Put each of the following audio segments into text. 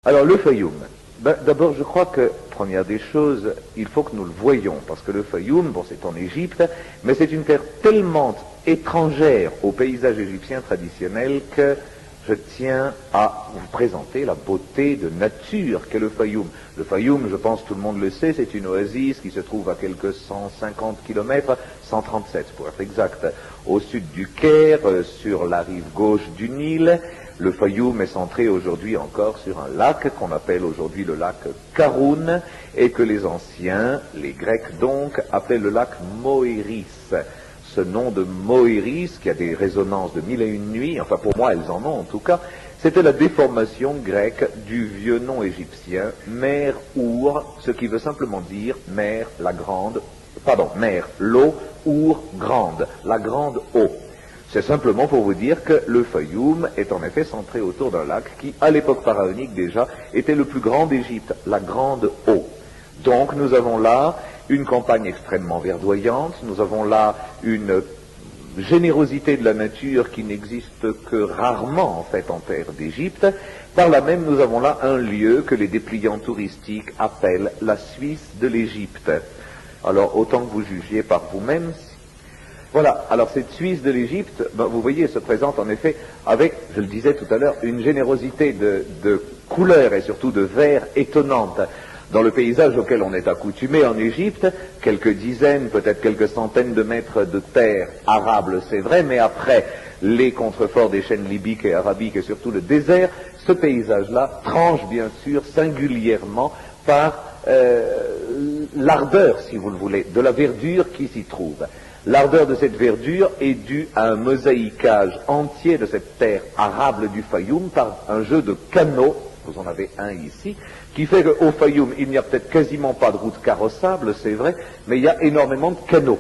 Alors le Fayoum, d'abord je crois que, première des choses, il faut que nous le voyions, parce que le Fayoum, bon c'est en Égypte, mais c'est une terre tellement étrangère au paysage égyptien traditionnel que je tiens à vous présenter la beauté de nature qu'est le Fayoum. Le Fayoum, je pense tout le monde le sait, c'est une oasis qui se trouve à quelques 150 km, 137 pour être exact, au sud du Caire, sur la rive gauche du Nil. Le Fayoum est centré aujourd'hui encore sur un lac qu'on appelle aujourd'hui le lac Kharoun et que les anciens, les Grecs donc, appelaient le lac Moéris. Ce nom de Moéris, qui a des résonances de mille et une nuits, enfin pour moi elles en ont en tout cas, c'était la déformation grecque du vieux nom égyptien Mer Our, ce qui veut simplement dire mer la grande, mer l'eau, Our grande, la grande eau. C'est simplement pour vous dire que le Fayoum est en effet centré autour d'un lac qui, à l'époque pharaonique déjà, était le plus grand d'Égypte, la Grande Eau. Donc nous avons là une campagne extrêmement verdoyante, nous avons là une générosité de la nature qui n'existe que rarement en fait en terre d'Égypte. Par là même, nous avons là un lieu que les dépliants touristiques appellent la Suisse de l'Égypte. Alors autant que vous jugiez par vous-même. Voilà, alors cette Suisse de l'Égypte, vous voyez, se présente en effet avec, je le disais tout à l'heure, une générosité de couleurs et surtout de verts étonnante. Dans le paysage auquel on est accoutumé en Égypte, quelques dizaines, peut-être quelques centaines de mètres de terre arable, c'est vrai, mais après les contreforts des chaînes libyques et arabiques et surtout le désert, ce paysage-là tranche bien sûr singulièrement par l'ardeur, si vous le voulez, de la verdure qui s'y trouve. L'ardeur de cette verdure est due à un mosaïquage entier de cette terre arable du Fayoum par un jeu de canaux, vous en avez un ici, qui fait qu'au Fayoum, il n'y a peut-être quasiment pas de route carrossable, c'est vrai, mais il y a énormément de canaux.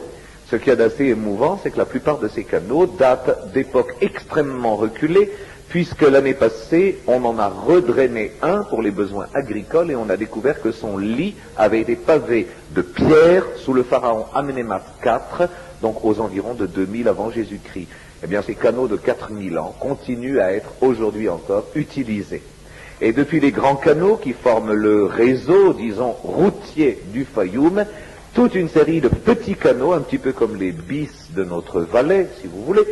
Ce qu'il y a d'assez émouvant, c'est que la plupart de ces canaux datent d'époques extrêmement reculées, puisque l'année passée, on en a redrainé un pour les besoins agricoles et on a découvert que son lit avait été pavé de pierres sous le pharaon Amenemhat IV, donc aux environs de 2000 avant Jésus-Christ. Eh bien, ces canaux de 4000 ans continuent à être aujourd'hui encore utilisés. Et depuis les grands canaux qui forment le réseau, disons, routier du Fayoum, toute une série de petits canaux, un petit peu comme les bis de notre vallée, si vous voulez,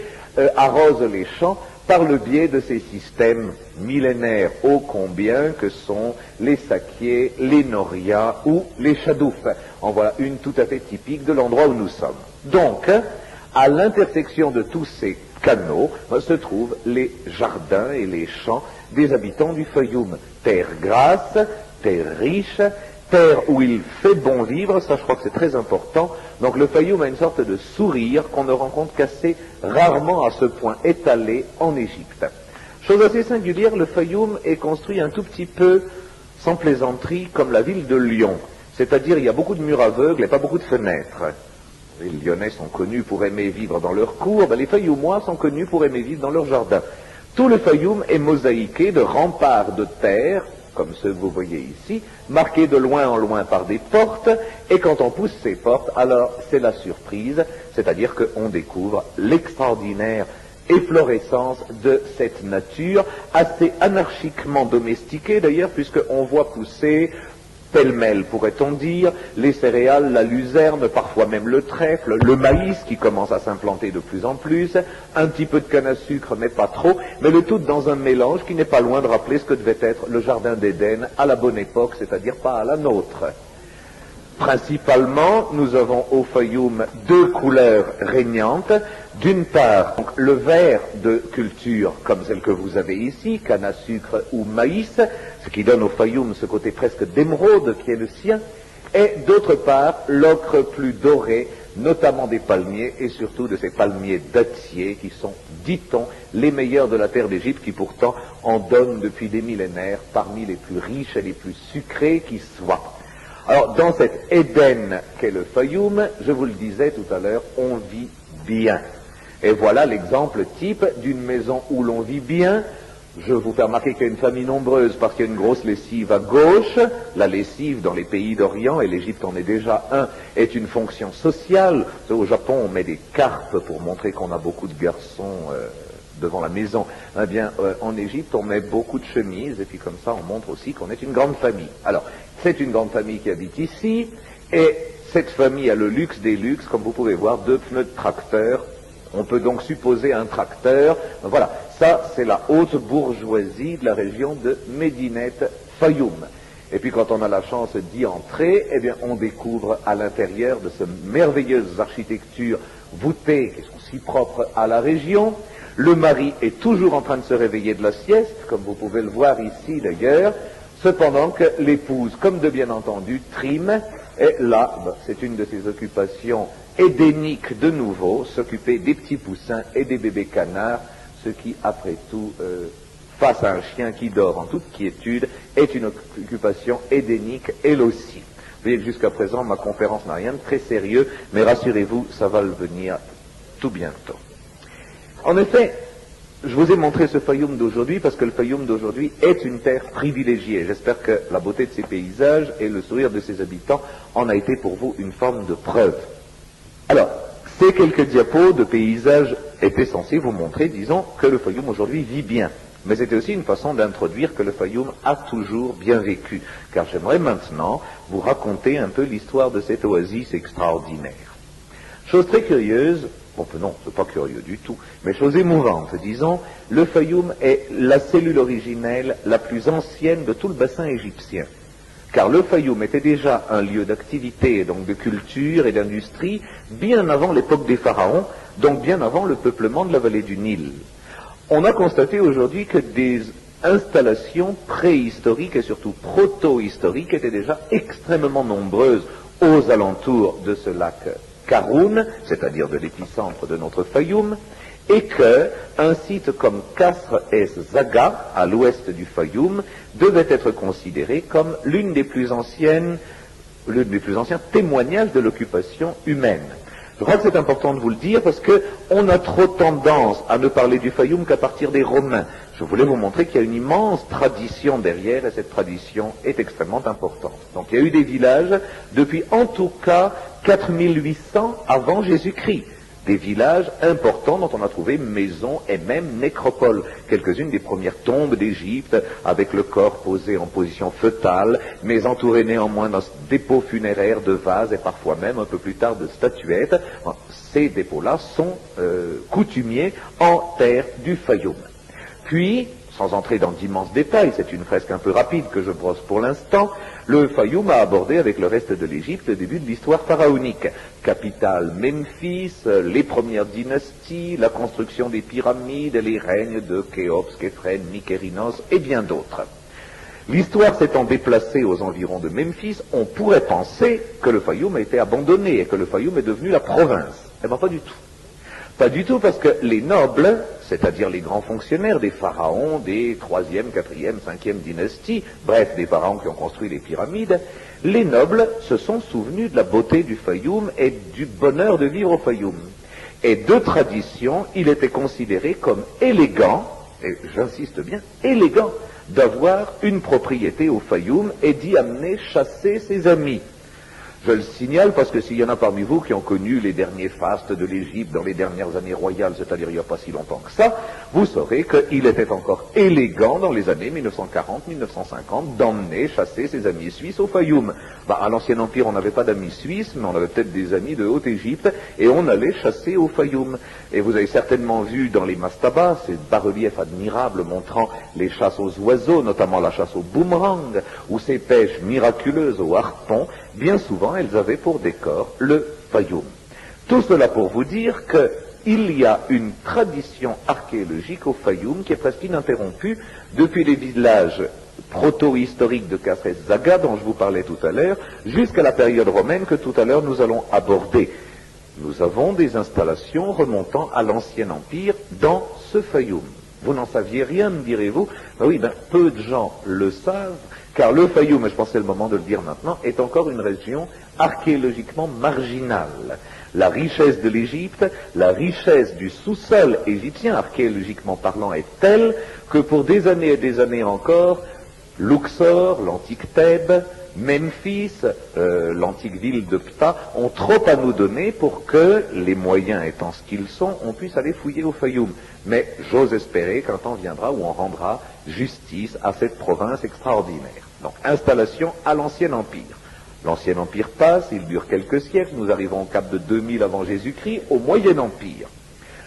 arrosent les champs par le biais de ces systèmes millénaires ô combien que sont les sakiés, les norias ou les chadoufs. En voilà une tout à fait typique de l'endroit où nous sommes. Donc, à l'intersection de tous ces canaux se trouvent les jardins et les champs des habitants du Fayoum. Terre grasse, terre riche, terre où il fait bon vivre, ça je crois que c'est très important. Donc le Fayoum a une sorte de sourire qu'on ne rencontre qu'assez rarement à ce point étalé en Égypte. Chose assez singulière, le Fayoum est construit un tout petit peu, sans plaisanterie, comme la ville de Lyon. C'est-à-dire il y a beaucoup de murs aveugles et pas beaucoup de fenêtres. Les Lyonnais sont connus pour aimer vivre dans leurs cours, les Fayoumois sont connus pour aimer vivre dans leurs jardins. Tout le Fayoum est mosaïqué de remparts de terre, comme ceux que vous voyez ici, marqués de loin en loin par des portes, et quand on pousse ces portes, alors c'est la surprise, c'est-à-dire qu'on découvre l'extraordinaire efflorescence de cette nature, assez anarchiquement domestiquée d'ailleurs, puisqu'on voit pousser pêle-mêle, pourrait-on dire, les céréales, la luzerne, parfois même le trèfle, le maïs qui commence à s'implanter de plus en plus, un petit peu de canne à sucre, mais pas trop, mais le tout dans un mélange qui n'est pas loin de rappeler ce que devait être le jardin d'Éden à la bonne époque, c'est-à-dire pas à la nôtre. Principalement, nous avons au Fayoum deux couleurs régnantes. D'une part, donc, le vert de culture, comme celle que vous avez ici, canne à sucre ou maïs, ce qui donne au Fayoum ce côté presque d'émeraude qui est le sien, et d'autre part, l'ocre plus doré, notamment des palmiers, et surtout de ces palmiers dattiers qui sont, dit-on, les meilleurs de la terre d'Égypte, qui pourtant en donnent depuis des millénaires parmi les plus riches et les plus sucrés qui soient. Alors, dans cet Éden qu'est le Fayoum, je vous le disais tout à l'heure, on vit bien. Et voilà l'exemple type d'une maison où l'on vit bien. Je vous fais remarquer qu'il y a une famille nombreuse parce qu'il y a une grosse lessive à gauche. La lessive dans les pays d'Orient, et l'Égypte en est déjà un, est une fonction sociale. Au Japon, on met des carpes pour montrer qu'on a beaucoup de garçons devant la maison. Eh bien, en Égypte, on met beaucoup de chemises, et puis comme ça, on montre aussi qu'on est une grande famille. Alors, c'est une grande famille qui habite ici, et cette famille a le luxe des luxes, comme vous pouvez voir, 2 pneus de tracteur. On peut donc supposer un tracteur. Voilà, ça, c'est la haute bourgeoisie de la région de Médinat Fayoum. Et puis quand on a la chance d'y entrer, eh bien, on découvre à l'intérieur de ces merveilleuses architectures voûtées qui sont si propres à la région. Le mari est toujours en train de se réveiller de la sieste, comme vous pouvez le voir ici d'ailleurs, cependant que l'épouse, comme de bien entendu, trime, et là, c'est une de ses occupations édéniques de nouveau, s'occuper des petits poussins et des bébés canards, ce qui, après tout, face à un chien qui dort en toute quiétude, est une occupation édénique, elle aussi. Vous voyez que jusqu'à présent, ma conférence n'a rien de très sérieux, mais rassurez-vous, ça va le venir tout bientôt. En effet, je vous ai montré ce Fayoum d'aujourd'hui parce que le Fayoum d'aujourd'hui est une terre privilégiée. J'espère que la beauté de ses paysages et le sourire de ses habitants en a été pour vous une forme de preuve. Alors, ces quelques diapos de paysages étaient censés vous montrer, disons, que le Fayoum aujourd'hui vit bien. Mais c'était aussi une façon d'introduire que le Fayoum a toujours bien vécu. Car j'aimerais maintenant vous raconter un peu l'histoire de cette oasis extraordinaire. Chose très curieuse, non, c'est pas curieux du tout, mais chose émouvante, disons, le Fayoum est la cellule originelle la plus ancienne de tout le bassin égyptien. Car le Fayoum était déjà un lieu d'activité, donc de culture et d'industrie, bien avant l'époque des pharaons, donc bien avant le peuplement de la vallée du Nil. On a constaté aujourd'hui que des installations préhistoriques et surtout proto-historiques étaient déjà extrêmement nombreuses aux alentours de ce lac Karoun, c'est-à-dire de l'épicentre de notre Fayoum, et qu'un site comme Kasr es Zaga, à l'ouest du Fayoum, devait être considéré comme l'un des plus anciens témoignages de l'occupation humaine. Je crois que c'est important de vous le dire parce qu'on a trop tendance à ne parler du Fayoum qu'à partir des Romains. Je voulais vous montrer qu'il y a une immense tradition derrière et cette tradition est extrêmement importante. Donc il y a eu des villages depuis en tout cas 4800 avant Jésus-Christ. Des villages importants dont on a trouvé maisons et même nécropoles. Quelques-unes des premières tombes d'Égypte avec le corps posé en position fœtale, mais entouré néanmoins d'un dépôt funéraire de vases et parfois même un peu plus tard de statuettes. Ces dépôts-là sont coutumiers en terre du Fayoum. Puis, sans entrer dans d'immenses détails, c'est une fresque un peu rapide que je brosse pour l'instant, le Fayoum a abordé avec le reste de l'Égypte le début de l'histoire pharaonique. Capitale Memphis, les premières dynasties, la construction des pyramides, les règnes de Khéops, Képhren, Mykérinos et bien d'autres. L'histoire s'étant déplacée aux environs de Memphis, on pourrait penser que le Fayoum a été abandonné et que le Fayoum est devenu la province. Eh bien, pas du tout. Pas du tout parce que les nobles, c'est-à-dire les grands fonctionnaires des pharaons des 3e, 4e, 5e dynasties, bref, des pharaons qui ont construit les pyramides, les nobles se sont souvenus de la beauté du Fayoum et du bonheur de vivre au Fayoum. Et de tradition, il était considéré comme élégant, et j'insiste bien, élégant, d'avoir une propriété au Fayoum et d'y amener chasser ses amis. Je le signale parce que s'il y en a parmi vous qui ont connu les derniers fastes de l'Égypte dans les dernières années royales, c'est-à-dire il n'y a pas si longtemps que ça, vous saurez qu'il était encore élégant dans les années 1940-1950 d'emmener chasser ses amis suisses au Fayoum. À l'Ancien Empire, on n'avait pas d'amis suisses, mais on avait peut-être des amis de Haute-Égypte, et on allait chasser au Fayoum. Et vous avez certainement vu dans les mastabas ces bas-reliefs admirables montrant les chasses aux oiseaux, notamment la chasse au boomerang, ou ces pêches miraculeuses au harpon. Bien souvent, elles avaient pour décor le Fayoum. Tout cela pour vous dire qu'il y a une tradition archéologique au Fayoum qui est presque ininterrompue depuis les villages proto-historiques de Kasr es Zaga, dont je vous parlais tout à l'heure, jusqu'à la période romaine que tout à l'heure nous allons aborder. Nous avons des installations remontant à l'Ancien Empire dans ce Fayoum. Vous n'en saviez rien, me direz-vous? Peu de gens le savent, car le Fayoum, et je pense que c'est le moment de le dire maintenant, est encore une région archéologiquement marginale. La richesse de l'Égypte, la richesse du sous-sol égyptien, archéologiquement parlant, est telle que pour des années et des années encore, Luxor, l'antique Thèbes, Memphis, l'antique ville de Ptah, ont trop à nous donner pour que, les moyens étant ce qu'ils sont, on puisse aller fouiller au Fayoum. Mais j'ose espérer qu'un temps viendra où on rendra justice à cette province extraordinaire. Donc, installation à l'Ancien Empire. L'Ancien Empire passe, il dure quelques siècles, nous arrivons au cap de 2000 avant Jésus-Christ, au Moyen Empire.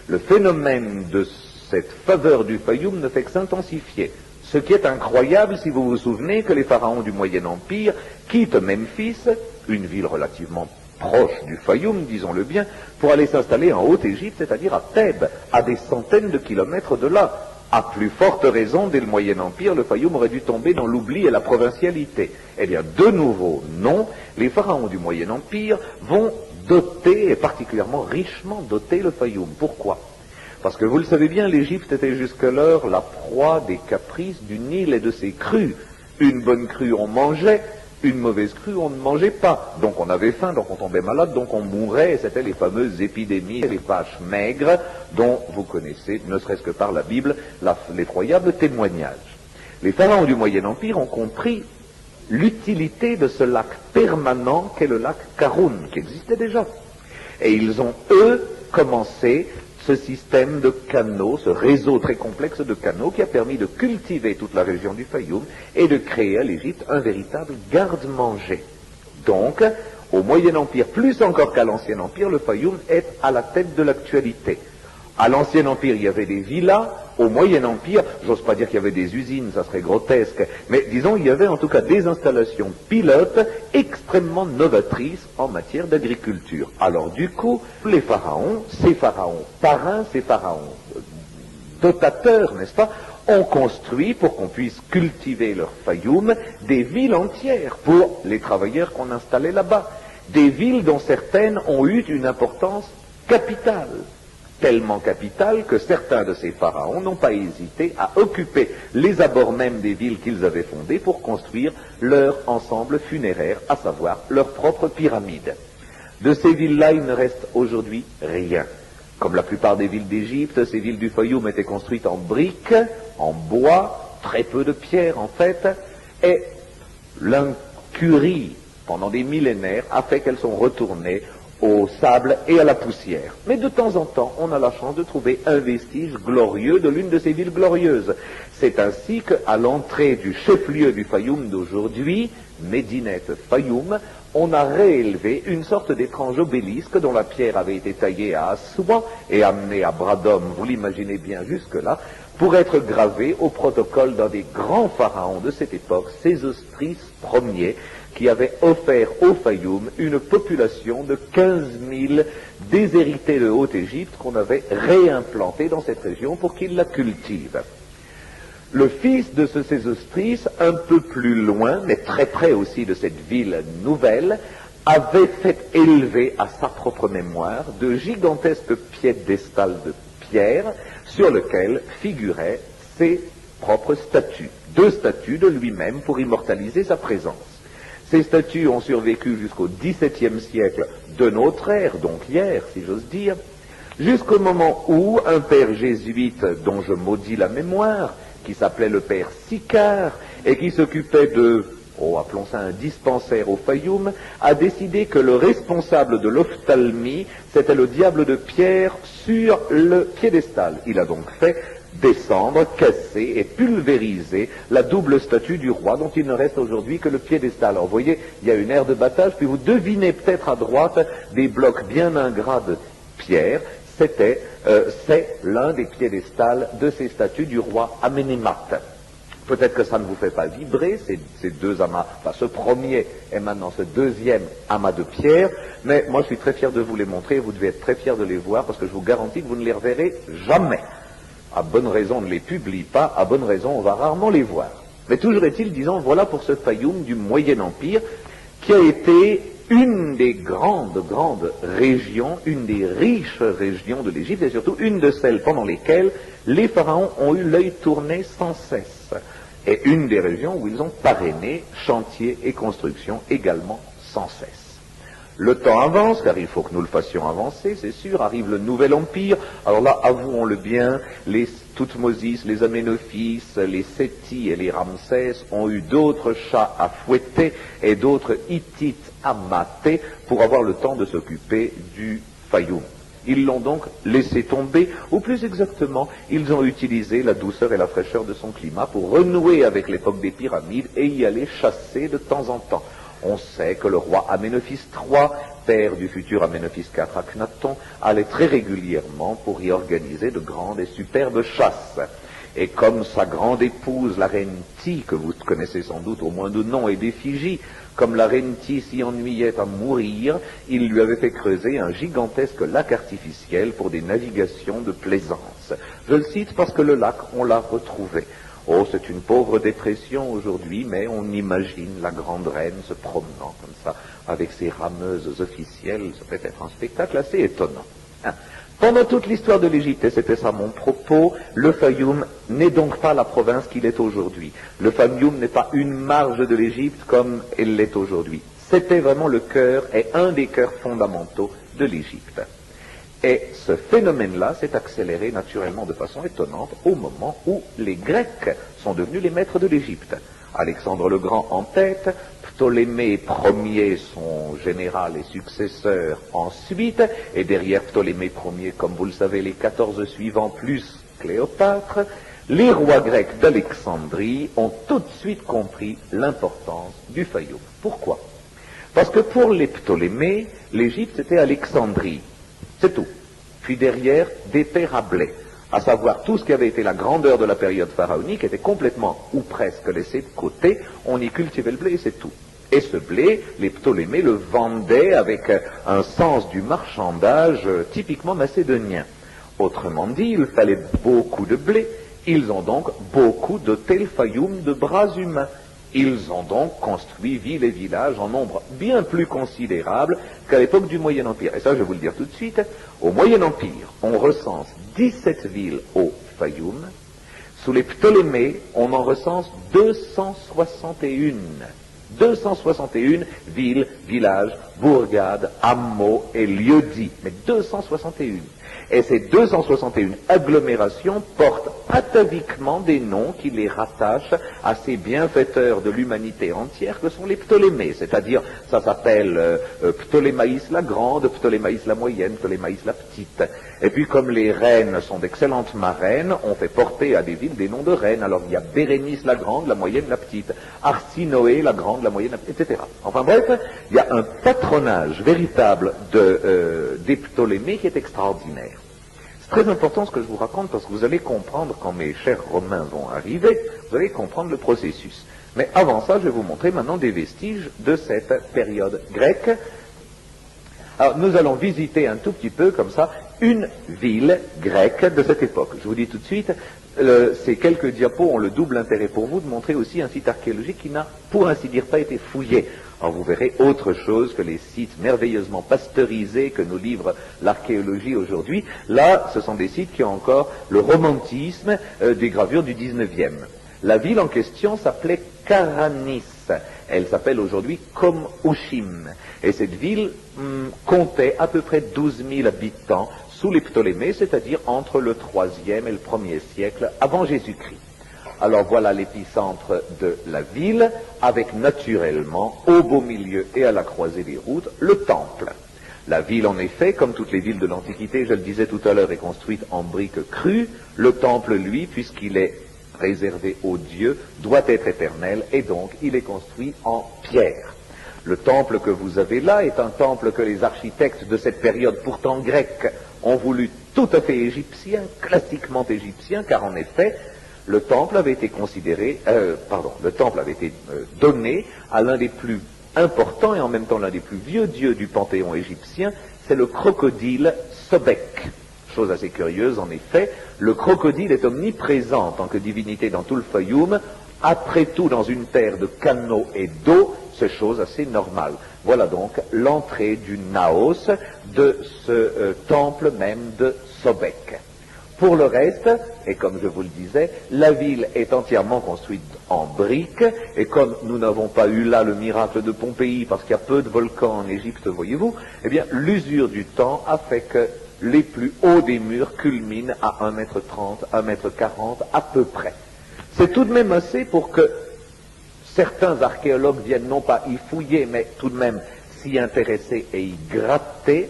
Le phénomène de cette faveur du Fayoum ne fait que s'intensifier. Ce qui est incroyable, si vous vous souvenez que les pharaons du Moyen Empire quittent Memphis, une ville relativement proche du Fayoum, disons-le bien, pour aller s'installer en Haute-Égypte, c'est-à-dire à Thèbes, à des centaines de kilomètres de là. À plus forte raison, dès le Moyen Empire, le Fayoum aurait dû tomber dans l'oubli et la provincialité. Eh bien, de nouveau, non, les pharaons du Moyen Empire vont doter, et particulièrement richement doter le Fayoum. Pourquoi ? Parce que vous le savez bien, l'Égypte était jusque-là la proie des caprices du Nil et de ses crues. Une bonne crue, on mangeait, une mauvaise crue, on ne mangeait pas. Donc on avait faim, donc on tombait malade, donc on mourait, et c'était les fameuses épidémies, les vaches maigres, dont vous connaissez, ne serait-ce que par la Bible, l'effroyable témoignage. Les pharaons du Moyen Empire ont compris l'utilité de ce lac permanent qu'est le lac Karun, qui existait déjà. Et ils ont, eux, commencé ce système de canaux, ce réseau très complexe de canaux qui a permis de cultiver toute la région du Fayoum et de créer à l'Égypte un véritable garde-manger. Donc, au Moyen Empire, plus encore qu'à l'Ancien Empire, le Fayoum est à la tête de l'actualité. À l'Ancien Empire, il y avait des villas. Au Moyen Empire, j'ose pas dire qu'il y avait des usines, ça serait grotesque, mais disons, il y avait en tout cas des installations pilotes extrêmement novatrices en matière d'agriculture. Alors du coup, les pharaons, ces pharaons parrains, ces pharaons dotateurs, n'est-ce pas, ont construit, pour qu'on puisse cultiver leur Fayoum, des villes entières pour les travailleurs qu'on installait là-bas. Des villes dont certaines ont eu une importance capitale. Tellement capitale que certains de ces pharaons n'ont pas hésité à occuper les abords même des villes qu'ils avaient fondées pour construire leur ensemble funéraire, à savoir leur propre pyramide. De ces villes-là, il ne reste aujourd'hui rien. Comme la plupart des villes d'Égypte, ces villes du Fayoum étaient construites en briques, en bois, très peu de pierre en fait, et l'incurie, pendant des millénaires, a fait qu'elles sont retournées au sable et à la poussière. Mais de temps en temps, on a la chance de trouver un vestige glorieux de l'une de ces villes glorieuses. C'est ainsi qu'à l'entrée du chef-lieu du Fayoum d'aujourd'hui, Médinet Fayoum, on a réélevé une sorte d'étrange obélisque dont la pierre avait été taillée à Assouan et amenée à bras d'homme, vous l'imaginez bien jusque-là, pour être gravée au protocole d'un des grands pharaons de cette époque, Sésostris Ier, qui avait offert au Fayoum une population de 15 000 déshérités de Haute-Égypte qu'on avait réimplantés dans cette région pour qu'ils la cultivent. Le fils de ce Sésostris, un peu plus loin, mais très près aussi de cette ville nouvelle, avait fait élever à sa propre mémoire de gigantesques piédestals de pierre sur lesquels figuraient ses propres statues. 2 statues de lui-même pour immortaliser sa présence. Ces statues ont survécu jusqu'au XVIIe siècle de notre ère, donc hier, si j'ose dire, jusqu'au moment où un père jésuite, dont je maudis la mémoire, qui s'appelait le père Sicard, et qui s'occupait de, appelons ça un dispensaire au Fayoum, a décidé que le responsable de l'ophtalmie, c'était le diable de pierre sur le piédestal. Il a donc fait descendre, casser et pulvériser la double statue du roi dont il ne reste aujourd'hui que le piédestal. Alors vous voyez, il y a une aire de battage, puis vous devinez peut-être à droite des blocs bien ingrats de pierre. C'est l'un des piédestals de ces statues du roi Amenemhat. Peut-être que ça ne vous fait pas vibrer, ces 2 amas, enfin ce premier et maintenant ce 2e amas de pierre, mais moi je suis très fier de vous les montrer et vous devez être très fiers de les voir parce que je vous garantis que vous ne les reverrez jamais. À bonne raison, on ne les publie pas, à bonne raison, on va rarement les voir. Mais toujours est-il, disons, voilà pour ce Fayoum du Moyen Empire, qui a été une des grandes régions, une des riches régions de l'Égypte, et surtout une de celles pendant lesquelles les pharaons ont eu l'œil tourné sans cesse. Et une des régions où ils ont parrainé chantiers et constructions également sans cesse. Le temps avance, car il faut que nous le fassions avancer, c'est sûr, arrive le Nouvel Empire. Alors là, avouons-le bien, les Toutmosis, les Aménophis, les Sétis et les Ramsès ont eu d'autres chats à fouetter et d'autres Hittites à mater pour avoir le temps de s'occuper du Fayoum. Ils l'ont donc laissé tomber, ou plus exactement, ils ont utilisé la douceur et la fraîcheur de son climat pour renouer avec l'époque des pyramides et y aller chasser de temps en temps. On sait que le roi Aménophis III, père du futur Aménophis IV Akhenaton, allait très régulièrement pour y organiser de grandes et superbes chasses. Et comme sa grande épouse, la reine Ti, que vous connaissez sans doute au moins de nom et d'effigie, comme la reine Ti s'y ennuyait à mourir, il lui avait fait creuser un gigantesque lac artificiel pour des navigations de plaisance. Je le cite parce que le lac, on l'a retrouvé. Oh, c'est une pauvre dépression aujourd'hui, mais on imagine la grande reine se promenant comme ça, avec ses rameuses officielles. Ça peut être un spectacle assez étonnant. Pendant toute l'histoire de l'Égypte, et c'était ça mon propos, le Fayoum n'est donc pas la province qu'il est aujourd'hui. Le Fayoum n'est pas une marge de l'Égypte comme elle l'est aujourd'hui. C'était vraiment le cœur et un des cœurs fondamentaux de l'Égypte. Et ce phénomène-là s'est accéléré naturellement de façon étonnante au moment où les Grecs sont devenus les maîtres de l'Égypte. Alexandre le Grand en tête, Ptolémée Ier, son général et successeur ensuite, et derrière Ptolémée Ier, comme vous le savez, les 14 suivants plus Cléopâtre, les rois grecs d'Alexandrie ont tout de suite compris l'importance du Fayoum. Pourquoi? Parce que pour les Ptolémées, l'Égypte c'était Alexandrie. C'est tout. Puis derrière, des terres à blé, à savoir tout ce qui avait été la grandeur de la période pharaonique était complètement ou presque laissé de côté, on y cultivait le blé et c'est tout. Et ce blé, les Ptolémées le vendaient avec un sens du marchandage typiquement macédonien. Autrement dit, il fallait beaucoup de blé, ils ont donc beaucoup doté le Fayoum de bras humains. Ils ont donc construit villes et villages en nombre bien plus considérable qu'à l'époque du Moyen Empire. Et ça, je vais vous le dire tout de suite, au Moyen Empire, on recense 17 villes au Fayoum. Sous les Ptolémées, on en recense 261. 261 villes, villages, bourgades, hameaux et lieux-dits. Mais 261. Et ces 261 agglomérations portent ataviquement des noms qui les rattachent à ces bienfaiteurs de l'humanité entière que sont les Ptolémées. C'est-à-dire, ça s'appelle Ptolémaïs la grande, Ptolémaïs la moyenne, Ptolémaïs la petite. Et puis comme les reines sont d'excellentes marraines, on fait porter à des villes des noms de reines. Alors il y a Bérénice la grande, la moyenne, la petite, Arsinoé la grande, la moyenne, la petite, etc. Enfin bref, il y a un patronage véritable des Ptolémées qui est extraordinaire. C'est très important ce que je vous raconte parce que vous allez comprendre, quand mes chers Romains vont arriver, vous allez comprendre le processus. Mais avant ça, je vais vous montrer maintenant des vestiges de cette période grecque. Alors, nous allons visiter un tout petit peu, comme ça, une ville grecque de cette époque. Je vous dis tout de suite, ces quelques diapos ont le double intérêt pour vous de montrer aussi un site archéologique qui n'a, pour ainsi dire, pas été fouillé. Alors vous verrez autre chose que les sites merveilleusement pasteurisés que nous livre l'archéologie aujourd'hui. Là, ce sont des sites qui ont encore le romantisme des gravures du 19e. La ville en question s'appelait Karanis. Elle s'appelle aujourd'hui Kom-Ushim. Et cette ville comptait à peu près 12 000 habitants sous les Ptolémées, c'est-à-dire entre le 3e et le 1er siècle avant Jésus-Christ. Alors voilà l'épicentre de la ville, avec naturellement, au beau milieu et à la croisée des routes, le temple. La ville, en effet, comme toutes les villes de l'Antiquité, je le disais tout à l'heure, est construite en briques crues. Le temple, lui, puisqu'il est réservé aux dieux, doit être éternel, et donc il est construit en pierre. Le temple que vous avez là est un temple que les architectes de cette période, pourtant grecque, ont voulu tout à fait égyptien, classiquement égyptien, car en effet, le temple avait été donné à l'un des plus importants et en même temps l'un des plus vieux dieux du panthéon égyptien, c'est le crocodile Sobek. Chose assez curieuse, en effet, le crocodile est omniprésent en tant que divinité dans tout le Fayoum. Après tout, dans une terre de canaux et d'eau, c'est chose assez normale. Voilà donc l'entrée du naos de ce temple même de Sobek. Pour le reste, et comme je vous le disais, la ville est entièrement construite en briques, et comme nous n'avons pas eu là le miracle de Pompéi, parce qu'il y a peu de volcans en Égypte, voyez-vous, eh bien, l'usure du temps a fait que les plus hauts des murs culminent à 1,30 m, 1,40 m à peu près. C'est tout de même assez pour que certains archéologues viennent non pas y fouiller, mais tout de même s'y intéresser et y gratter.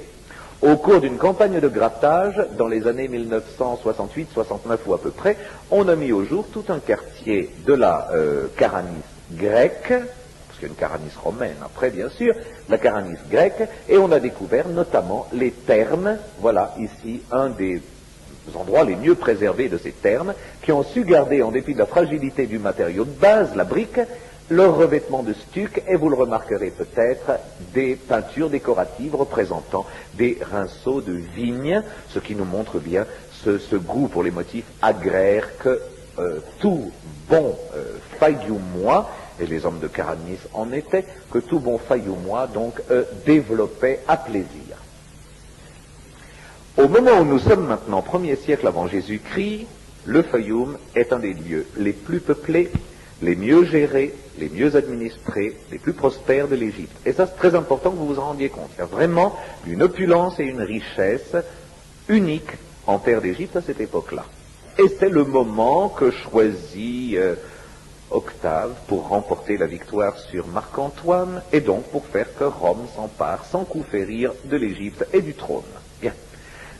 Au cours d'une campagne de grattage, dans les années 1968-69 ou à peu près, on a mis au jour tout un quartier de la Caranis grecque, parce qu'il y a une Caranis romaine après bien sûr, la Caranis grecque, et on a découvert notamment les thermes, voilà ici un des endroits les mieux préservés de ces thermes, qui ont su garder, en dépit de la fragilité du matériau de base, la brique, leur revêtement de stuc, et vous le remarquerez peut-être, des peintures décoratives représentant des rinceaux de vigne, ce qui nous montre bien ce goût pour les motifs agraires que tout bon Fayoumois, et les hommes de Caranis en étaient, que tout bon Fayoumois donc développait à plaisir. Au moment où nous sommes maintenant, 1er siècle avant Jésus-Christ, le Fayoum est un des lieux les plus peuplés, les mieux gérés, les mieux administrés, les plus prospères de l'Égypte. Et ça, c'est très important que vous vous en rendiez compte. Il y a vraiment une opulence et une richesse unique en terre d'Égypte à cette époque-là. Et c'est le moment que choisit Octave pour remporter la victoire sur Marc-Antoine, et donc pour faire que Rome s'empare sans coup férir de l'Égypte et du trône. Bien.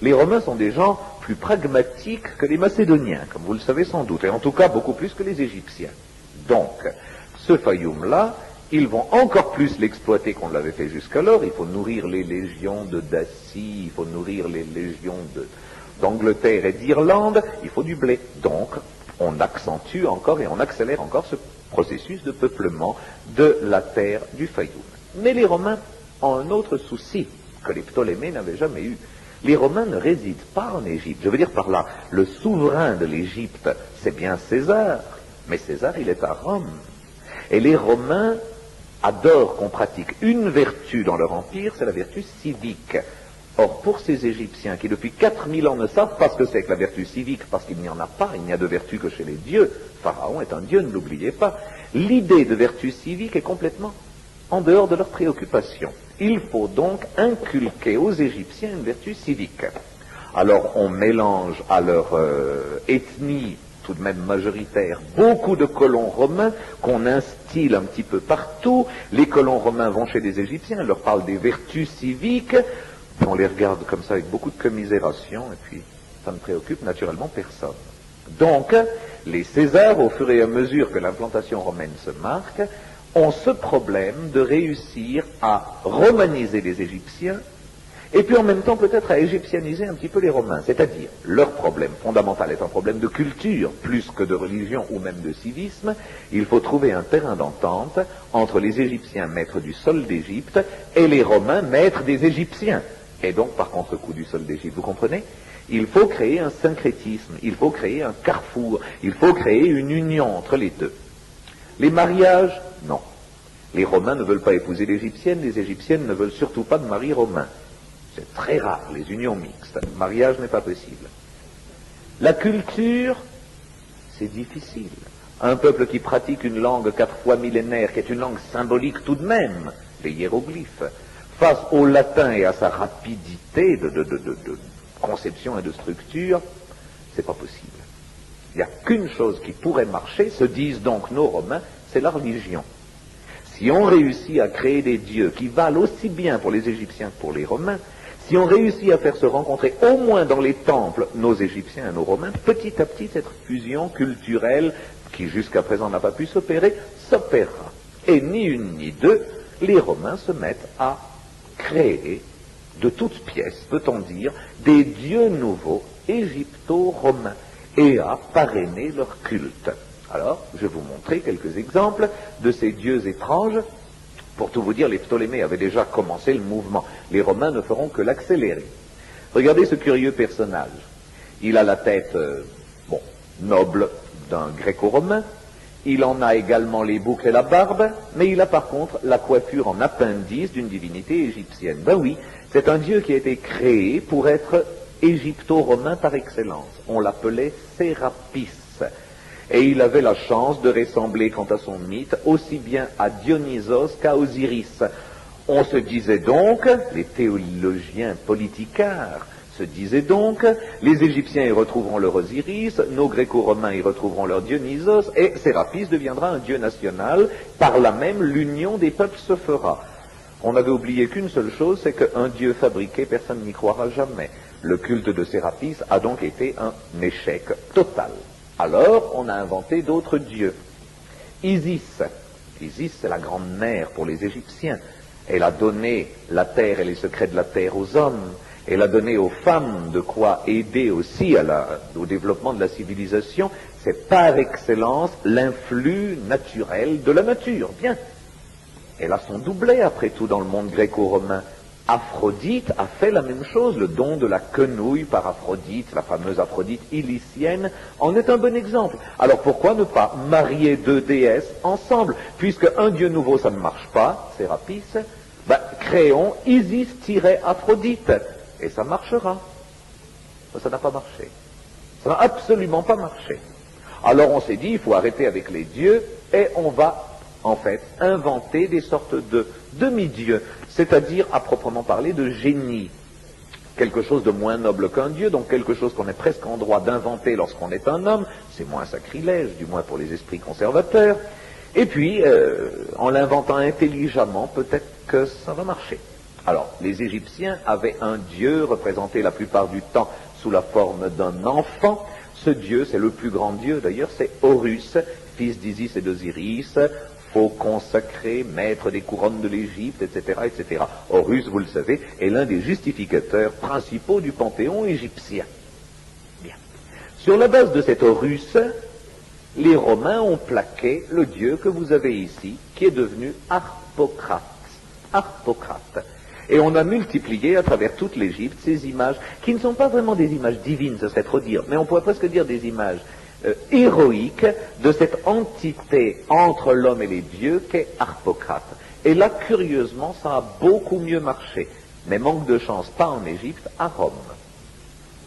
Les Romains sont des gens plus pragmatiques que les Macédoniens, comme vous le savez sans doute, et en tout cas beaucoup plus que les Égyptiens. Donc, ce Fayoum-là, ils vont encore plus l'exploiter qu'on l'avait fait jusqu'alors. Il faut nourrir les légions de Dacie, il faut nourrir les légions d'Angleterre et d'Irlande, il faut du blé. Donc, on accentue encore et on accélère encore ce processus de peuplement de la terre du Fayoum. Mais les Romains ont un autre souci que les Ptolémées n'avaient jamais eu. Les Romains ne résident pas en Égypte. Je veux dire par là, le souverain de l'Égypte, c'est bien César, mais César, il est à Rome. Et les Romains adorent qu'on pratique une vertu dans leur empire, c'est la vertu civique. Or, pour ces Égyptiens qui depuis 4000 ans ne savent pas ce que c'est que la vertu civique, parce qu'il n'y en a pas, il n'y a de vertu que chez les dieux, Pharaon est un dieu, ne l'oubliez pas, l'idée de vertu civique est complètement en dehors de leurs préoccupations. Il faut donc inculquer aux Égyptiens une vertu civique. Alors on mélange à leur ethnie tout de même majoritaire, beaucoup de colons romains qu'on instille un petit peu partout. Les colons romains vont chez les Égyptiens, leur parlent des vertus civiques, on les regarde comme ça avec beaucoup de commisération, et puis ça ne préoccupe naturellement personne. Donc, les Césars, au fur et à mesure que l'implantation romaine se marque, ont ce problème de réussir à romaniser les Égyptiens, et puis en même temps peut-être à égyptianiser un petit peu les Romains. C'est-à-dire, leur problème fondamental est un problème de culture, plus que de religion ou même de civisme. Il faut trouver un terrain d'entente entre les Égyptiens maîtres du sol d'Égypte et les Romains maîtres des Égyptiens. Et donc par contre-coup du sol d'Égypte, vous comprenez? Il faut créer un syncrétisme, il faut créer un carrefour, il faut créer une union entre les deux. Les mariages, non. Les Romains ne veulent pas épouser l'Égyptienne, les Égyptiennes ne veulent surtout pas de mari romain. C'est très rare, les unions mixtes. Le mariage n'est pas possible. La culture, c'est difficile. Un peuple qui pratique une langue 4 fois millénaire, qui est une langue symbolique tout de même, les hiéroglyphes, face au latin et à sa rapidité de conception et de structure, c'est pas possible. Il n'y a qu'une chose qui pourrait marcher, se disent donc nos Romains, c'est la religion. Si on réussit à créer des dieux qui valent aussi bien pour les Égyptiens que pour les Romains, si on réussit à faire se rencontrer au moins dans les temples nos Égyptiens et nos Romains, petit à petit cette fusion culturelle qui jusqu'à présent n'a pas pu s'opérer, s'opérera. Et ni une ni deux, les Romains se mettent à créer de toutes pièces, peut-on dire, des dieux nouveaux égypto-romains et à parrainer leur culte. Alors, je vais vous montrer quelques exemples de ces dieux étranges. Pour tout vous dire, les Ptolémées avaient déjà commencé le mouvement. Les Romains ne feront que l'accélérer. Regardez ce curieux personnage. Il a la tête, noble d'un gréco-romain. Il en a également les boucles et la barbe, mais il a par contre la coiffure en appendice d'une divinité égyptienne. Ben oui, c'est un dieu qui a été créé pour être égypto-romain par excellence. On l'appelait Sérapis. Et il avait la chance de ressembler, quant à son mythe, aussi bien à Dionysos qu'à Osiris. On se disait donc, les théologiens politicards se disait donc, les Égyptiens y retrouveront leur Osiris, nos Gréco-Romains y retrouveront leur Dionysos, et Sérapis deviendra un dieu national, par là même l'union des peuples se fera. On avait oublié qu'une seule chose, c'est qu'un dieu fabriqué, personne n'y croira jamais. Le culte de Sérapis a donc été un échec total. Alors, on a inventé d'autres dieux. Isis, c'est la grande mère pour les Égyptiens. Elle a donné la terre et les secrets de la terre aux hommes. Elle a donné aux femmes de quoi aider aussi au développement de la civilisation. C'est par excellence l'influx naturel de la nature. Bien. Elle a son doublet, après tout, dans le monde gréco-romain. Aphrodite a fait la même chose, le don de la quenouille par Aphrodite, la fameuse Aphrodite ilicienne, en est un bon exemple. Alors pourquoi ne pas marier deux déesses ensemble? Puisque un dieu nouveau, ça ne marche pas, Sérapis, créons Isis-Aphrodite, et ça marchera. Ça n'a pas marché. Ça n'a absolument pas marché. Alors on s'est dit, il faut arrêter avec les dieux, et on va en fait inventer des sortes de demi-dieux, c'est-à-dire à proprement parler de génie, quelque chose de moins noble qu'un dieu, donc quelque chose qu'on est presque en droit d'inventer lorsqu'on est un homme, c'est moins sacrilège, du moins pour les esprits conservateurs, et puis en l'inventant intelligemment, peut-être que ça va marcher. Alors, les Égyptiens avaient un dieu représenté la plupart du temps sous la forme d'un enfant. Ce dieu, c'est le plus grand dieu d'ailleurs, c'est Horus, fils d'Isis et d'Osiris, faucon sacré, maître des couronnes de l'Égypte, etc., etc. Horus, vous le savez, est l'un des justificateurs principaux du panthéon égyptien. Bien. Sur la base de cet Horus, les Romains ont plaqué le dieu que vous avez ici, qui est devenu Harpocrate. Harpocrate. Et on a multiplié à travers toute l'Égypte ces images, qui ne sont pas vraiment des images divines, ce serait trop dire, mais on pourrait presque dire des images héroïque de cette entité entre l'homme et les dieux qu'est Harpocrate. Et là, curieusement, ça a beaucoup mieux marché. Mais manque de chance, pas en Égypte, à Rome.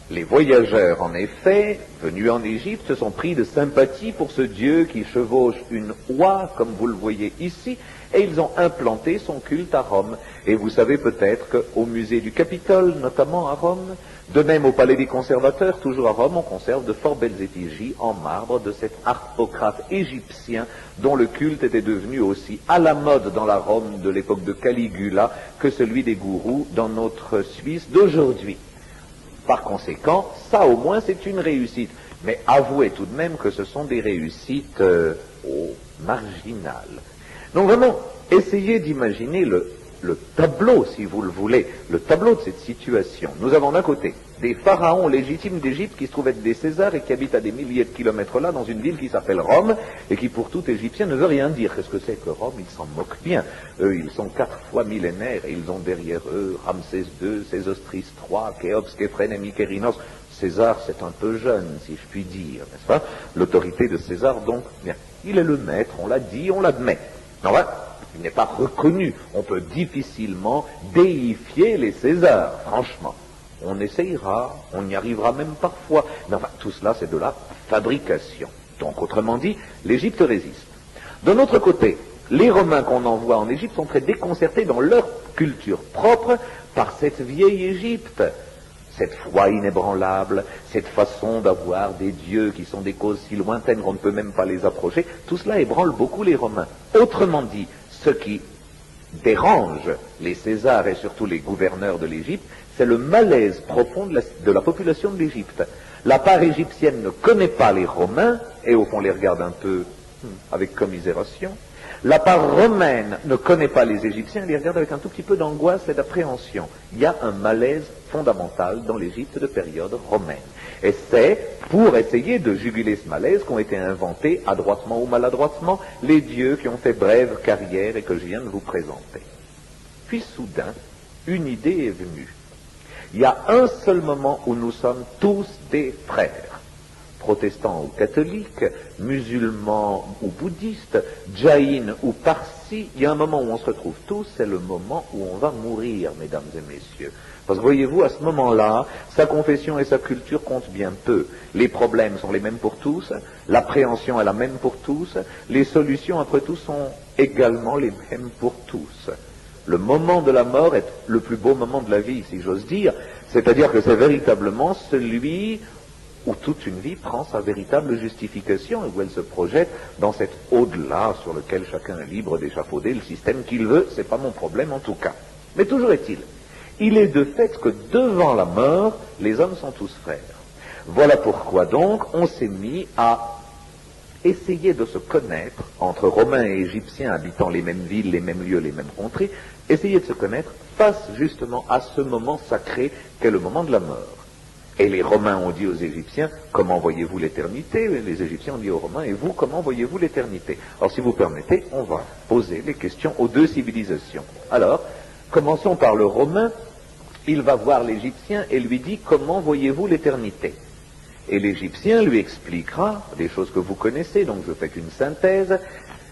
Les voyageurs, en effet, venus en Égypte, se sont pris de sympathie pour ce dieu qui chevauche une oie, comme vous le voyez ici, et ils ont implanté son culte à Rome. Et vous savez peut-être qu'au musée du Capitole, notamment à Rome, de même au palais des conservateurs, toujours à Rome, on conserve de fort belles effigies en marbre de cet Harpocrate égyptien dont le culte était devenu aussi à la mode dans la Rome de l'époque de Caligula que celui des gourous dans notre Suisse d'aujourd'hui. Par conséquent, ça au moins c'est une réussite. Mais avouez tout de même que ce sont des réussites marginales. Donc vraiment, essayez d'imaginer le tableau, si vous le voulez, le tableau de cette situation. Nous avons d'un côté des pharaons légitimes d'Égypte qui se trouvent être des Césars et qui habitent à des milliers de kilomètres là dans une ville qui s'appelle Rome et qui pour tout Égyptien ne veut rien dire. Qu'est-ce que c'est que Rome? Ils s'en moquent bien. Eux, ils sont 4 fois millénaires et ils ont derrière eux Ramsès II, Sésostris III, Khéops, Képhren et Mykérinos. César, c'est un peu jeune, si je puis dire, n'est-ce pas? L'autorité de César, donc, bien, il est le maître, on l'a dit, on l'admet. Enfin, il n'est pas reconnu. On peut difficilement déifier les Césars, franchement. On essayera, on y arrivera même parfois. Mais enfin, tout cela, c'est de la fabrication. Donc, autrement dit, l'Égypte résiste. D'un autre côté, les Romains qu'on envoie en Égypte sont très déconcertés dans leur culture propre par cette vieille Égypte. Cette foi inébranlable, cette façon d'avoir des dieux qui sont des causes si lointaines qu'on ne peut même pas les approcher, tout cela ébranle beaucoup les Romains. Autrement dit, ce qui dérange les Césars et surtout les gouverneurs de l'Égypte, c'est le malaise profond de la population de l'Égypte. La part égyptienne ne connaît pas les Romains, et au fond les regarde un peu avec commisération. La part romaine ne connaît pas les Égyptiens, elle les regarde avec un tout petit peu d'angoisse et d'appréhension. Il y a un malaise fondamental dans l'Égypte de période romaine. Et c'est pour essayer de juguler ce malaise qu'ont été inventés, adroitement ou maladroitement, les dieux qui ont fait brève carrière et que je viens de vous présenter. Puis soudain, une idée est venue. Il y a un seul moment où nous sommes tous des frères. Protestants ou catholiques, musulmans ou bouddhistes, jaïnes ou parsis, il y a un moment où on se retrouve tous, c'est le moment où on va mourir, mesdames et messieurs. Parce que voyez-vous, à ce moment-là, sa confession et sa culture comptent bien peu. Les problèmes sont les mêmes pour tous, l'appréhension est la même pour tous, les solutions après tout sont également les mêmes pour tous. Le moment de la mort est le plus beau moment de la vie, si j'ose dire, C'est-à-dire que c'est véritablement celui où toute une vie prend sa véritable justification et où elle se projette dans cet au-delà sur lequel chacun est libre d'échafauder le système qu'il veut. C'est pas mon problème en tout cas. Mais toujours est-il, il est de fait que devant la mort, les hommes sont tous frères. Voilà pourquoi donc on s'est mis à essayer de se connaître entre Romains et Égyptiens habitant les mêmes villes, les mêmes lieux, les mêmes contrées, essayer de se connaître face justement à ce moment sacré qu'est le moment de la mort. Et les Romains ont dit aux Égyptiens, comment voyez-vous l'éternité? Et les Égyptiens ont dit aux Romains, et vous, comment voyez-vous l'éternité? Alors si vous permettez, on va poser les questions aux deux civilisations. Alors, commençons par le Romain. Il va voir l'Égyptien et lui dit, comment voyez-vous l'éternité? Et l'Égyptien lui expliquera des choses que vous connaissez, donc je fais qu'une synthèse.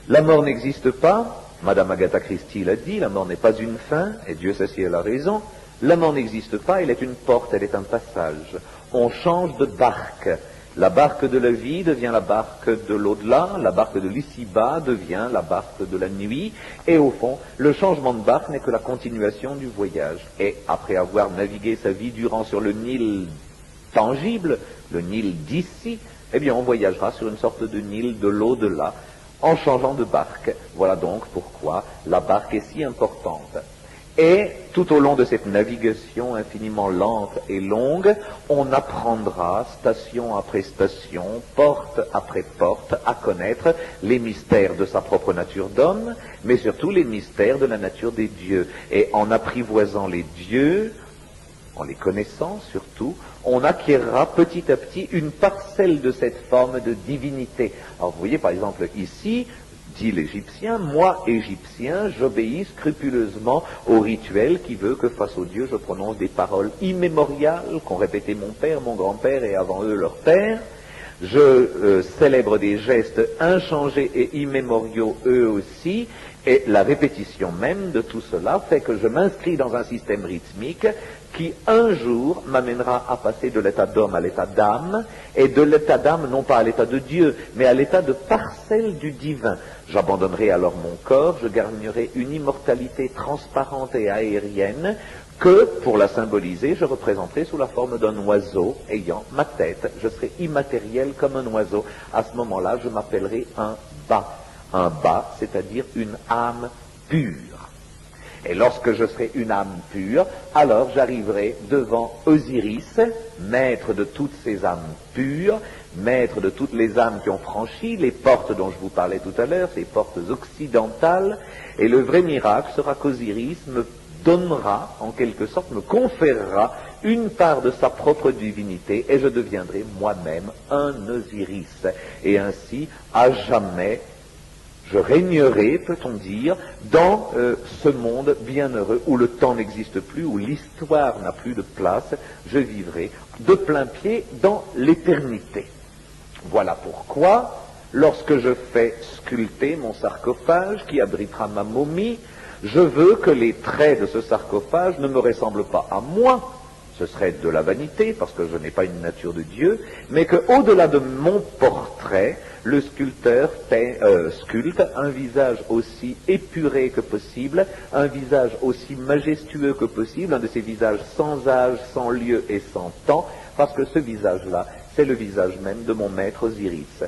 La mort n'existe pas, Madame Agatha Christie l'a dit, la mort n'est pas une fin, et Dieu sait si elle a raison. La mort n'existe pas, elle est une porte, elle est un passage. On change de barque. La barque de la vie devient la barque de l'au-delà, la barque de l'ici-bas devient la barque de la nuit, et au fond, le changement de barque n'est que la continuation du voyage. Et après avoir navigué sa vie durant sur le Nil tangible, le Nil d'ici, eh bien on voyagera sur une sorte de Nil de l'au-delà, en changeant de barque. Voilà donc pourquoi la barque est si importante. Et tout au long de cette navigation infiniment lente et longue, on apprendra, station après station, porte après porte, à connaître les mystères de sa propre nature d'homme, mais surtout les mystères de la nature des dieux. Et en apprivoisant les dieux, en les connaissant surtout, on acquérera petit à petit une parcelle de cette forme de divinité. Alors vous voyez par exemple ici, dit l'Égyptien, moi, Égyptien, j'obéis scrupuleusement au rituel qui veut que face aux dieux, je prononce des paroles immémoriales qu'ont répétées mon père, mon grand-père et avant eux leur père. Je célèbre des gestes inchangés et immémoriaux eux aussi, et la répétition même de tout cela fait que je m'inscris dans un système rythmique qui un jour m'amènera à passer de l'état d'homme à l'état d'âme, et de l'état d'âme non pas à l'état de Dieu, mais à l'état de parcelle du divin. J'abandonnerai alors mon corps, je gagnerai une immortalité transparente et aérienne que, pour la symboliser, je représenterai sous la forme d'un oiseau ayant ma tête. Je serai immatériel comme un oiseau. À ce moment-là, je m'appellerai un bas. Un bas, c'est-à-dire une âme pure. Et lorsque je serai une âme pure, alors j'arriverai devant Osiris, maître de toutes ces âmes pures, maître de toutes les âmes qui ont franchi les portes dont je vous parlais tout à l'heure, ces portes occidentales. Et le vrai miracle sera qu'Osiris me donnera, en quelque sorte, me conférera une part de sa propre divinité, et je deviendrai moi-même un Osiris. Et ainsi, à jamais, je régnerai, peut-on dire, dans ce monde bienheureux où le temps n'existe plus, où l'histoire n'a plus de place. Je vivrai de plein pied dans l'éternité. Voilà pourquoi, lorsque je fais sculpter mon sarcophage qui abritera ma momie, je veux que les traits de ce sarcophage ne me ressemblent pas à moi. Ce serait de la vanité, parce que je n'ai pas une nature de Dieu, mais qu'au-delà de mon portrait, le sculpteur sculpte un visage aussi épuré que possible, un visage aussi majestueux que possible, un de ces visages sans âge, sans lieu et sans temps, parce que ce visage-là, c'est le visage même de mon maître Osiris.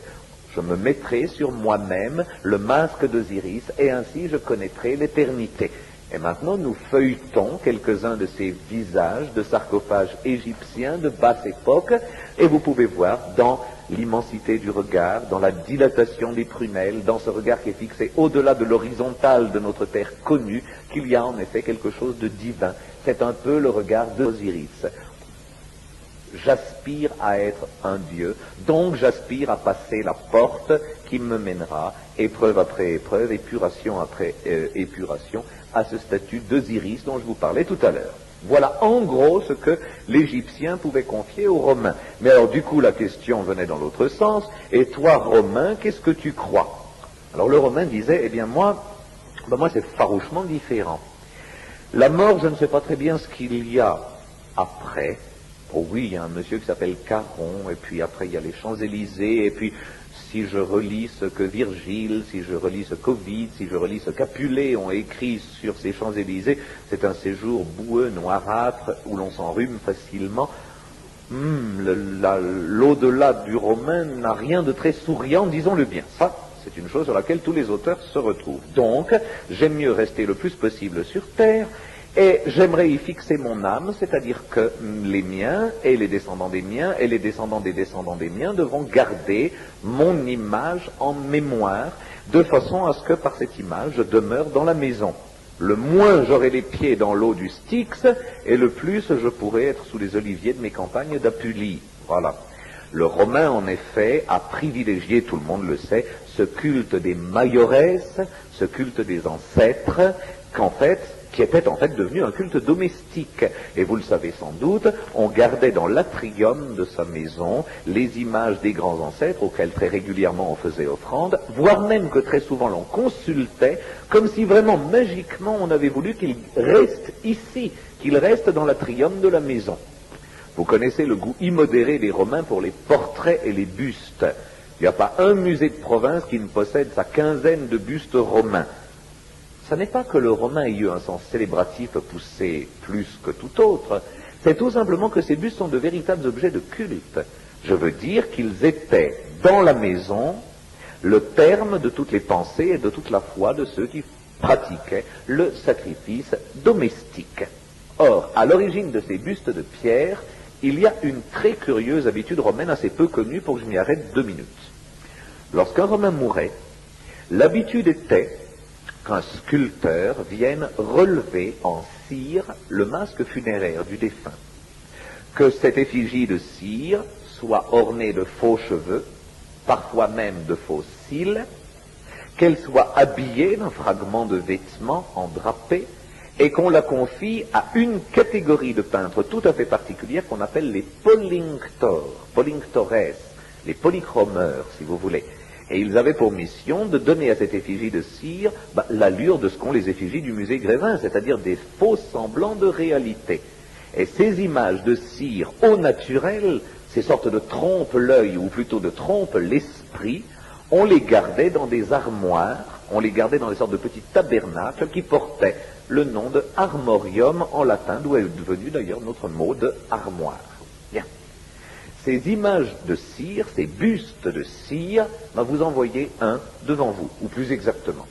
Je me mettrai sur moi-même le masque d'Osiris, et ainsi je connaîtrai l'éternité. Et maintenant, nous feuilletons quelques-uns de ces visages de sarcophages égyptiens de basse époque, et vous pouvez voir dans l'immensité du regard, dans la dilatation des prunelles, dans ce regard qui est fixé au-delà de l'horizontale de notre terre connue, qu'il y a en effet quelque chose de divin. C'est un peu le regard d'Osiris. J'aspire à être un Dieu, donc j'aspire à passer la porte qui me mènera, épreuve après épreuve, épuration après épuration, à ce statut d'Osiris dont je vous parlais tout à l'heure. Voilà en gros ce que l'Égyptien pouvait confier aux Romains. Mais alors du coup la question venait dans l'autre sens, et toi Romain, qu'est-ce que tu crois? Alors le Romain disait, eh bien moi c'est farouchement différent. La mort, je ne sais pas très bien ce qu'il y a après. Oh oui, il y a un monsieur qui s'appelle Caron, et puis après il y a les Champs-Élysées, et puis si je relis ce que Virgile, si je relis ce qu'Ovide, si je relis ce qu'Apulée ont écrit sur ces Champs-Élysées, c'est un séjour boueux, noirâtre, où l'on s'enrhume facilement. L'au-delà du romain n'a rien de très souriant, disons-le bien. Ça, c'est une chose sur laquelle tous les auteurs se retrouvent. Donc, j'aime mieux rester le plus possible sur terre, et j'aimerais y fixer mon âme, c'est-à-dire que les miens et les descendants des miens et les descendants des miens devront garder mon image en mémoire, de façon à ce que par cette image je demeure dans la maison. Le moins j'aurai les pieds dans l'eau du Styx, et le plus je pourrai être sous les oliviers de mes campagnes d'Apulie. Voilà. Le Romain, en effet, a privilégié, tout le monde le sait, ce culte des maiores, ce culte des ancêtres, qui était en fait devenu un culte domestique. Et vous le savez sans doute, on gardait dans l'atrium de sa maison les images des grands ancêtres auxquels très régulièrement on faisait offrande, voire même que très souvent l'on consultait, comme si vraiment magiquement on avait voulu qu'il reste ici, qu'il reste dans l'atrium de la maison. Vous connaissez le goût immodéré des Romains pour les portraits et les bustes. Il n'y a pas un musée de province qui ne possède sa quinzaine de bustes romains. Ce n'est pas que le romain ait eu un sens célébratif poussé plus que tout autre, c'est tout simplement que ces bustes sont de véritables objets de culte. Je veux dire qu'ils étaient dans la maison le terme de toutes les pensées et de toute la foi de ceux qui pratiquaient le sacrifice domestique. Or, à l'origine de ces bustes de pierre, il y a une très curieuse habitude romaine assez peu connue pour que je m'y arrête 2 minutes. Lorsqu'un Romain mourait, l'habitude était qu'un sculpteur vienne relever en cire le masque funéraire du défunt, que cette effigie de cire soit ornée de faux cheveux, parfois même de faux cils, qu'elle soit habillée d'un fragment de vêtement en drapé, et qu'on la confie à une catégorie de peintres tout à fait particulière qu'on appelle les polinctores, les polychromeurs, si vous voulez. Et ils avaient pour mission de donner à cette effigie de cire l'allure de ce qu'ont les effigies du musée Grévin, c'est-à-dire des faux semblants de réalité. Et ces images de cire au naturel, ces sortes de trompe-l'œil, ou plutôt de trompe-l'esprit, on les gardait dans des armoires, on les gardait dans des sortes de petits tabernacles qui portaient le nom de armorium en latin, d'où est devenu d'ailleurs notre mot de armoire. Bien. Ces images de cire, ces bustes de cire, vous en voyez un devant vous, ou plus exactement.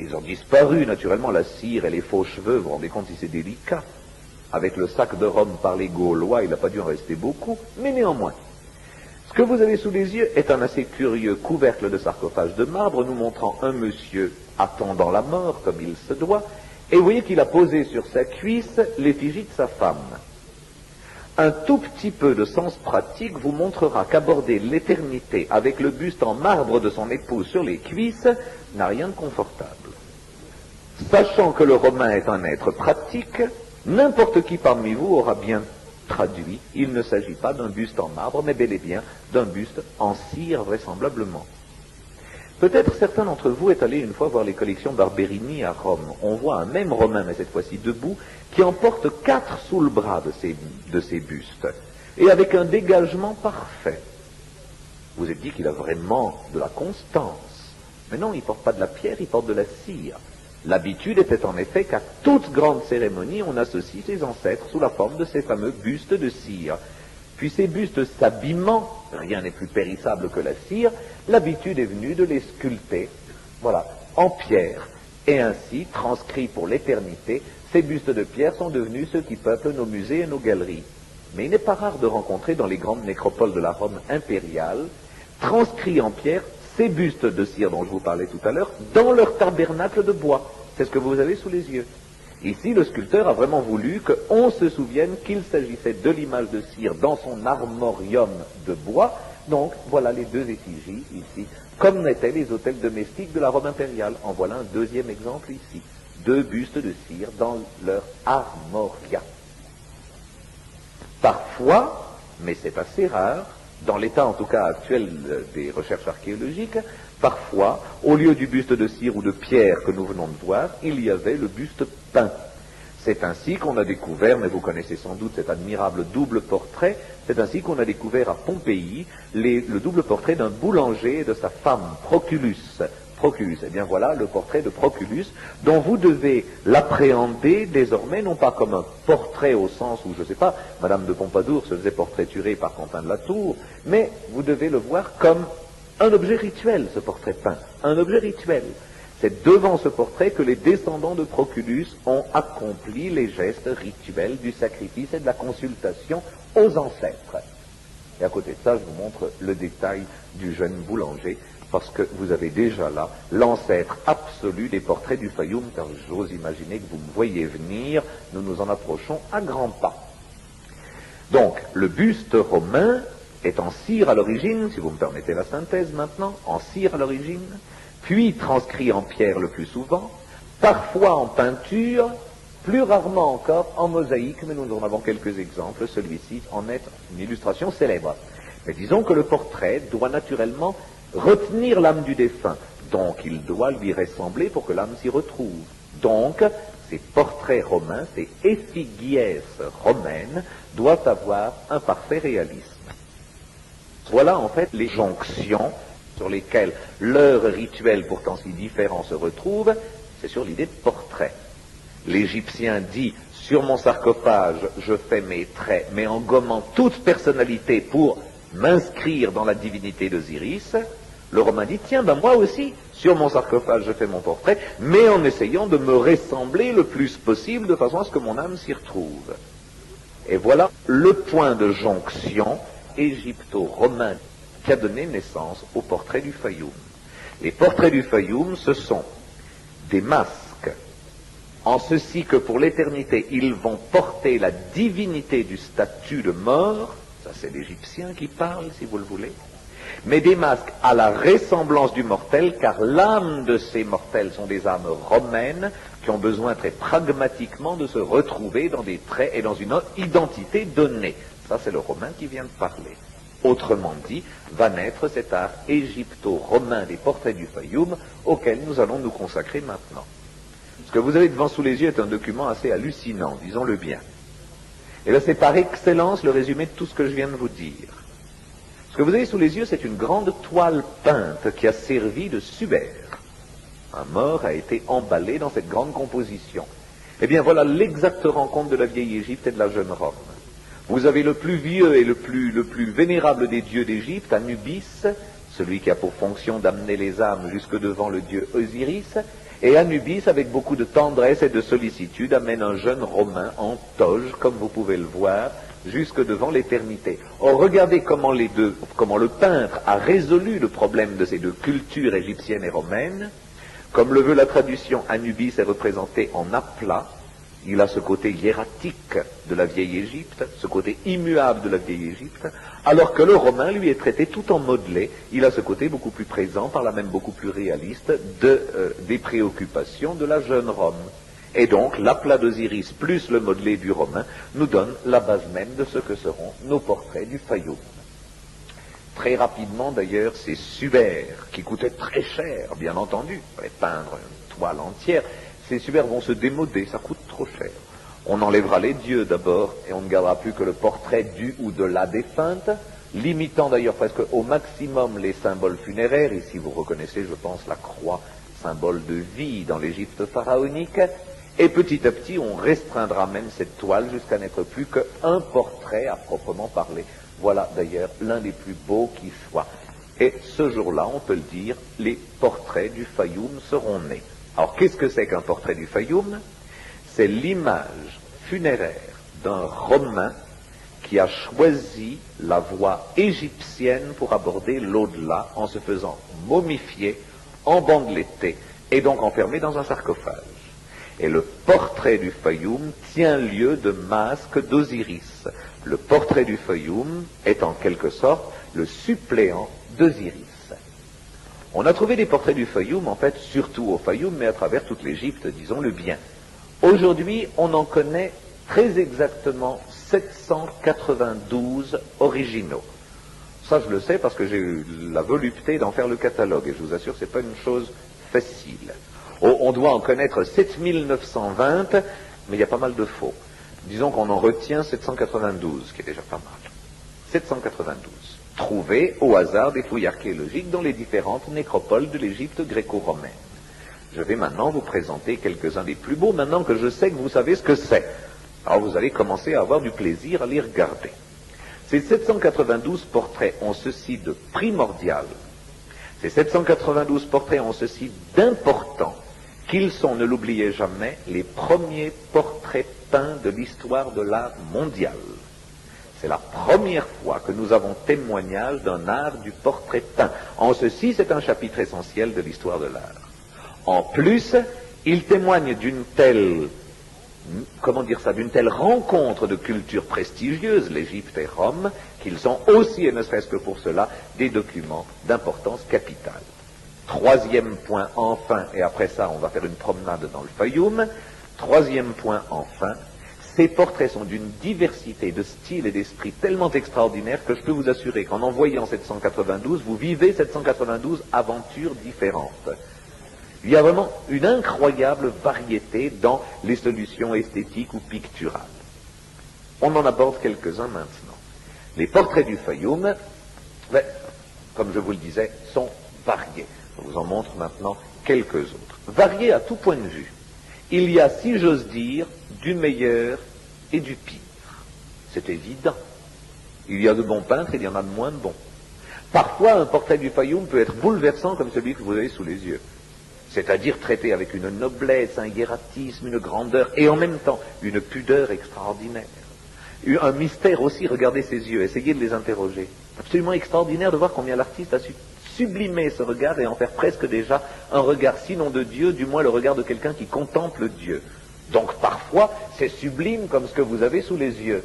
Ils ont disparu, naturellement, la cire et les faux cheveux, vous vous rendez compte si c'est délicat. Avec le sac de Rome par les Gaulois, il n'a pas dû en rester beaucoup, mais néanmoins. Ce que vous avez sous les yeux est un assez curieux couvercle de sarcophage de marbre, nous montrant un monsieur attendant la mort, comme il se doit, et vous voyez qu'il a posé sur sa cuisse l'effigie de sa femme. Un tout petit peu de sens pratique vous montrera qu'aborder l'éternité avec le buste en marbre de son épouse sur les cuisses n'a rien de confortable. Sachant que le Romain est un être pratique, n'importe qui parmi vous aura bien traduit, il ne s'agit pas d'un buste en marbre, mais bel et bien d'un buste en cire vraisemblablement. Peut-être certains d'entre vous est allé une fois voir les collections Barberini à Rome. On voit un même Romain, mais cette fois-ci debout, qui emporte 4 sous le bras de ces bustes, et avec un dégagement parfait. Vous êtes dit qu'il a vraiment de la constance. Mais non, il ne porte pas de la pierre, il porte de la cire. L'habitude était en effet qu'à toute grande cérémonie, on associe ses ancêtres sous la forme de ces fameux bustes de cire. Puis ces bustes s'abîmant, rien n'est plus périssable que la cire, l'habitude est venue de les sculpter, en pierre. Et ainsi, transcrits pour l'éternité, ces bustes de pierre sont devenus ceux qui peuplent nos musées et nos galeries. Mais il n'est pas rare de rencontrer dans les grandes nécropoles de la Rome impériale, transcrits en pierre, ces bustes de cire dont je vous parlais tout à l'heure, dans leur tabernacle de bois. C'est ce que vous avez sous les yeux. Ici, le sculpteur a vraiment voulu qu'on se souvienne qu'il s'agissait de l'image de cire dans son armorium de bois. Donc, voilà les 2 effigies ici, comme n'étaient les hôtels domestiques de la Rome impériale. En voilà un deuxième exemple ici. 2 bustes de cire dans leur armoria. Parfois, mais c'est assez rare, dans l'état en tout cas actuel des recherches archéologiques, parfois, au lieu du buste de cire ou de pierre que nous venons de voir, il y avait le buste peint. C'est ainsi qu'on a découvert, mais vous connaissez sans doute cet admirable double portrait, c'est ainsi qu'on a découvert à Pompéi le double portrait d'un boulanger et de sa femme, Proculus. Proculus, eh bien voilà le portrait de Proculus, dont vous devez l'appréhender désormais, non pas comme un portrait au sens où, je ne sais pas, Madame de Pompadour se faisait portraiturer par Quentin de la Tour, mais vous devez le voir comme un objet rituel, ce portrait peint, un objet rituel. C'est devant ce portrait que les descendants de Proculus ont accompli les gestes rituels du sacrifice et de la consultation aux ancêtres. Et à côté de ça, je vous montre le détail du jeune boulanger, parce que vous avez déjà là l'ancêtre absolu des portraits du Fayoum, car j'ose imaginer que vous me voyez venir, nous nous en approchons à grands pas. Donc, le buste romain est en cire à l'origine, si vous me permettez la synthèse maintenant, en cire à l'origine, puis transcrit en pierre le plus souvent, parfois en peinture, plus rarement encore en mosaïque, mais nous en avons quelques exemples, celui-ci en est une illustration célèbre. Mais disons que le portrait doit naturellement retenir l'âme du défunt, donc il doit lui ressembler pour que l'âme s'y retrouve. Donc, ces portraits romains, ces effigies romaines, doivent avoir un parfait réalisme. Voilà en fait les jonctions sur lesquelles l'heure rituelle pourtant si différent se retrouve, c'est sur l'idée de portrait. L'Égyptien dit, sur mon sarcophage, je fais mes traits, mais en gommant toute personnalité pour m'inscrire dans la divinité d'Osiris. Le Romain dit, tiens, ben moi aussi, sur mon sarcophage, je fais mon portrait, mais en essayant de me ressembler le plus possible, de façon à ce que mon âme s'y retrouve. Et voilà le point de jonction égypto-romain qui a donné naissance au portrait du Fayoum. Les portraits du Fayoum, ce sont des masques, en ceci que pour l'éternité, ils vont porter la divinité du statut de mort, ça c'est l'Égyptien qui parle, si vous le voulez, mais des masques à la ressemblance du mortel, car l'âme de ces mortels sont des âmes romaines qui ont besoin très pragmatiquement de se retrouver dans des traits et dans une identité donnée. Ça c'est le Romain qui vient de parler. Autrement dit, va naître cet art égypto-romain des portraits du Fayoum auquel nous allons nous consacrer maintenant. Ce que vous avez devant sous les yeux est un document assez hallucinant, disons-le bien. Et bien c'est par excellence le résumé de tout ce que je viens de vous dire. Ce que vous avez sous les yeux, c'est une grande toile peinte qui a servi de suaire. Un mort a été emballé dans cette grande composition. Eh bien voilà l'exacte rencontre de la vieille Égypte et de la jeune Rome. Vous avez le plus vieux et le plus vénérable des dieux d'Égypte, Anubis, celui qui a pour fonction d'amener les âmes jusque devant le dieu Osiris, et Anubis, avec beaucoup de tendresse et de sollicitude, amène un jeune Romain en toge, comme vous pouvez le voir, jusque devant l'éternité. Or, regardez comment le peintre a résolu le problème de ces deux cultures égyptienne et romaine. Comme le veut la traduction, Anubis est représenté en aplat. Il a ce côté hiératique de la vieille Égypte, ce côté immuable de la vieille Égypte, alors que le Romain, lui, est traité tout en modelé. Il a ce côté beaucoup plus présent, par là même beaucoup plus réaliste, des préoccupations de la jeune Rome. Et donc, l'aplat d'Osiris plus le modelé du Romain nous donne la base même de ce que seront nos portraits du Fayoum. Très rapidement, d'ailleurs, ces suaires, qui coûtaient très cher, bien entendu, il fallait peindre une toile entière, ces suaires vont se démoder, ça coûte trop cher. On enlèvera les dieux d'abord, et on ne gardera plus que le portrait du ou de la défunte, limitant d'ailleurs presque au maximum les symboles funéraires. Ici, vous reconnaissez, je pense, la croix, symbole de vie dans l'Égypte pharaonique. Et petit à petit, on restreindra même cette toile jusqu'à n'être plus qu'un portrait à proprement parler. Voilà d'ailleurs l'un des plus beaux qui soit. Et ce jour-là, on peut le dire, les portraits du Fayoum seront nés. Alors, qu'est-ce que c'est qu'un portrait du Fayoum? C'est l'image funéraire d'un Romain qui a choisi la voie égyptienne pour aborder l'au-delà en se faisant momifier, embandeleter et donc enfermé dans un sarcophage. Et le portrait du Fayoum tient lieu de masque d'Osiris. Le portrait du Fayoum est en quelque sorte le suppléant d'Osiris. On a trouvé des portraits du Fayoum, en fait, surtout au Fayoum, mais à travers toute l'Égypte, disons-le bien. Aujourd'hui, on en connaît très exactement 792 originaux. Ça, je le sais parce que j'ai eu la volupté d'en faire le catalogue, et je vous assure, c'est pas une chose facile. On doit en connaître 7920 mais il y a pas mal de faux. Disons qu'on en retient 792, qui est déjà pas mal. 792. Trouvés au hasard des fouilles archéologiques dans les différentes nécropoles de l'Égypte gréco-romaine. Je vais maintenant vous présenter quelques-uns des plus beaux, maintenant que je sais que vous savez ce que c'est. Alors vous allez commencer à avoir du plaisir à les regarder. Ces 792 portraits ont ceci de primordial. Ces 792 portraits ont ceci d'important qu'ils sont, ne l'oubliez jamais, les premiers portraits peints de l'histoire de l'art mondial. C'est la première fois que nous avons témoignage d'un art du portrait peint. En ceci, c'est un chapitre essentiel de l'histoire de l'art. En plus, il témoigne d'une telle, d'une telle rencontre de cultures prestigieuses, l'Égypte et Rome, qu'ils sont aussi, et ne serait-ce que pour cela, des documents d'importance capitale. Troisième point, enfin, et après ça, on va faire une promenade dans le Fayoum. Troisième point, enfin, ces portraits sont d'une diversité de styles et d'esprit tellement extraordinaire que je peux vous assurer qu'en voyant 792, vous vivez 792 aventures différentes. Il y a vraiment une incroyable variété dans les solutions esthétiques ou picturales. On en aborde quelques-uns maintenant. Les portraits du Fayoum, comme je vous le disais, sont variés. Je vous en montre maintenant quelques autres. Variés à tout point de vue. Il y a, si j'ose dire, du meilleur et du pire. C'est évident. Il y a de bons peintres et il y en a de moins de bons. Parfois, un portrait du Fayoum peut être bouleversant comme celui que vous avez sous les yeux. C'est-à-dire traité avec une noblesse, un hiératisme, une grandeur, et en même temps une pudeur extraordinaire. Un mystère aussi, regardez ses yeux, essayez de les interroger. Absolument extraordinaire de voir combien l'artiste a su sublimer ce regard et en faire presque déjà un regard, sinon de Dieu, du moins le regard de quelqu'un qui contemple Dieu. Donc parfois, c'est sublime comme ce que vous avez sous les yeux.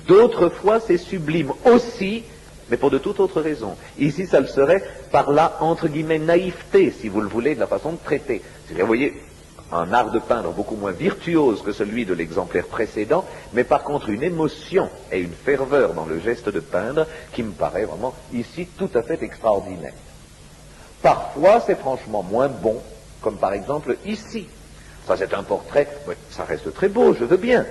D'autres fois, c'est sublime aussi, mais pour de toute autre raison. Ici, ça le serait par la, entre guillemets, naïveté, si vous le voulez, de la façon de traiter. C'est-à-dire, vous voyez, un art de peindre beaucoup moins virtuose que celui de l'exemplaire précédent, mais par contre une émotion et une ferveur dans le geste de peindre qui me paraît vraiment ici tout à fait extraordinaire. Parfois, c'est franchement moins bon, comme par exemple ici. Ça, c'est un portrait, oui, ça reste très beau, je veux bien.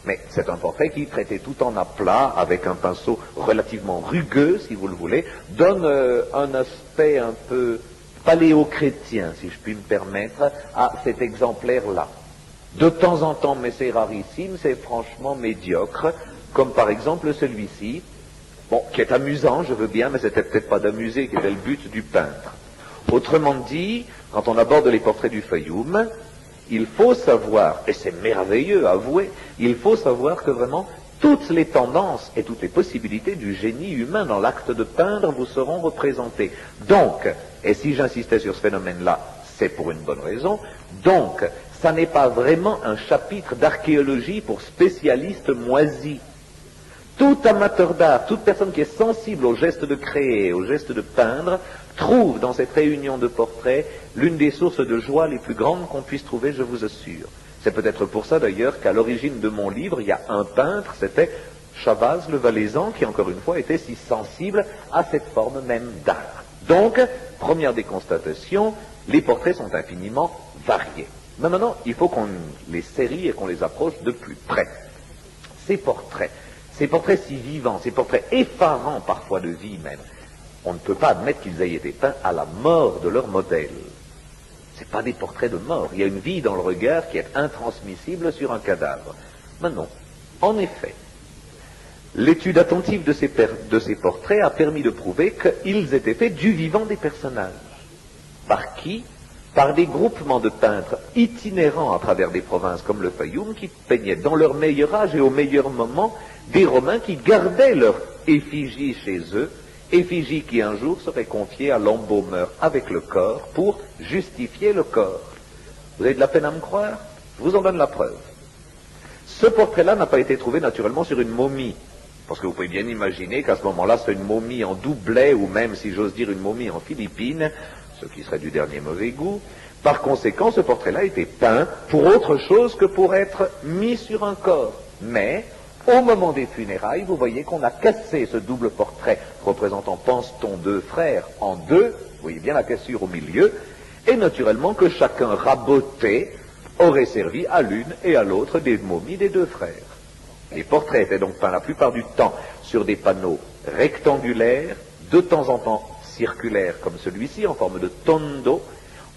Mais c'est un portrait qui, traité tout en aplat, avec un pinceau relativement rugueux, si vous le voulez, donne un aspect un peu paléo-chrétien, si je puis me permettre, à cet exemplaire-là. De temps en temps, mais c'est rarissime, c'est franchement médiocre, comme par exemple celui-ci, bon, qui est amusant, je veux bien, mais c'était peut-être pas d'amuser qui était le but du peintre. Autrement dit, quand on aborde les portraits du Fayoum, il faut savoir, et c'est merveilleux, avouez, il faut savoir que vraiment toutes les tendances et toutes les possibilités du génie humain dans l'acte de peindre vous seront représentées. Donc, et si j'insistais sur ce phénomène-là, c'est pour une bonne raison, donc, ça n'est pas vraiment un chapitre d'archéologie pour spécialistes moisis. Tout amateur d'art, toute personne qui est sensible au geste de créer, au geste de peindre, trouve dans cette réunion de portraits l'une des sources de joie les plus grandes qu'on puisse trouver, je vous assure. C'est peut-être pour ça d'ailleurs qu'à l'origine de mon livre, il y a un peintre, c'était Chavaz le Valaisan, qui encore une fois était si sensible à cette forme même d'art. Donc, première des constatations, les portraits sont infiniment variés. Mais maintenant, il faut qu'on les série et qu'on les approche de plus près. Ces portraits si vivants, ces portraits effarants parfois de vie même, on ne peut pas admettre qu'ils aient été peints à la mort de leur modèle. Ce pas des portraits de mort. Il y a une vie dans le regard qui est intransmissible sur un cadavre. Mais non. En effet, l'étude attentive de ces portraits a permis de prouver qu'ils étaient faits du vivant des personnages. Par qui? Par des groupements de peintres itinérants à travers des provinces comme le Fayoum qui peignaient dans leur meilleur âge et au meilleur moment des Romains qui gardaient leur effigie chez eux, effigie qui un jour serait confiée à l'embaumeur avec le corps pour justifier le corps. Vous avez de la peine à me croire? Je vous en donne la preuve. Ce portrait-là n'a pas été trouvé naturellement sur une momie, parce que vous pouvez bien imaginer qu'à ce moment-là, c'est une momie en Doublet, ou même, si j'ose dire, une momie en Philippines, ce qui serait du dernier mauvais goût. Par conséquent, ce portrait-là a été peint pour autre chose que pour être mis sur un corps. Mais, au moment des funérailles, vous voyez qu'on a cassé ce double portrait représentant, pense-t-on, deux frères en deux, vous voyez bien la cassure au milieu, et naturellement que chacun rabotait aurait servi à l'une et à l'autre des momies des deux frères. Les portraits étaient donc peints la plupart du temps sur des panneaux rectangulaires, de temps en temps circulaires comme celui-ci, en forme de tondo.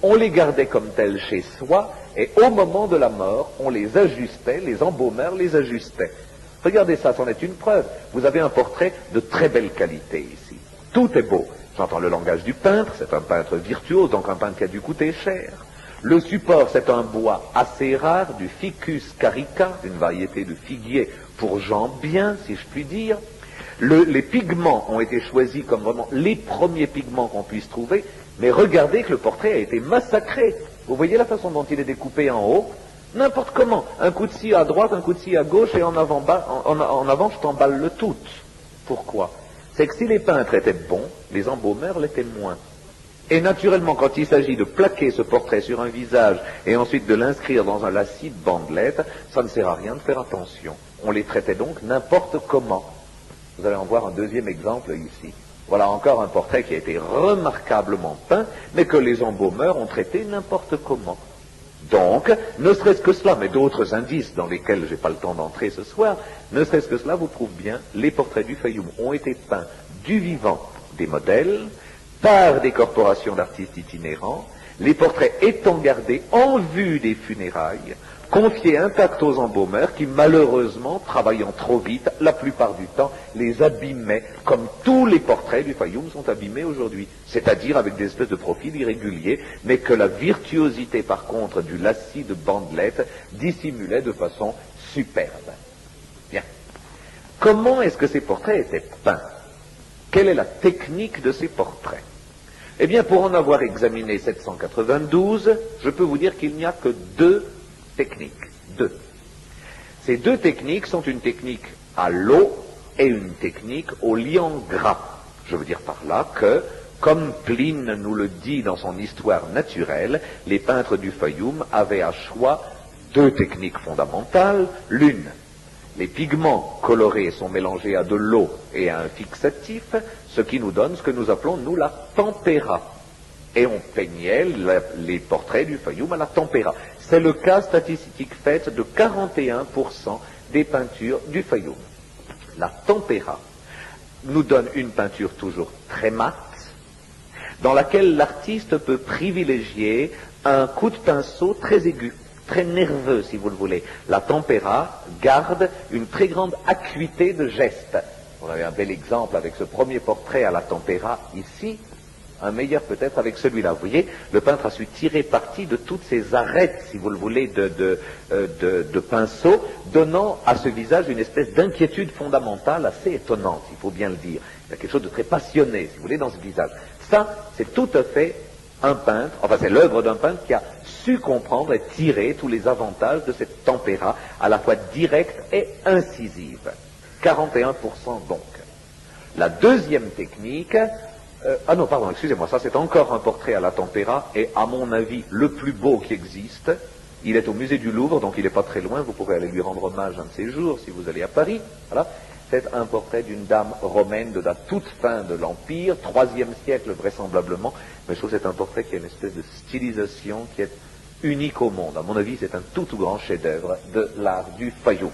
On les gardait comme tels chez soi, et au moment de la mort, on les ajustait, les embaumeurs les ajustaient. Regardez ça, c'en est une preuve. Vous avez un portrait de très belle qualité ici. Tout est beau. J'entends le langage du peintre, c'est un peintre virtuose, donc un peintre qui a dû coûter cher. Le support, c'est un bois assez rare, du Ficus carica, une variété de figuier pour gens bien, si je puis dire. Les pigments ont été choisis comme vraiment les premiers pigments qu'on puisse trouver, mais regardez que le portrait a été massacré. Vous voyez la façon dont il est découpé en haut? N'importe comment. Un coup de scie à droite, un coup de scie à gauche, et en avant, je t'emballe le tout. Pourquoi? C'est que si les peintres étaient bons, les embaumeurs l'étaient moins. Et naturellement, quand il s'agit de plaquer ce portrait sur un visage et ensuite de l'inscrire dans un lacis de bandelettes, ça ne sert à rien de faire attention. On les traitait donc n'importe comment. Vous allez en voir un deuxième exemple ici. Voilà encore un portrait qui a été remarquablement peint, mais que les embaumeurs ont traité n'importe comment. Donc, ne serait-ce que cela, mais d'autres indices dans lesquels je n'ai pas le temps d'entrer ce soir, ne serait-ce que cela vous prouve bien, les portraits du Fayoum ont été peints du vivant des modèles, par des corporations d'artistes itinérants, les portraits étant gardés en vue des funérailles, confiés intacts aux embaumeurs qui, malheureusement, travaillant trop vite, la plupart du temps, les abîmaient, comme tous les portraits du Fayoum sont abîmés aujourd'hui, c'est-à-dire avec des espèces de profils irréguliers, mais que la virtuosité, par contre, du lacis de bandelettes dissimulait de façon superbe. Bien. Comment est-ce que ces portraits étaient peints? Quelle est la technique de ces portraits? Eh bien, pour en avoir examiné 792, je peux vous dire qu'il n'y a que deux techniques. Deux. Ces deux techniques sont une technique à l'eau et une technique au liant gras. Je veux dire par là que, comme Pline nous le dit dans son histoire naturelle, les peintres du Fayoum avaient à choix deux techniques fondamentales. L'une, les pigments colorés sont mélangés à de l'eau et à un fixatif, ce qui nous donne ce que nous appelons, nous, la tempéra. Et on peignait les portraits du Fayoum à la tempéra. C'est le cas statistique fait de 41% des peintures du Fayoum. La tempéra nous donne une peinture toujours très mate, dans laquelle l'artiste peut privilégier un coup de pinceau très aigu, très nerveux, si vous le voulez. La tempéra garde une très grande acuité de geste. On avait un bel exemple avec ce premier portrait à la tempéra ici, un meilleur peut-être avec celui-là. Vous voyez, le peintre a su tirer parti de toutes ces arêtes, si vous le voulez, de pinceau, donnant à ce visage une espèce d'inquiétude fondamentale assez étonnante, il faut bien le dire. Il y a quelque chose de très passionné, si vous voulez, dans ce visage. Ça, c'est tout à fait un peintre, enfin c'est l'œuvre d'un peintre qui a su comprendre et tirer tous les avantages de cette tempéra, à la fois directe et incisive. 41% donc. La deuxième technique, excusez-moi, ça c'est encore un portrait à la tempéra, et à mon avis le plus beau qui existe. Il est au musée du Louvre, donc il n'est pas très loin, vous pourrez aller lui rendre hommage un de ces jours si vous allez à Paris. Voilà. C'est un portrait d'une dame romaine de la toute fin de l'Empire, 3e siècle vraisemblablement, mais je trouve que c'est un portrait qui a une espèce de stylisation qui est unique au monde. À mon avis, c'est un tout grand chef-d'œuvre de l'art du Fayoum.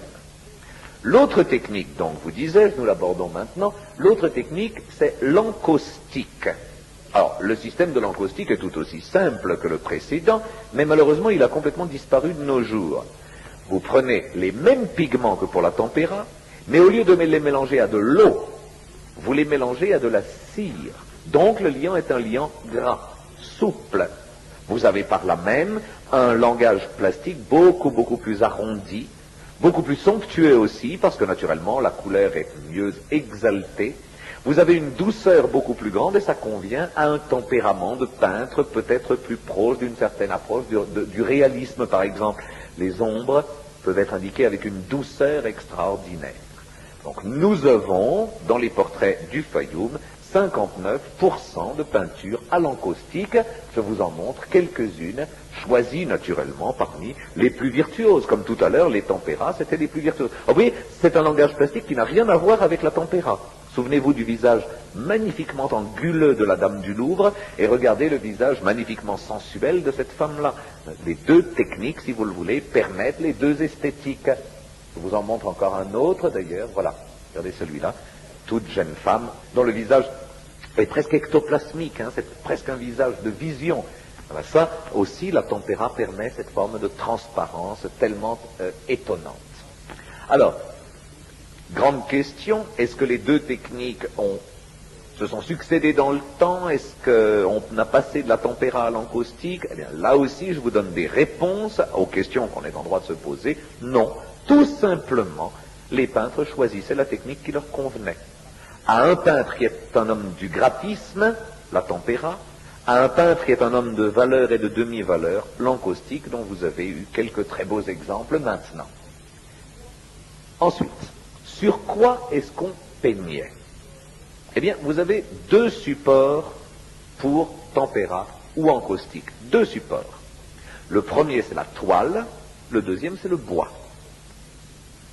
L'autre technique, donc, vous disais, nous l'abordons maintenant, l'autre technique, c'est l'encaustique. Alors, le système de l'encaustique est tout aussi simple que le précédent, mais malheureusement, il a complètement disparu de nos jours. Vous prenez les mêmes pigments que pour la tempéra, mais au lieu de les mélanger à de l'eau, vous les mélangez à de la cire. Donc, le liant est un liant gras, souple. Vous avez par là même un langage plastique beaucoup plus arrondi, beaucoup plus somptueux aussi, parce que naturellement la couleur est mieux exaltée. Vous avez une douceur beaucoup plus grande et ça convient à un tempérament de peintre peut-être plus proche d'une certaine approche du réalisme par exemple. Les ombres peuvent être indiquées avec une douceur extraordinaire. Donc nous avons dans les portraits du Fayoum 59% de peinture à l'encaustique. Je vous en montre quelques-unes, choisies naturellement parmi les plus virtuoses. Comme tout à l'heure, les tempéras, c'était les plus virtuoses. Vous voyez, c'est un langage plastique qui n'a rien à voir avec la tempéra. Souvenez-vous du visage magnifiquement anguleux de la Dame du Louvre et regardez le visage magnifiquement sensuel de cette femme-là. Les deux techniques, si vous le voulez, permettent les deux esthétiques. Je vous en montre encore un autre d'ailleurs, voilà, regardez celui-là, toute jeune femme dont le visage est presque ectoplasmique, hein, c'est presque un visage de vision. Alors ça aussi, la tempéra permet cette forme de transparence tellement étonnante. Alors, grande question, est-ce que les deux techniques se sont succédées dans le temps? Est-ce qu'on a passé de la tempéra à l'encaustique? Eh bien, là aussi, je vous donne des réponses aux questions qu'on est en droit de se poser. Non, tout simplement, les peintres choisissaient la technique qui leur convenait. À un peintre qui est un homme du graphisme, la tempéra, à un peintre qui est un homme de valeur et de demi-valeur, l'encaustique, dont vous avez eu quelques très beaux exemples maintenant. Ensuite, sur quoi est-ce qu'on peignait? Eh bien, vous avez deux supports pour tempéra ou encaustique. Deux supports. Le premier, c'est la toile, le deuxième, c'est le bois.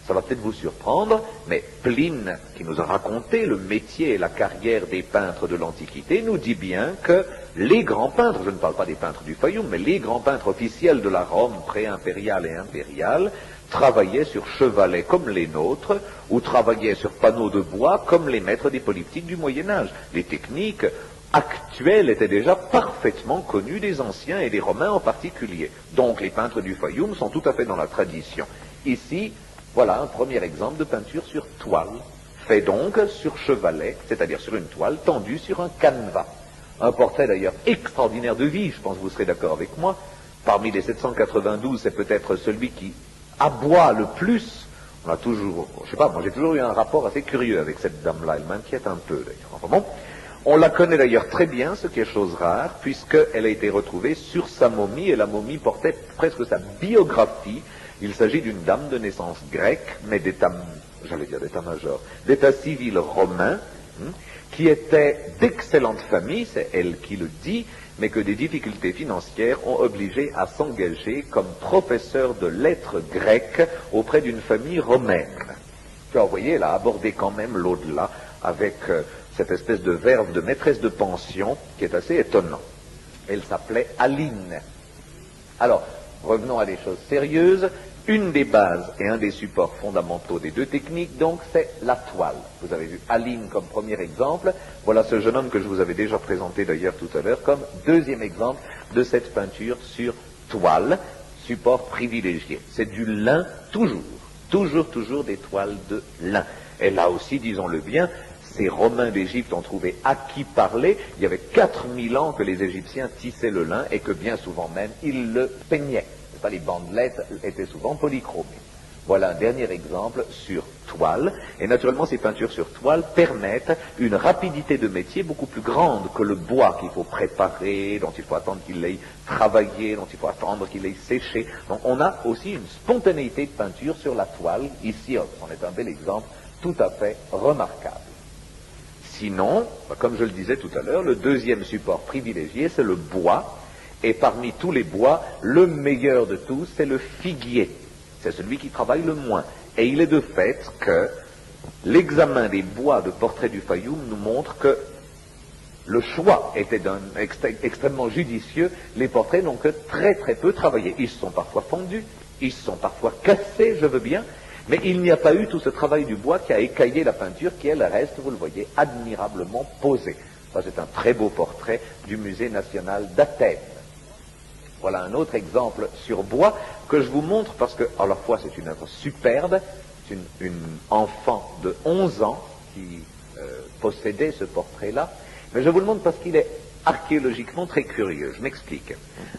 Ça va peut-être vous surprendre, mais Pline, qui nous a raconté le métier et la carrière des peintres de l'Antiquité, nous dit bien que les grands peintres, je ne parle pas des peintres du Fayoum, mais les grands peintres officiels de la Rome pré-impériale et impériale, travaillaient sur chevalets comme les nôtres, ou travaillaient sur panneaux de bois comme les maîtres des polyptyques du Moyen-Âge. Les techniques actuelles étaient déjà parfaitement connues des anciens et des Romains en particulier. Donc les peintres du Fayoum sont tout à fait dans la tradition. Ici, voilà un premier exemple de peinture sur toile, fait donc sur chevalet, c'est-à-dire sur une toile tendue sur un canevas. Un portrait d'ailleurs extraordinaire de vie, je pense que vous serez d'accord avec moi. Parmi les 792, c'est peut-être celui qui aboie le plus. On a toujours, je sais pas, moi j'ai toujours eu un rapport assez curieux avec cette dame-là, elle m'inquiète un peu d'ailleurs. Enfin bon, on la connaît d'ailleurs très bien, ce qui est chose rare, puisqu'elle a été retrouvée sur sa momie, et la momie portait presque sa biographie. Il s'agit d'une dame de naissance grecque, mais d'état-major, d'état civil romain, qui était d'excellente famille, c'est elle qui le dit, mais que des difficultés financières ont obligé à s'engager comme professeur de lettres grecques auprès d'une famille romaine. Alors, vous voyez, elle a abordé quand même l'au-delà avec cette espèce de verve de maîtresse de pension qui est assez étonnant. Elle s'appelait Aline. Alors, revenons à des choses sérieuses. Une des bases et un des supports fondamentaux des deux techniques, donc, c'est la toile. Vous avez vu Aline comme premier exemple. Voilà ce jeune homme que je vous avais déjà présenté d'ailleurs tout à l'heure comme deuxième exemple de cette peinture sur toile, support privilégié. C'est du lin toujours des toiles de lin. Et là aussi, disons-le bien, ces Romains d'Égypte ont trouvé à qui parler. Il y avait 4000 ans que les Égyptiens tissaient le lin et que bien souvent même, ils le peignaient. Les bandelettes étaient souvent polychromées. Voilà un dernier exemple sur toile. Et naturellement, ces peintures sur toile permettent une rapidité de métier beaucoup plus grande que le bois qu'il faut préparer, dont il faut attendre qu'il ait travaillé, dont il faut attendre qu'il ait séché. Donc on a aussi une spontanéité de peinture sur la toile. Ici, on est un bel exemple tout à fait remarquable. Sinon, comme je le disais tout à l'heure, le deuxième support privilégié, c'est le bois. Et parmi tous les bois, le meilleur de tous, c'est le figuier. C'est celui qui travaille le moins. Et il est de fait que l'examen des bois de portrait du Fayoum nous montre que le choix était extrêmement judicieux. Les portraits n'ont que très très peu travaillé. Ils se sont parfois fondus, ils se sont parfois cassés, je veux bien, mais il n'y a pas eu tout ce travail du bois qui a écaillé la peinture qui, elle, reste, vous le voyez, admirablement posée. Ça, c'est un très beau portrait du Musée national d'Athènes. Voilà un autre exemple sur bois que je vous montre parce que, à la fois, c'est une œuvre superbe. C'est une enfant de 11 ans qui possédait ce portrait-là. Mais je vous le montre parce qu'il est archéologiquement très curieux. Je m'explique.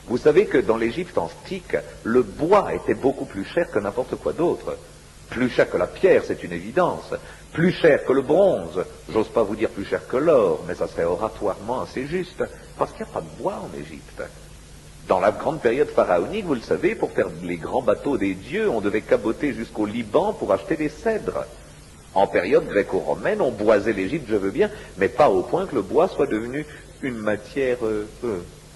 Vous savez que dans l'Égypte antique, le bois était beaucoup plus cher que n'importe quoi d'autre. Plus cher que la pierre, c'est une évidence. Plus cher que le bronze. J'ose pas vous dire plus cher que l'or, mais ça serait oratoirement assez juste. Parce qu'il n'y a pas de bois en Égypte. Dans la grande période pharaonique, vous le savez, pour faire les grands bateaux des dieux, on devait caboter jusqu'au Liban pour acheter des cèdres. En période gréco-romaine, on boisait l'Égypte, je veux bien, mais pas au point que le bois soit devenu une matière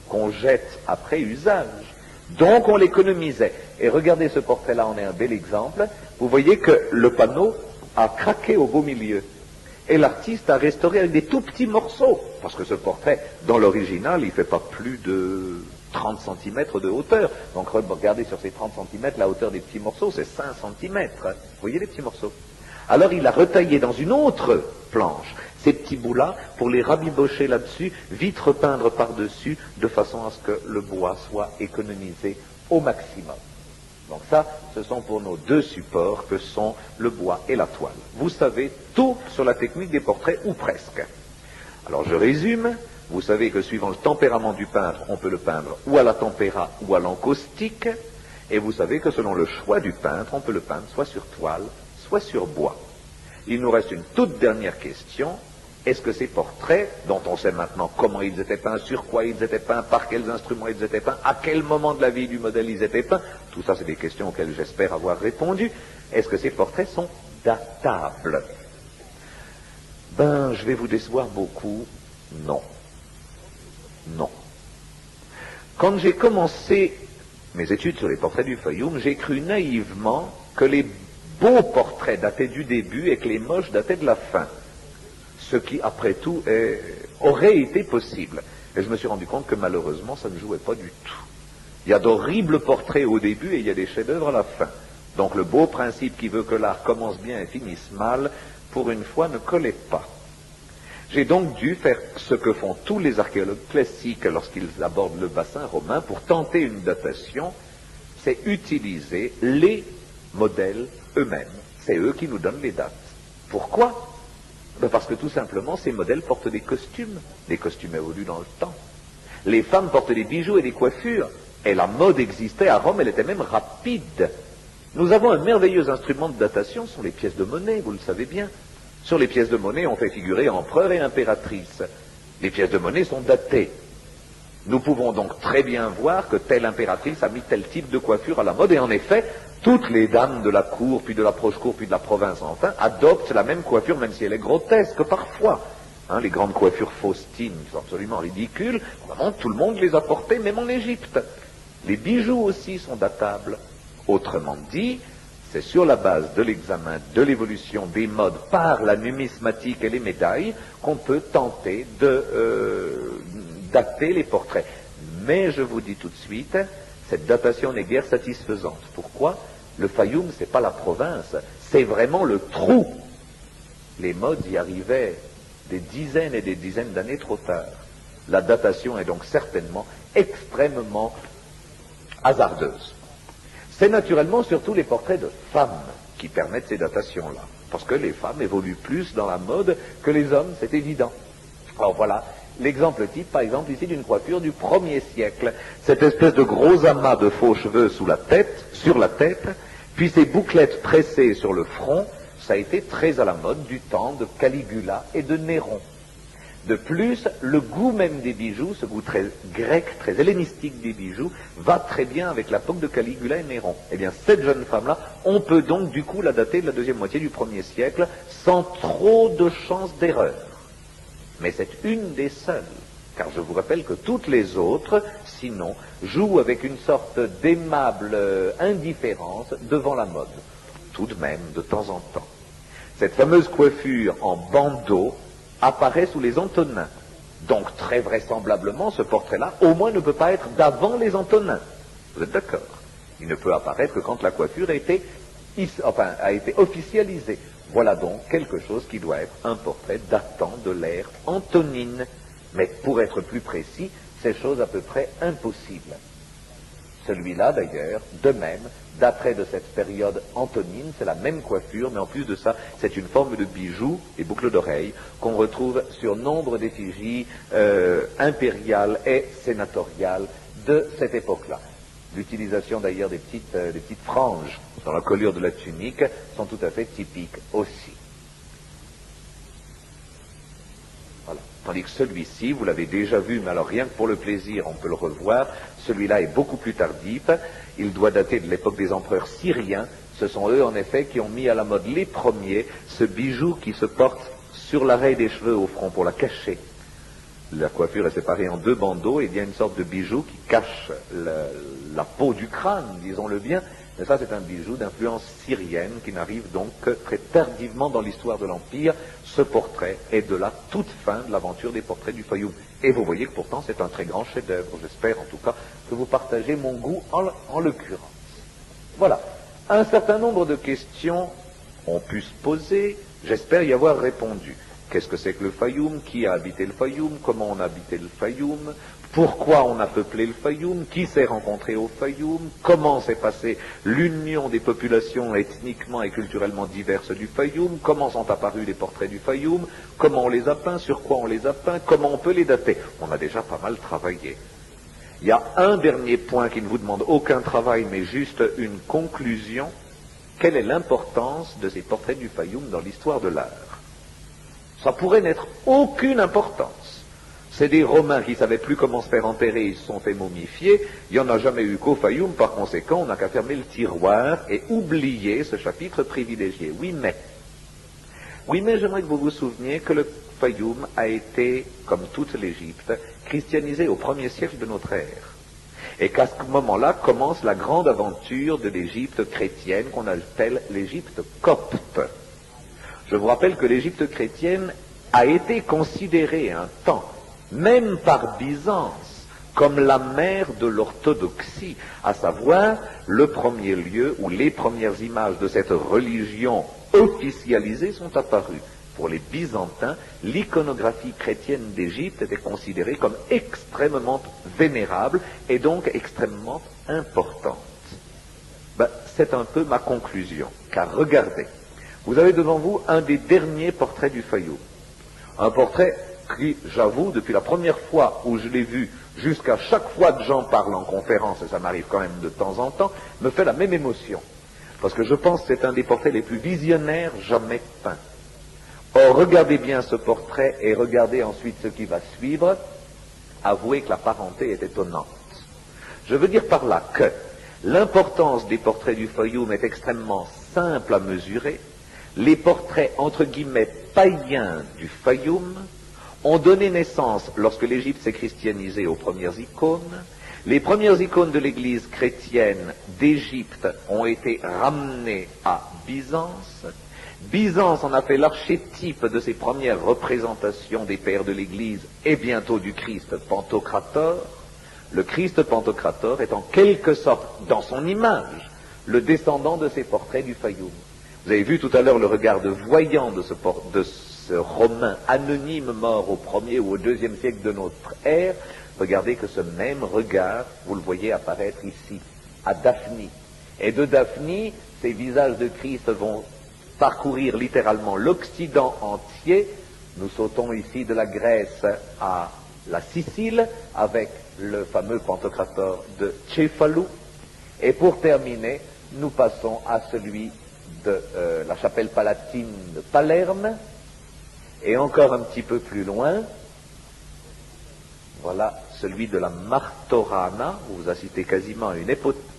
qu'on jette après usage. Donc on l'économisait. Et regardez ce portrait-là, on est un bel exemple. Vous voyez que le panneau a craqué au beau milieu. Et l'artiste a restauré avec des tout petits morceaux, parce que ce portrait, dans l'original, il ne fait pas plus de 30 cm de hauteur. Donc regardez sur ces 30 cm, la hauteur des petits morceaux, c'est 5 cm. Vous voyez les petits morceaux? Alors il a retaillé dans une autre planche ces petits bouts-là pour les rabibocher là-dessus, vite repeindre par-dessus, de façon à ce que le bois soit économisé au maximum. Donc ça, ce sont pour nos deux supports que sont le bois et la toile. Vous savez tout sur la technique des portraits, ou presque. Alors je résume. Vous savez que suivant le tempérament du peintre, on peut le peindre ou à la tempéra ou à l'encaustique. Et vous savez que selon le choix du peintre, on peut le peindre soit sur toile, soit sur bois. Il nous reste une toute dernière question. Est-ce que ces portraits, dont on sait maintenant comment ils étaient peints, sur quoi ils étaient peints, par quels instruments ils étaient peints, à quel moment de la vie du modèle ils étaient peints, tout ça c'est des questions auxquelles j'espère avoir répondu. Est-ce que ces portraits sont datables? Je vais vous décevoir beaucoup. Non. Non. Quand j'ai commencé mes études sur les portraits du Fayoum, j'ai cru naïvement que les beaux portraits dataient du début et que les moches dataient de la fin. Ce qui, après tout, aurait été possible. Et je me suis rendu compte que malheureusement, ça ne jouait pas du tout. Il y a d'horribles portraits au début et il y a des chefs-d'œuvre à la fin. Donc le beau principe qui veut que l'art commence bien et finisse mal, pour une fois, ne collait pas. J'ai donc dû faire ce que font tous les archéologues classiques lorsqu'ils abordent le bassin romain pour tenter une datation, c'est utiliser les modèles eux-mêmes. C'est eux qui nous donnent les dates. Pourquoi? Parce que tout simplement, ces modèles portent des costumes. Les costumes évoluent dans le temps. Les femmes portent des bijoux et des coiffures. Et la mode existait à Rome, elle était même rapide. Nous avons un merveilleux instrument de datation, ce sont les pièces de monnaie, vous le savez bien. Sur les pièces de monnaie, on fait figurer empereur et impératrice. Les pièces de monnaie sont datées. Nous pouvons donc très bien voir que telle impératrice a mis tel type de coiffure à la mode, et en effet, toutes les dames de la cour, puis de la proche-cour, puis de la province, enfin, adoptent la même coiffure, même si elle est grotesque parfois. Les grandes coiffures faustines sont absolument ridicules. Vraiment, tout le monde les a portées, même en Égypte. Les bijoux aussi sont datables. Autrement dit, c'est sur la base de l'examen de l'évolution des modes par la numismatique et les médailles qu'on peut tenter de dater les portraits. Mais je vous dis tout de suite, cette datation n'est guère satisfaisante. Pourquoi? Le Fayoum, c'est pas la province, c'est vraiment le trou. Les modes y arrivaient des dizaines et des dizaines d'années trop tard. La datation est donc certainement extrêmement hasardeuse. C'est naturellement surtout les portraits de femmes qui permettent ces datations-là, parce que les femmes évoluent plus dans la mode que les hommes, c'est évident. Alors voilà, l'exemple type, par exemple, ici d'une coiffure du 1er siècle. Cette espèce de gros amas de faux cheveux sur la tête, puis ces bouclettes tressées sur le front, ça a été très à la mode du temps de Caligula et de Néron. De plus, le goût même des bijoux, ce goût très grec, très hellénistique des bijoux, va très bien avec l'époque de Caligula et Néron. Eh bien, cette jeune femme-là, on peut donc du coup la dater de la deuxième moitié du 1er siècle sans trop de chance d'erreur. Mais c'est une des seules, car je vous rappelle que toutes les autres, sinon, jouent avec une sorte d'aimable indifférence devant la mode. Tout de même, de temps en temps. Cette fameuse coiffure en bandeau apparaît sous les Antonins. Donc, très vraisemblablement, ce portrait-là, au moins, ne peut pas être d'avant les Antonins. Vous êtes d'accord? Il ne peut apparaître que quand la coiffure a été officialisée. Voilà donc quelque chose qui doit être un portrait datant de l'ère antonine. Mais pour être plus précis, c'est chose à peu près impossible. Celui-là, d'ailleurs, de même, daterait de cette période antonine, c'est la même coiffure, mais en plus de ça, c'est une forme de bijou et boucle d'oreille qu'on retrouve sur nombre d'effigies impériales et sénatoriales de cette époque-là. L'utilisation d'ailleurs des petites franges dans la colure de la tunique sont tout à fait typiques aussi. Voilà. Tandis que celui-ci, vous l'avez déjà vu, mais alors rien que pour le plaisir, on peut le revoir. Celui-là est beaucoup plus tardif. Il doit dater de l'époque des empereurs syriens. Ce sont eux, en effet, qui ont mis à la mode les premiers ce bijou qui se porte sur l'arrêt des cheveux au front pour la cacher. La coiffure est séparée en deux bandeaux et il y a une sorte de bijou qui cache la peau du crâne, disons-le bien, Mais ça, c'est un bijou d'influence syrienne qui n'arrive donc que très tardivement dans l'histoire de l'Empire. Ce portrait est de la toute fin de l'aventure des portraits du Fayoum. Et vous voyez que pourtant, c'est un très grand chef-d'œuvre. J'espère en tout cas que vous partagez mon goût en l'occurrence. Voilà. Un certain nombre de questions ont pu se poser. J'espère y avoir répondu. Qu'est-ce que c'est que le Fayoum? Qui a habité le Fayoum? Comment on a habité le Fayoum? Pourquoi on a peuplé le Fayoum? Qui s'est rencontré au Fayoum? Comment s'est passée l'union des populations ethniquement et culturellement diverses du Fayoum? Comment sont apparus les portraits du Fayoum? Comment on les a peints? Sur quoi on les a peints? Comment on peut les dater? On a déjà pas mal travaillé. Il y a un dernier point qui ne vous demande aucun travail, mais juste une conclusion. Quelle est l'importance de ces portraits du Fayoum dans l'histoire de l'art? Ça pourrait n'être aucune importance. C'est des Romains qui ne savaient plus comment se faire enterrer, ils se sont fait momifier. Il n'y en a jamais eu qu'au Fayoum, par conséquent, on n'a qu'à fermer le tiroir et oublier ce chapitre privilégié. Oui, mais j'aimerais que vous vous souveniez que le Fayoum a été, comme toute l'Égypte, christianisé au 1er siècle de notre ère. Et qu'à ce moment-là commence la grande aventure de l'Égypte chrétienne qu'on appelle l'Égypte copte. Je vous rappelle que l'Égypte chrétienne a été considérée un temps, même par Byzance, comme la mère de l'orthodoxie, à savoir le premier lieu où les premières images de cette religion officialisée sont apparues. Pour les Byzantins, l'iconographie chrétienne d'Égypte était considérée comme extrêmement vénérable et donc extrêmement importante. C'est un peu ma conclusion, car regardez, vous avez devant vous un des derniers portraits du Fayoum. Un portrait qui, j'avoue, depuis la première fois où je l'ai vu, jusqu'à chaque fois que j'en parle en conférence, et ça m'arrive quand même de temps en temps, me fait la même émotion. Parce que je pense que c'est un des portraits les plus visionnaires jamais peints. Or, regardez bien ce portrait et regardez ensuite ce qui va suivre. Avouez que la parenté est étonnante. Je veux dire par là que l'importance des portraits du Fayoum est extrêmement simple à mesurer. Les portraits, entre guillemets, païens du Fayoum ont donné naissance, lorsque l'Égypte s'est christianisée, aux premières icônes. Les premières icônes de l'Église chrétienne d'Égypte ont été ramenées à Byzance. Byzance en a fait l'archétype de ses premières représentations des pères de l'Église et bientôt du Christ Pantocrator. Le Christ Pantocrator est en quelque sorte, dans son image, le descendant de ces portraits du Fayoum. Vous avez vu tout à l'heure le regard de voyant de ce Romain anonyme mort au 1er ou au 2e siècle de notre ère. Regardez que ce même regard, vous le voyez apparaître ici, à Daphni. Et de Daphni, ces visages de Christ vont parcourir littéralement l'Occident entier. Nous sautons ici de la Grèce à la Sicile avec le fameux Pantocrator de Céphalou. Et pour terminer, nous passons à celui de la chapelle palatine de Palerme. Et encore un petit peu plus loin, voilà celui de la Martorana, où vous assistez quasiment à une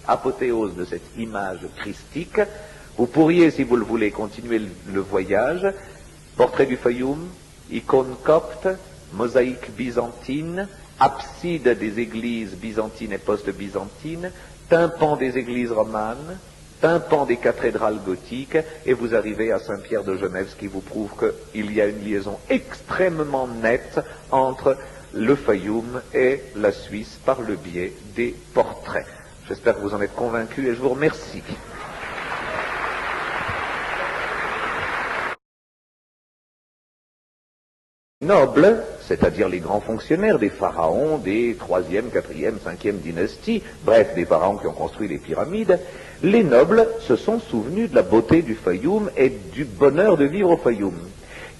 apothéose de cette image christique. Vous pourriez, si vous le voulez, continuer le voyage. Portrait du Fayoum, icône copte, mosaïque byzantine, abside des églises byzantines et post-byzantines, tympan des églises romanes, tympan des cathédrales gothiques, et vous arrivez à Saint-Pierre de Genève, ce qui vous prouve qu'il y a une liaison extrêmement nette entre le Fayoum et la Suisse par le biais des portraits. J'espère que vous en êtes convaincus et je vous remercie. Nobles, c'est-à-dire les grands fonctionnaires des pharaons des 3e, 4e, 5e dynasties, bref, des pharaons qui ont construit les pyramides, les nobles se sont souvenus de la beauté du Fayoum et du bonheur de vivre au Fayoum.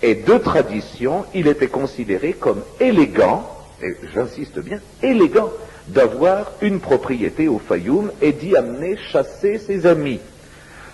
Et de tradition, il était considéré comme élégant, et j'insiste bien, élégant, d'avoir une propriété au Fayoum et d'y amener chasser ses amis.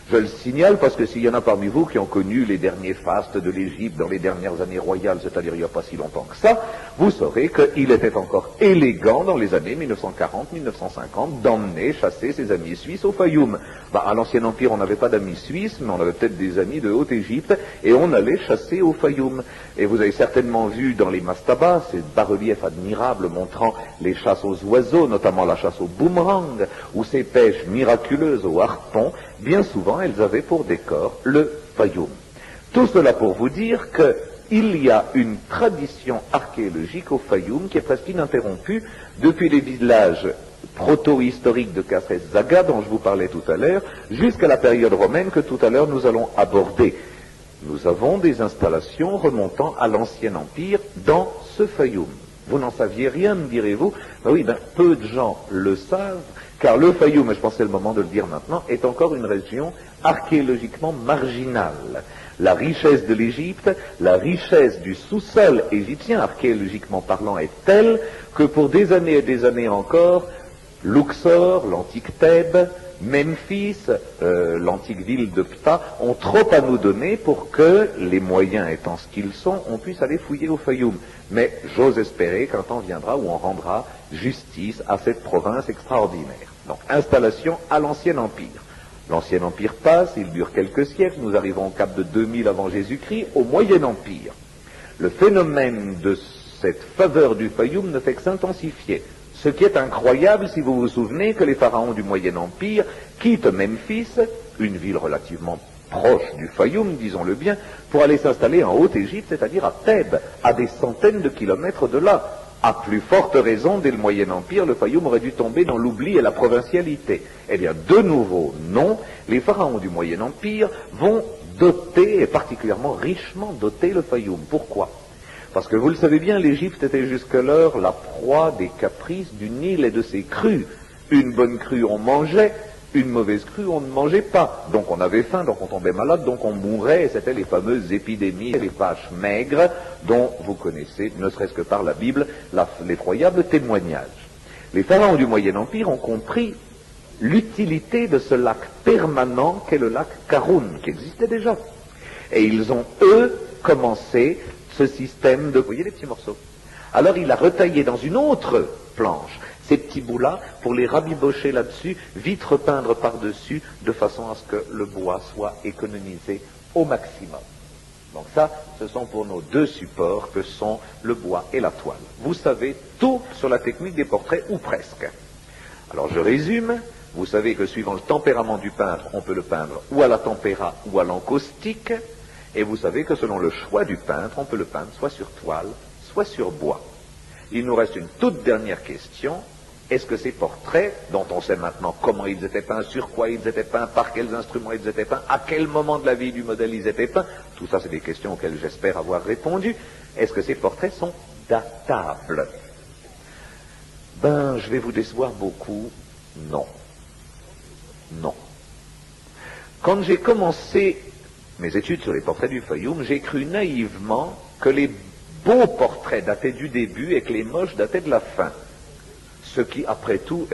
Je le signale parce que s'il y en a parmi vous qui ont connu les derniers fastes de l'Égypte dans les dernières années royales, c'est-à-dire il n'y a pas si longtemps que ça, vous saurez qu'il était encore élégant dans les années 1940-1950 d'emmener chasser ses amis suisses au Fayoum. À l'Ancien Empire, on n'avait pas d'amis suisses, mais on avait peut-être des amis de Haute-Égypte, et on allait chasser au Fayoum. Et vous avez certainement vu dans les mastabas ces bas-reliefs admirables montrant les chasses aux oiseaux, notamment la chasse au boomerang, ou ces pêches miraculeuses au harpon. Bien souvent, elles avaient pour décor le Fayoum. Tout cela pour vous dire qu'il y a une tradition archéologique au Fayoum qui est presque ininterrompue depuis les villages proto-historiques de Kasres Zaga, dont je vous parlais tout à l'heure, jusqu'à la période romaine que tout à l'heure nous allons aborder. Nous avons des installations remontant à l'Ancien Empire dans ce Fayoum. Vous n'en saviez rien, me direz-vous? Peu de gens le savent, car le Fayoum, et je pense que c'est le moment de le dire maintenant, est encore une région archéologiquement marginale. La richesse de l'Égypte, la richesse du sous-sol égyptien, archéologiquement parlant, est telle que pour des années et des années encore, Luxor, l'antique Thèbes, Memphis, l'antique ville de Ptah, ont trop à nous donner pour que, les moyens étant ce qu'ils sont, on puisse aller fouiller au Fayoum. Mais j'ose espérer qu'un temps viendra où on rendra justice à cette province extraordinaire. Donc, installation à l'Ancien Empire. L'Ancien Empire passe, il dure quelques siècles, nous arrivons au cap de 2000 avant Jésus-Christ, au Moyen Empire. Le phénomène de cette faveur du Fayoum ne fait que s'intensifier. Ce qui est incroyable, si vous vous souvenez que les pharaons du Moyen Empire quittent Memphis, une ville relativement proche du Fayoum, disons-le bien, pour aller s'installer en Haute-Égypte, c'est-à-dire à Thèbes, à des centaines de kilomètres de là. À plus forte raison, dès le Moyen Empire, le Fayoum aurait dû tomber dans l'oubli et la provincialité. Eh bien, de nouveau, non, les pharaons du Moyen Empire vont doter, et particulièrement richement doter le Fayoum. Pourquoi ? Parce que vous le savez bien, l'Égypte était jusqu'alors la proie des caprices du Nil et de ses crues. Une bonne crue, on mangeait, une mauvaise crue, on ne mangeait pas. Donc on avait faim, donc on tombait malade, donc on mourait, et c'était les fameuses épidémies, les vaches maigres, dont vous connaissez, ne serait-ce que par la Bible, l'effroyable témoignage. Les pharaons du Moyen Empire ont compris l'utilité de ce lac permanent qu'est le lac Karun, qui existait déjà. Et ils ont, eux, commencé ce système de... Vous voyez les petits morceaux? Alors il a retaillé dans une autre planche ces petits bouts-là pour les rabibocher là-dessus, vite repeindre par-dessus, de façon à ce que le bois soit économisé au maximum. Donc ça, ce sont pour nos deux supports que sont le bois et la toile. Vous savez tout sur la technique des portraits, ou presque. Alors je résume. Vous savez que suivant le tempérament du peintre, on peut le peindre ou à la tempéra ou à l'encaustique. Et vous savez que selon le choix du peintre, on peut le peindre soit sur toile, soit sur bois. Il nous reste une toute dernière question. Est-ce que ces portraits, dont on sait maintenant comment ils étaient peints, sur quoi ils étaient peints, par quels instruments ils étaient peints, à quel moment de la vie du modèle ils étaient peints, tout ça c'est des questions auxquelles j'espère avoir répondu. Est-ce que ces portraits sont datables? Je vais vous décevoir beaucoup. Non. Non. Quand j'ai commencé mes études sur les portraits du Fayoum, j'ai cru naïvement que les beaux portraits dataient du début et que les moches dataient de la fin. Ce qui, après tout,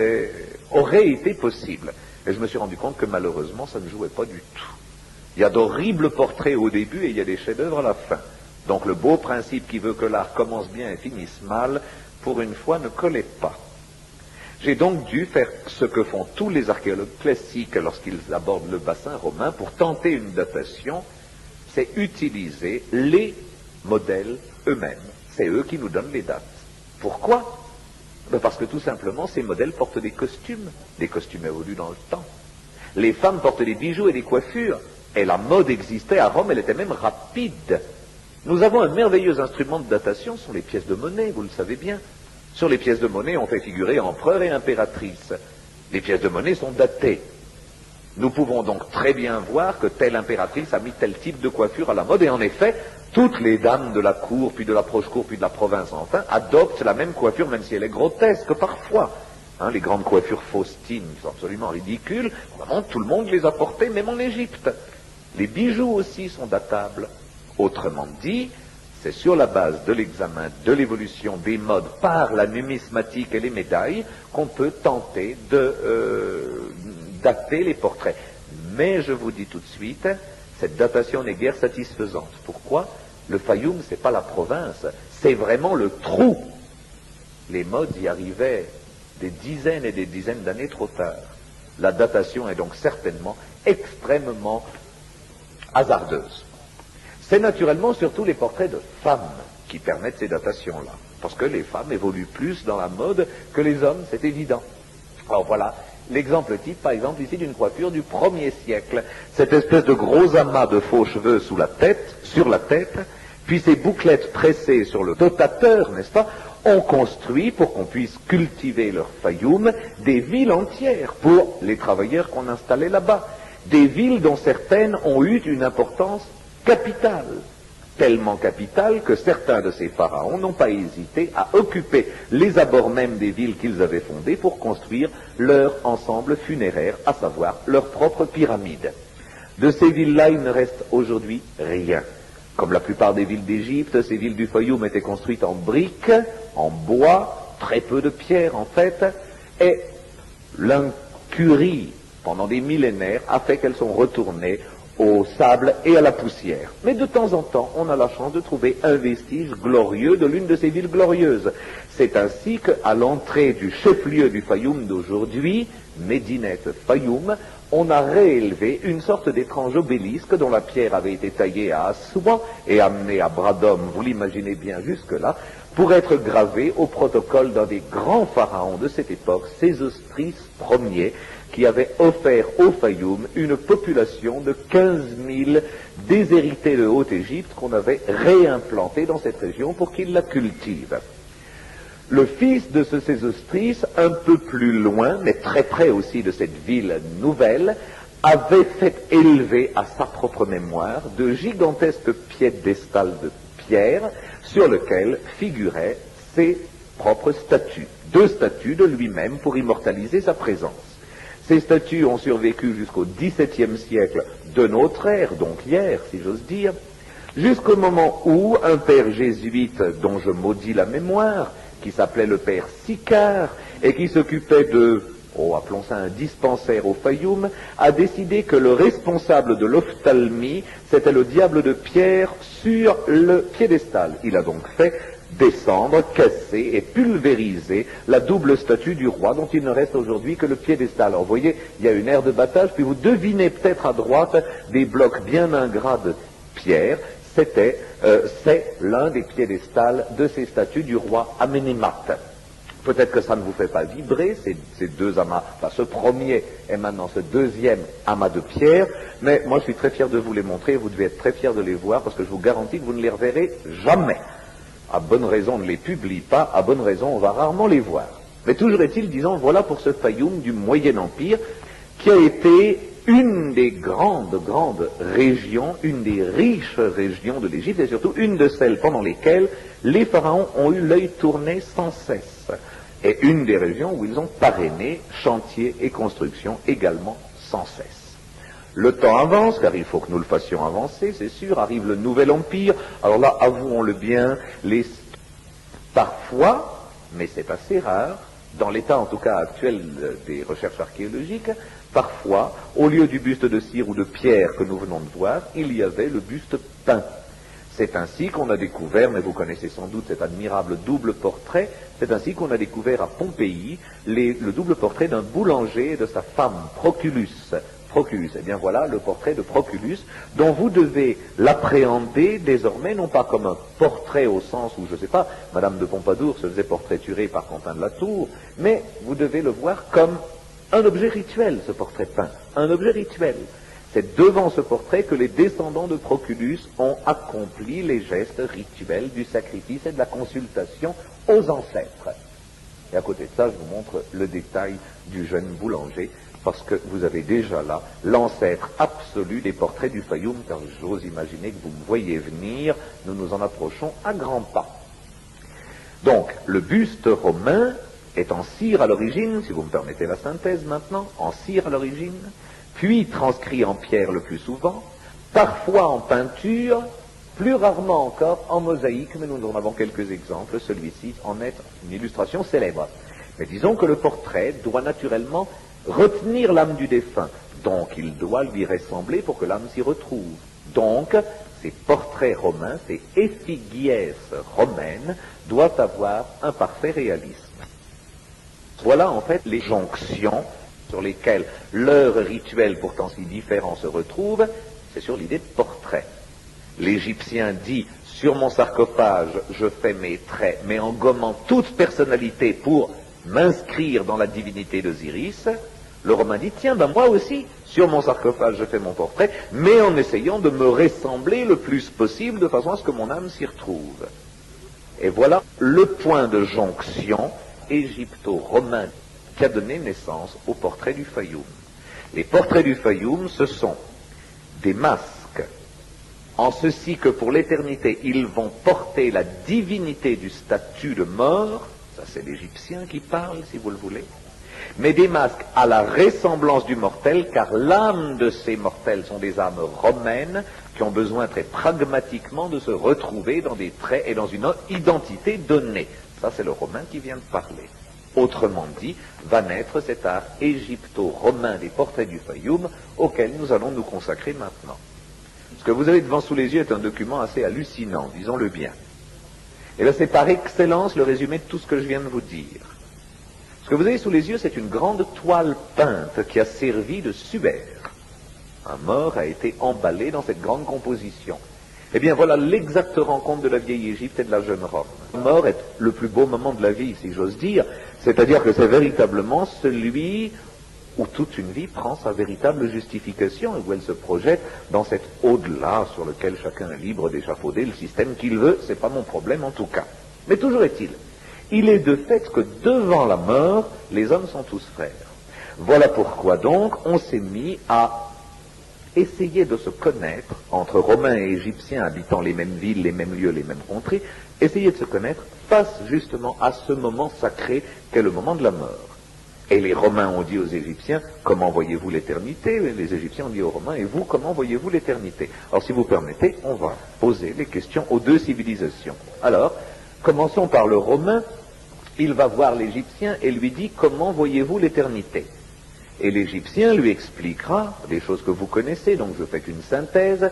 aurait été possible. Et je me suis rendu compte que malheureusement, ça ne jouait pas du tout. Il y a d'horribles portraits au début et il y a des chefs-d'œuvre à la fin. Donc le beau principe qui veut que l'art commence bien et finisse mal, pour une fois, ne collait pas. J'ai donc dû faire ce que font tous les archéologues classiques lorsqu'ils abordent le bassin romain pour tenter une datation, c'est utiliser les modèles eux-mêmes. C'est eux qui nous donnent les dates. Pourquoi? Parce que tout simplement, ces modèles portent des costumes évoluent dans le temps. Les femmes portent des bijoux et des coiffures, et la mode existait à Rome, elle était même rapide. Nous avons un merveilleux instrument de datation, ce sont les pièces de monnaie, vous le savez bien. Sur les pièces de monnaie, on fait figurer empereur et impératrice. Les pièces de monnaie sont datées. Nous pouvons donc très bien voir que telle impératrice a mis tel type de coiffure à la mode, et en effet, toutes les dames de la cour, puis de la proche-cour, puis de la province enfin, adoptent la même coiffure, même si elle est grotesque parfois. Les grandes coiffures faustines sont absolument ridicules. Vraiment, tout le monde les a portées, même en Égypte. Les bijoux aussi sont datables. Autrement dit, c'est sur la base de l'examen de l'évolution des modes par la numismatique et les médailles qu'on peut tenter de dater les portraits. Mais je vous dis tout de suite, cette datation n'est guère satisfaisante. Pourquoi? Le Fayoum, c'est pas la province, c'est vraiment le trou. Les modes y arrivaient des dizaines et des dizaines d'années trop tard. La datation est donc certainement extrêmement hasardeuse. C'est naturellement surtout les portraits de femmes qui permettent ces datations-là, parce que les femmes évoluent plus dans la mode que les hommes, c'est évident. Alors voilà l'exemple type, par exemple, ici d'une coiffure du 1er siècle. Cette espèce de gros amas de faux cheveux sur la tête, puis ces bouclettes pressées sur le dotateur, n'est-ce pas, ont construit, pour qu'on puisse cultiver leur fayoum, des villes entières pour les travailleurs qu'on installait là-bas. Des villes dont certaines ont eu une importance capitale. Tellement capitale que certains de ces pharaons n'ont pas hésité à occuper les abords même des villes qu'ils avaient fondées pour construire leur ensemble funéraire, à savoir leur propre pyramide. De ces villes-là, il ne reste aujourd'hui rien. Comme la plupart des villes d'Égypte, ces villes du Fayoum étaient construites en briques, en bois, très peu de pierre en fait, et l'incurie, pendant des millénaires, a fait qu'elles sont retournées au sable et à la poussière. Mais de temps en temps, on a la chance de trouver un vestige glorieux de l'une de ces villes glorieuses. C'est ainsi qu'à l'entrée du chef-lieu du Fayoum d'aujourd'hui, Médinet Fayoum, on a réélevé une sorte d'étrange obélisque dont la pierre avait été taillée à Assouan et amenée à bras d'homme, vous l'imaginez bien jusque-là, pour être gravée au protocole d'un des grands pharaons de cette époque, Sésostris Ier, qui avait offert au Fayoum une population de 15 000 déshérités de Haute-Égypte qu'on avait réimplantés dans cette région pour qu'ils la cultivent. Le fils de ce Sésostris, un peu plus loin, mais très près aussi de cette ville nouvelle, avait fait élever à sa propre mémoire de gigantesques piédestals de pierre sur lesquels figuraient ses propres statues. 2 statues de lui-même pour immortaliser sa présence. Ces statues ont survécu jusqu'au XVIIe siècle de notre ère, donc hier, si j'ose dire, jusqu'au moment où un père jésuite, dont je maudis la mémoire, qui s'appelait le père Sicard, et qui s'occupait de, appelons ça un dispensaire au Fayoum, a décidé que le responsable de l'ophtalmie, c'était le diable de pierre sur le piédestal. Il a donc fait descendre, casser et pulvériser la double statue du roi dont il ne reste aujourd'hui que le piédestal. Alors vous voyez, il y a une aire de battage, puis vous devinez peut-être à droite des blocs bien ingrats de pierre. C'est l'un des piédestals de ces statues du roi Amenemhat. Peut-être que ça ne vous fait pas vibrer, ces 2 amas, ce premier et maintenant ce 2e amas de pierre, mais moi je suis très fier de vous les montrer, et vous devez être très fiers de les voir, parce que je vous garantis que vous ne les reverrez jamais. À bonne raison, on ne les publie pas, à bonne raison, on va rarement les voir. Mais toujours est-il, disons, voilà pour ce Fayoum du Moyen Empire, qui a été une des grandes régions, une des riches régions de l'Égypte, et surtout une de celles pendant lesquelles les pharaons ont eu l'œil tourné sans cesse. Et une des régions où ils ont parrainé chantiers et constructions également sans cesse. Le temps avance, car il faut que nous le fassions avancer, c'est sûr, arrive le nouvel empire. Alors là, avouons-le bien, parfois, mais c'est assez rare, dans l'état en tout cas actuel des recherches archéologiques, parfois, au lieu du buste de cire ou de pierre que nous venons de voir, il y avait le buste peint. C'est ainsi qu'on a découvert, mais vous connaissez sans doute cet admirable double portrait, c'est ainsi qu'on a découvert à Pompéi le double portrait d'un boulanger et de sa femme, Proculus. Eh bien voilà le portrait de Proculus, dont vous devez l'appréhender désormais, non pas comme un portrait au sens où, je ne sais pas, Madame de Pompadour se faisait portraiturer par Quentin de la Tour, mais vous devez le voir comme un objet rituel, ce portrait peint, un objet rituel. C'est devant ce portrait que les descendants de Proculus ont accompli les gestes rituels du sacrifice et de la consultation aux ancêtres. Et à côté de ça, je vous montre le détail du jeune boulanger, parce que vous avez déjà là l'ancêtre absolu des portraits du Fayoum, car j'ose imaginer que vous me voyez venir, nous nous en approchons à grands pas. Donc, le buste romain est en cire à l'origine, si vous me permettez la synthèse maintenant, en cire à l'origine, puis transcrit en pierre le plus souvent, parfois en peinture, plus rarement encore en mosaïque, mais nous en avons quelques exemples, celui-ci en est une illustration célèbre. Mais disons que le portrait doit naturellement retenir l'âme du défunt, donc il doit lui ressembler pour que l'âme s'y retrouve. Donc, ces portraits romains, ces effigies romaines, doivent avoir un parfait réalisme. Voilà en fait les jonctions sur lesquelles l'heure rituelle pourtant si différent se retrouve, c'est sur l'idée de portrait. L'Égyptien dit, sur mon sarcophage, je fais mes traits, mais en gommant toute personnalité pour m'inscrire dans la divinité d'Osiris. Le Romain dit, tiens, ben moi aussi, sur mon sarcophage, je fais mon portrait, mais en essayant de me ressembler le plus possible, de façon à ce que mon âme s'y retrouve. Et voilà le point de jonction égypto-romain qui a donné naissance au portrait du Fayoum. Les portraits du Fayoum, ce sont des masques, en ceci que pour l'éternité, ils vont porter la divinité du statut de mort, ça c'est l'Égyptien qui parle, si vous le voulez, mais des masques à la ressemblance du mortel, car l'âme de ces mortels sont des âmes romaines qui ont besoin très pragmatiquement de se retrouver dans des traits et dans une identité donnée. Ça c'est le Romain qui vient de parler. Autrement dit, va naître cet art égypto-romain des portraits du Fayoum auquel nous allons nous consacrer maintenant. Ce que vous avez devant sous les yeux est un document assez hallucinant, disons-le bien. Et bien c'est par excellence le résumé de tout ce que je viens de vous dire. Ce que vous avez sous les yeux, c'est une grande toile peinte qui a servi de suaire. Un mort a été emballé dans cette grande composition. Eh bien voilà l'exacte rencontre de la vieille Égypte et de la jeune Rome. La mort est le plus beau moment de la vie, si j'ose dire, c'est-à-dire que c'est véritablement celui où toute une vie prend sa véritable justification et où elle se projette dans cet au-delà sur lequel chacun est libre d'échafauder le système qu'il veut, c'est pas mon problème en tout cas. Mais toujours est-il, il est de fait que devant la mort, les hommes sont tous frères. Voilà pourquoi donc on s'est mis à essayer de se connaître entre Romains et Égyptiens habitant les mêmes villes, les mêmes lieux, les mêmes contrées, essayer de se connaître face justement à ce moment sacré qu'est le moment de la mort. Et les Romains ont dit aux Égyptiens, comment voyez-vous l'éternité? Les Égyptiens ont dit aux Romains, et vous, comment voyez-vous l'éternité? Alors si vous permettez, on va poser les questions aux deux civilisations. Alors, commençons par le Romain. Il va voir l'Égyptien et lui dit, comment voyez-vous l'éternité? Et l'Égyptien lui expliquera des choses que vous connaissez, donc je fais qu'une synthèse.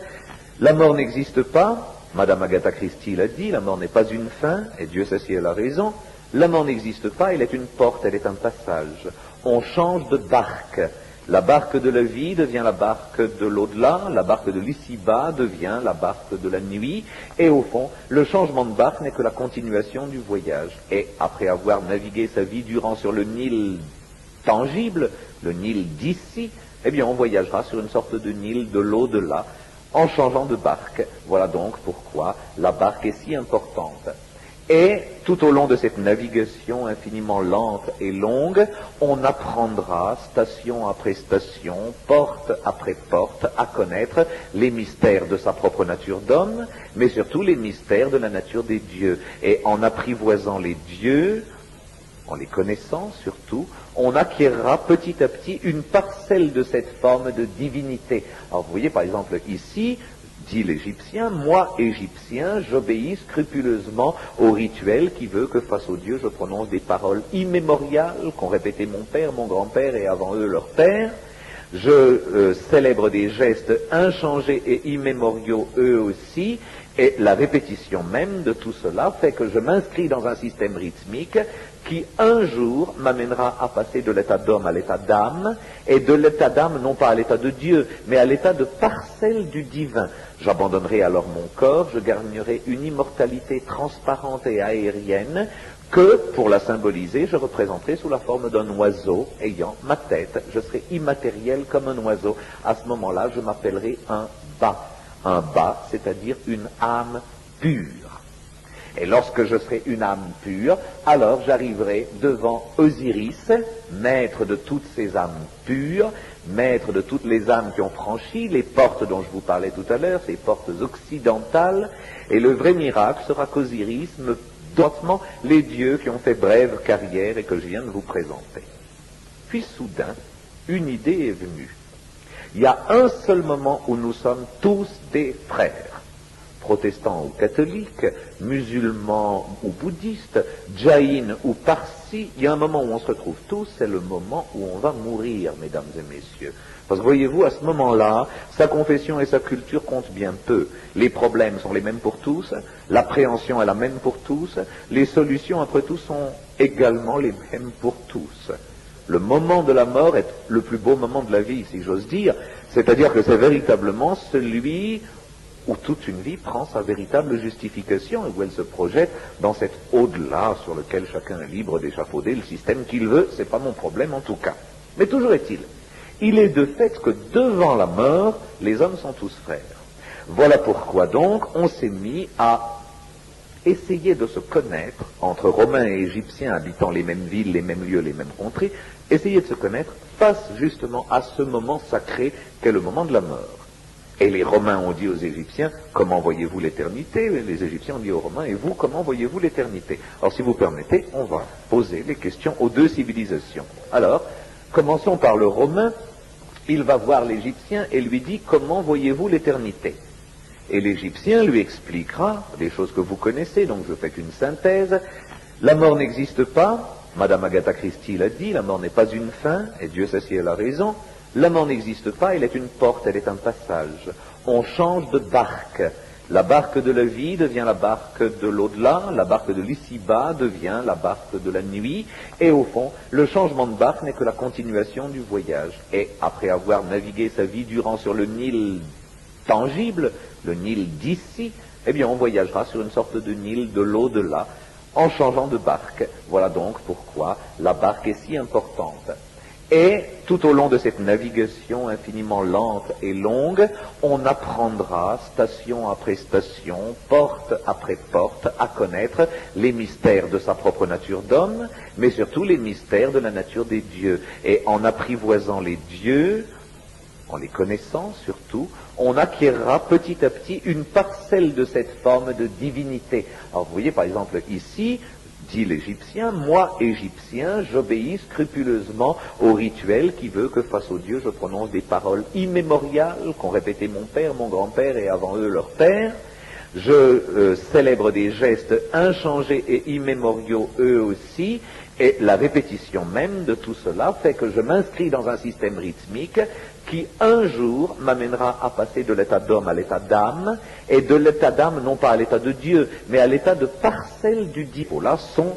La mort n'existe pas, Madame Agatha Christie l'a dit, la mort n'est pas une fin, et Dieu sait si elle a raison. La mort n'existe pas, elle est une porte, elle est un passage. On change de barque. La barque de la vie devient la barque de l'au-delà, la barque de l'ici-bas devient la barque de la nuit, et au fond, le changement de barque n'est que la continuation du voyage. Et après avoir navigué sa vie durant sur le Nil tangible, le Nil d'ici, eh bien on voyagera sur une sorte de Nil de l'au-delà, en changeant de barque. Voilà donc pourquoi la barque est si importante. Et tout au long de cette navigation infiniment lente et longue, on apprendra, station après station, porte après porte, à connaître les mystères de sa propre nature d'homme, mais surtout les mystères de la nature des dieux. Et en apprivoisant les dieux, en les connaissant surtout, on acquérera petit à petit une parcelle de cette forme de divinité. Alors vous voyez par exemple ici, dit l'Égyptien, moi, Égyptien, j'obéis scrupuleusement au rituel qui veut que face aux dieux, je prononce des paroles immémoriales qu'ont répétées mon père, mon grand-père et avant eux leur père. Je célèbre des gestes inchangés et immémoriaux eux aussi, et la répétition même de tout cela fait que je m'inscris dans un système rythmique qui un jour m'amènera à passer de l'état d'homme à l'état d'âme, et de l'état d'âme non pas à l'état de Dieu, mais à l'état de parcelle du divin. J'abandonnerai alors mon corps, je gagnerai une immortalité transparente et aérienne que, pour la symboliser, je représenterai sous la forme d'un oiseau ayant ma tête. Je serai immatériel comme un oiseau. À ce moment-là, je m'appellerai un bas. Un bas, c'est-à-dire une âme pure. Et lorsque je serai une âme pure, alors j'arriverai devant Osiris, maître de toutes ces âmes pures, maître de toutes les âmes qui ont franchi les portes dont je vous parlais tout à l'heure, ces portes occidentales, et le vrai miracle sera qu'Osiris me donne les dieux qui ont fait brève carrière et que je viens de vous présenter. Puis soudain, une idée est venue. Il y a un seul moment où nous sommes tous des frères. protestants ou catholiques, musulmans ou bouddhistes, jaïnes ou parsis, il y a un moment où on se retrouve tous, c'est le moment où on va mourir, mesdames et messieurs. Parce que voyez-vous, à ce moment-là, sa confession et sa culture comptent bien peu. Les problèmes sont les mêmes pour tous, l'appréhension est la même pour tous, les solutions après tout sont également les mêmes pour tous. Le moment de la mort est le plus beau moment de la vie, si j'ose dire, c'est-à-dire que c'est véritablement celui où toute une vie prend sa véritable justification et où elle se projette dans cet au-delà sur lequel chacun est libre d'échafauder le système qu'il veut, c'est pas mon problème en tout cas. Mais toujours est-il, il est de fait que devant la mort, les hommes sont tous frères. Voilà pourquoi donc on s'est mis à essayer de se connaître entre Romains et Égyptiens habitant les mêmes villes, les mêmes lieux, les mêmes contrées, essayer de se connaître face justement à ce moment sacré qu'est le moment de la mort. Et les Romains ont dit aux Égyptiens, comment voyez-vous l'éternité? Les Égyptiens ont dit aux Romains, et vous, comment voyez-vous l'éternité? Alors si vous permettez, on va poser les questions aux deux civilisations. Alors, commençons par le Romain. Il va voir l'Égyptien et lui dit, comment voyez-vous l'éternité? Et l'Égyptien lui expliquera des choses que vous connaissez, donc je fais qu'une synthèse. La mort n'existe pas, Madame Agatha Christie l'a dit, la mort n'est pas une fin, et Dieu sait si elle a raison. La mort n'existe pas, elle est une porte, elle est un passage. On change de barque. La barque de la vie devient la barque de l'au-delà, la barque de l'ici-bas devient la barque de la nuit, et au fond, le changement de barque n'est que la continuation du voyage. Et après avoir navigué sa vie durant sur le Nil tangible, le Nil d'ici, eh bien on voyagera sur une sorte de Nil de l'au-delà, en changeant de barque. Voilà donc pourquoi la barque est si importante. Et tout au long de cette navigation infiniment lente et longue, on apprendra, station après station, porte après porte, à connaître les mystères de sa propre nature d'homme, mais surtout les mystères de la nature des dieux. Et en apprivoisant les dieux, en les connaissant surtout, on acquérera petit à petit une parcelle de cette forme de divinité. Alors vous voyez par exemple ici, dit l'Égyptien, moi, Égyptien, j'obéis scrupuleusement au rituel qui veut que face aux dieux, je prononce des paroles immémoriales qu'ont répétées mon père, mon grand-père et avant eux leur père. Je célèbre des gestes inchangés et immémoriaux eux aussi, et la répétition même de tout cela fait que je m'inscris dans un système rythmique qui un jour m'amènera à passer de l'état d'homme à l'état d'âme, et de l'état d'âme non pas à l'état de Dieu, mais à l'état de parcelle du Dieu. Là sont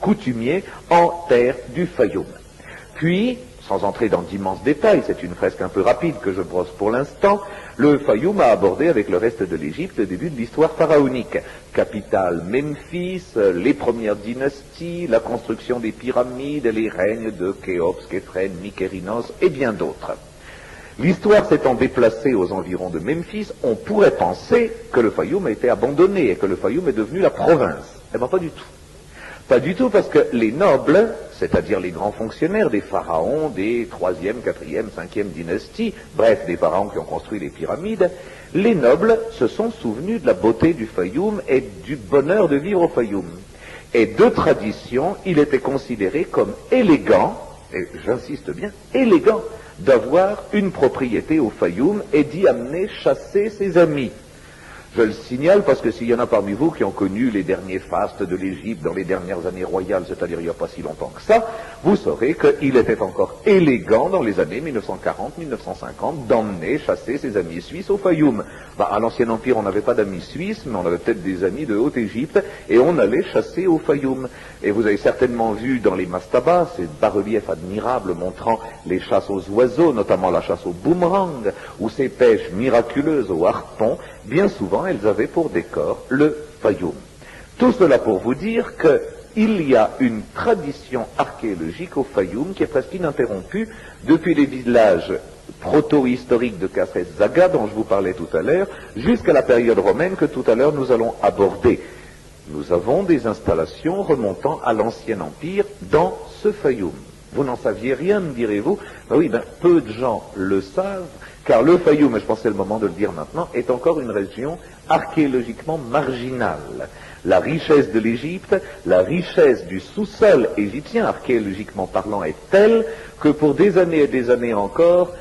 coutumiers en terre du Fayoum. Puis, sans entrer dans d'immenses détails, c'est une fresque un peu rapide que je brosse pour l'instant, le Fayoum a abordé avec le reste de l'Égypte le début de l'histoire pharaonique. Capitale Memphis, les premières dynasties, la construction des pyramides, les règnes de Khéops, Képhren, Mykérinos et bien d'autres. L'histoire s'étant déplacée aux environs de Memphis, on pourrait penser que le Fayoum a été abandonné et que le Fayoum est devenu la province. Eh bien pas du tout. Pas du tout, parce que les nobles, c'est-à-dire les grands fonctionnaires des pharaons des 3e, 4e, 5e dynasties, bref, des pharaons qui ont construit les pyramides, les nobles se sont souvenus de la beauté du Fayoum et du bonheur de vivre au Fayoum. Et de tradition, il était considéré comme élégant, et j'insiste bien, élégant, d'avoir une propriété au Fayoum et d'y amener chasser ses amis. Je le signale parce que s'il y en a parmi vous qui ont connu les derniers fastes de l'Égypte dans les dernières années royales, c'est-à-dire il n'y a pas si longtemps que ça, vous saurez qu'il était encore élégant dans les années 1940-1950 d'emmener chasser ses amis suisses au Fayoum. À l'Ancien Empire, on n'avait pas d'amis suisses, mais on avait peut-être des amis de Haute-Égypte, et on allait chasser au Fayoum. Et vous avez certainement vu dans les mastabas ces bas-reliefs admirables montrant les chasses aux oiseaux, notamment la chasse au boomerang, ou ces pêches miraculeuses au harpon. Bien souvent, elles avaient pour décor le Fayoum. Tout cela pour vous dire qu'il y a une tradition archéologique au Fayoum qui est presque ininterrompue depuis les villages proto-historiques de Kasres Zaga, dont je vous parlais tout à l'heure, jusqu'à la période romaine que tout à l'heure nous allons aborder. Nous avons des installations remontant à l'Ancien Empire dans ce Fayoum. Vous n'en saviez rien, me direz-vous? Peu de gens le savent, car le Fayoum, et je pense que c'est le moment de le dire maintenant, est encore une région archéologiquement marginale. La richesse de l'Égypte, la richesse du sous-sol égyptien, archéologiquement parlant, est telle que pour des années et des années encore,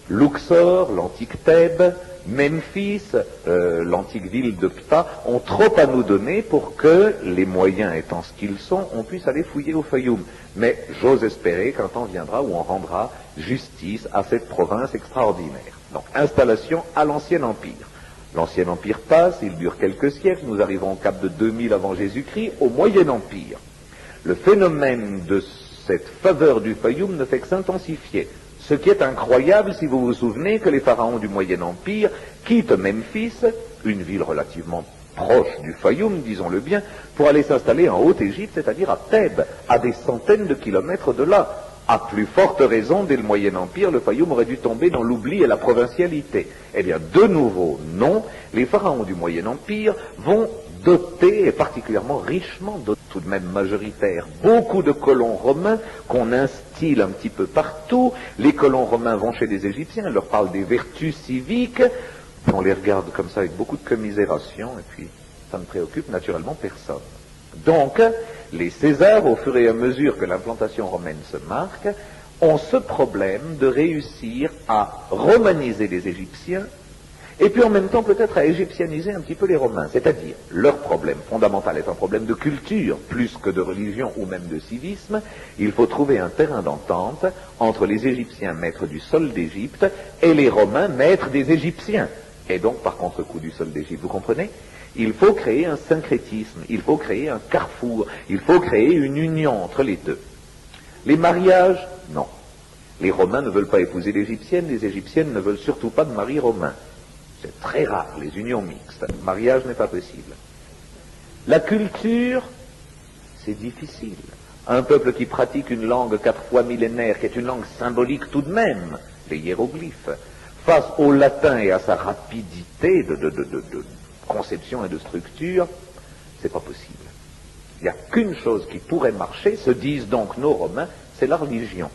Luxor, l'antique Thèbes, Memphis, l'antique ville de Ptah, ont trop à nous donner pour que, les moyens étant ce qu'ils sont, on puisse aller fouiller au Fayoum. Mais j'ose espérer qu'un temps viendra où on rendra justice à cette province extraordinaire. Donc, installation à l'Ancien Empire. L'Ancien Empire passe, il dure quelques siècles, nous arrivons au cap de 2000 avant Jésus-Christ, au Moyen Empire. Le phénomène de cette faveur du Fayoum ne fait que s'intensifier. Ce qui est incroyable, si vous vous souvenez que les pharaons du Moyen Empire quittent Memphis, une ville relativement proche du Fayoum, disons-le bien, pour aller s'installer en Haute-Égypte, c'est-à-dire à Thèbes, à des centaines de kilomètres de là. À plus forte raison, dès le Moyen Empire, le Fayoum aurait dû tomber dans l'oubli et la provincialité. Eh bien, de nouveau, non, les pharaons du Moyen Empire vont doter, et particulièrement richement dotés, tout de même majoritaire, beaucoup de colons romains qu'on instille un petit peu partout. Les colons romains vont chez les Égyptiens, ils leur parlent des vertus civiques, on les regarde comme ça avec beaucoup de commisération, et puis ça ne préoccupe naturellement personne. Donc, les Césars, au fur et à mesure que l'implantation romaine se marque, ont ce problème de réussir à romaniser les Égyptiens, et puis en même temps peut-être à égyptianiser un petit peu les Romains. C'est-à-dire, leur problème fondamental est un problème de culture, plus que de religion ou même de civisme. Il faut trouver un terrain d'entente entre les Égyptiens maîtres du sol d'Égypte et les Romains maîtres des Égyptiens. Et donc, par contre-coup du sol d'Égypte, vous comprenez ? Il faut créer un syncrétisme, il faut créer un carrefour, il faut créer une union entre les deux. Les mariages, non. Les Romains ne veulent pas épouser l'Égyptienne, les Égyptiennes ne veulent surtout pas de mari romain. C'est très rare, les unions mixtes. Le mariage n'est pas possible. La culture, c'est difficile. Un peuple qui pratique une langue 4 fois millénaire, qui est une langue symbolique tout de même, les hiéroglyphes, face au latin et à sa rapidité de conception et de structure, c'est pas possible. Il n'y a qu'une chose qui pourrait marcher, se disent donc nos Romains, c'est la religion.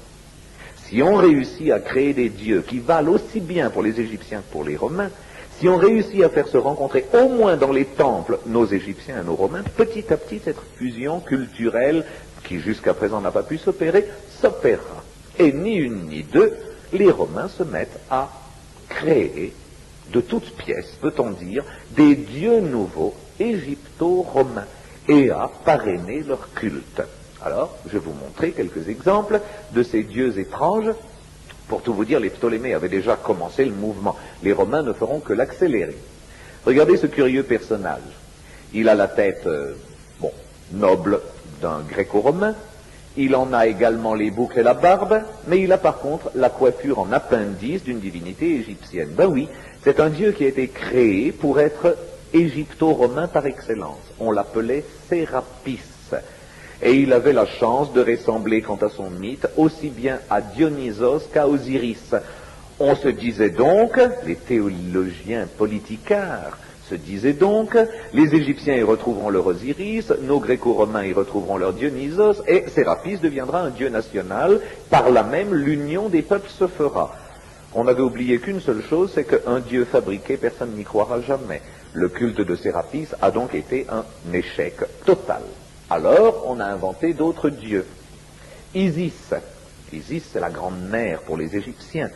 Si on réussit à créer des dieux qui valent aussi bien pour les Égyptiens que pour les Romains, si on réussit à faire se rencontrer au moins dans les temples nos Égyptiens et nos Romains, petit à petit cette fusion culturelle qui jusqu'à présent n'a pas pu s'opérer, s'opérera. Et ni une ni deux, les Romains se mettent à créer de toutes pièces, peut-on dire, des dieux nouveaux égypto-romains et à parrainer leur culte. Alors, je vais vous montrer quelques exemples de ces dieux étranges. Pour tout vous dire, les Ptolémées avaient déjà commencé le mouvement. Les Romains ne feront que l'accélérer. Regardez ce curieux personnage. Il a la tête, noble d'un gréco-romain. Il en a également les boucles et la barbe, mais il a par contre la coiffure en appendice d'une divinité égyptienne. Ben oui, c'est un dieu qui a été créé pour être égypto-romain par excellence. On l'appelait Sérapis. Et il avait la chance de ressembler, quant à son mythe, aussi bien à Dionysos qu'à Osiris. On se disait donc, les théologiens politicards se disaient donc, les Égyptiens y retrouveront leur Osiris, nos Gréco-Romains y retrouveront leur Dionysos, et Sérapis deviendra un dieu national, par là même l'union des peuples se fera. On avait oublié qu'une seule chose, c'est qu'un dieu fabriqué, personne n'y croira jamais. Le culte de Sérapis a donc été un échec total. Alors, on a inventé d'autres dieux. Isis. Isis, c'est la grande mère pour les Égyptiens.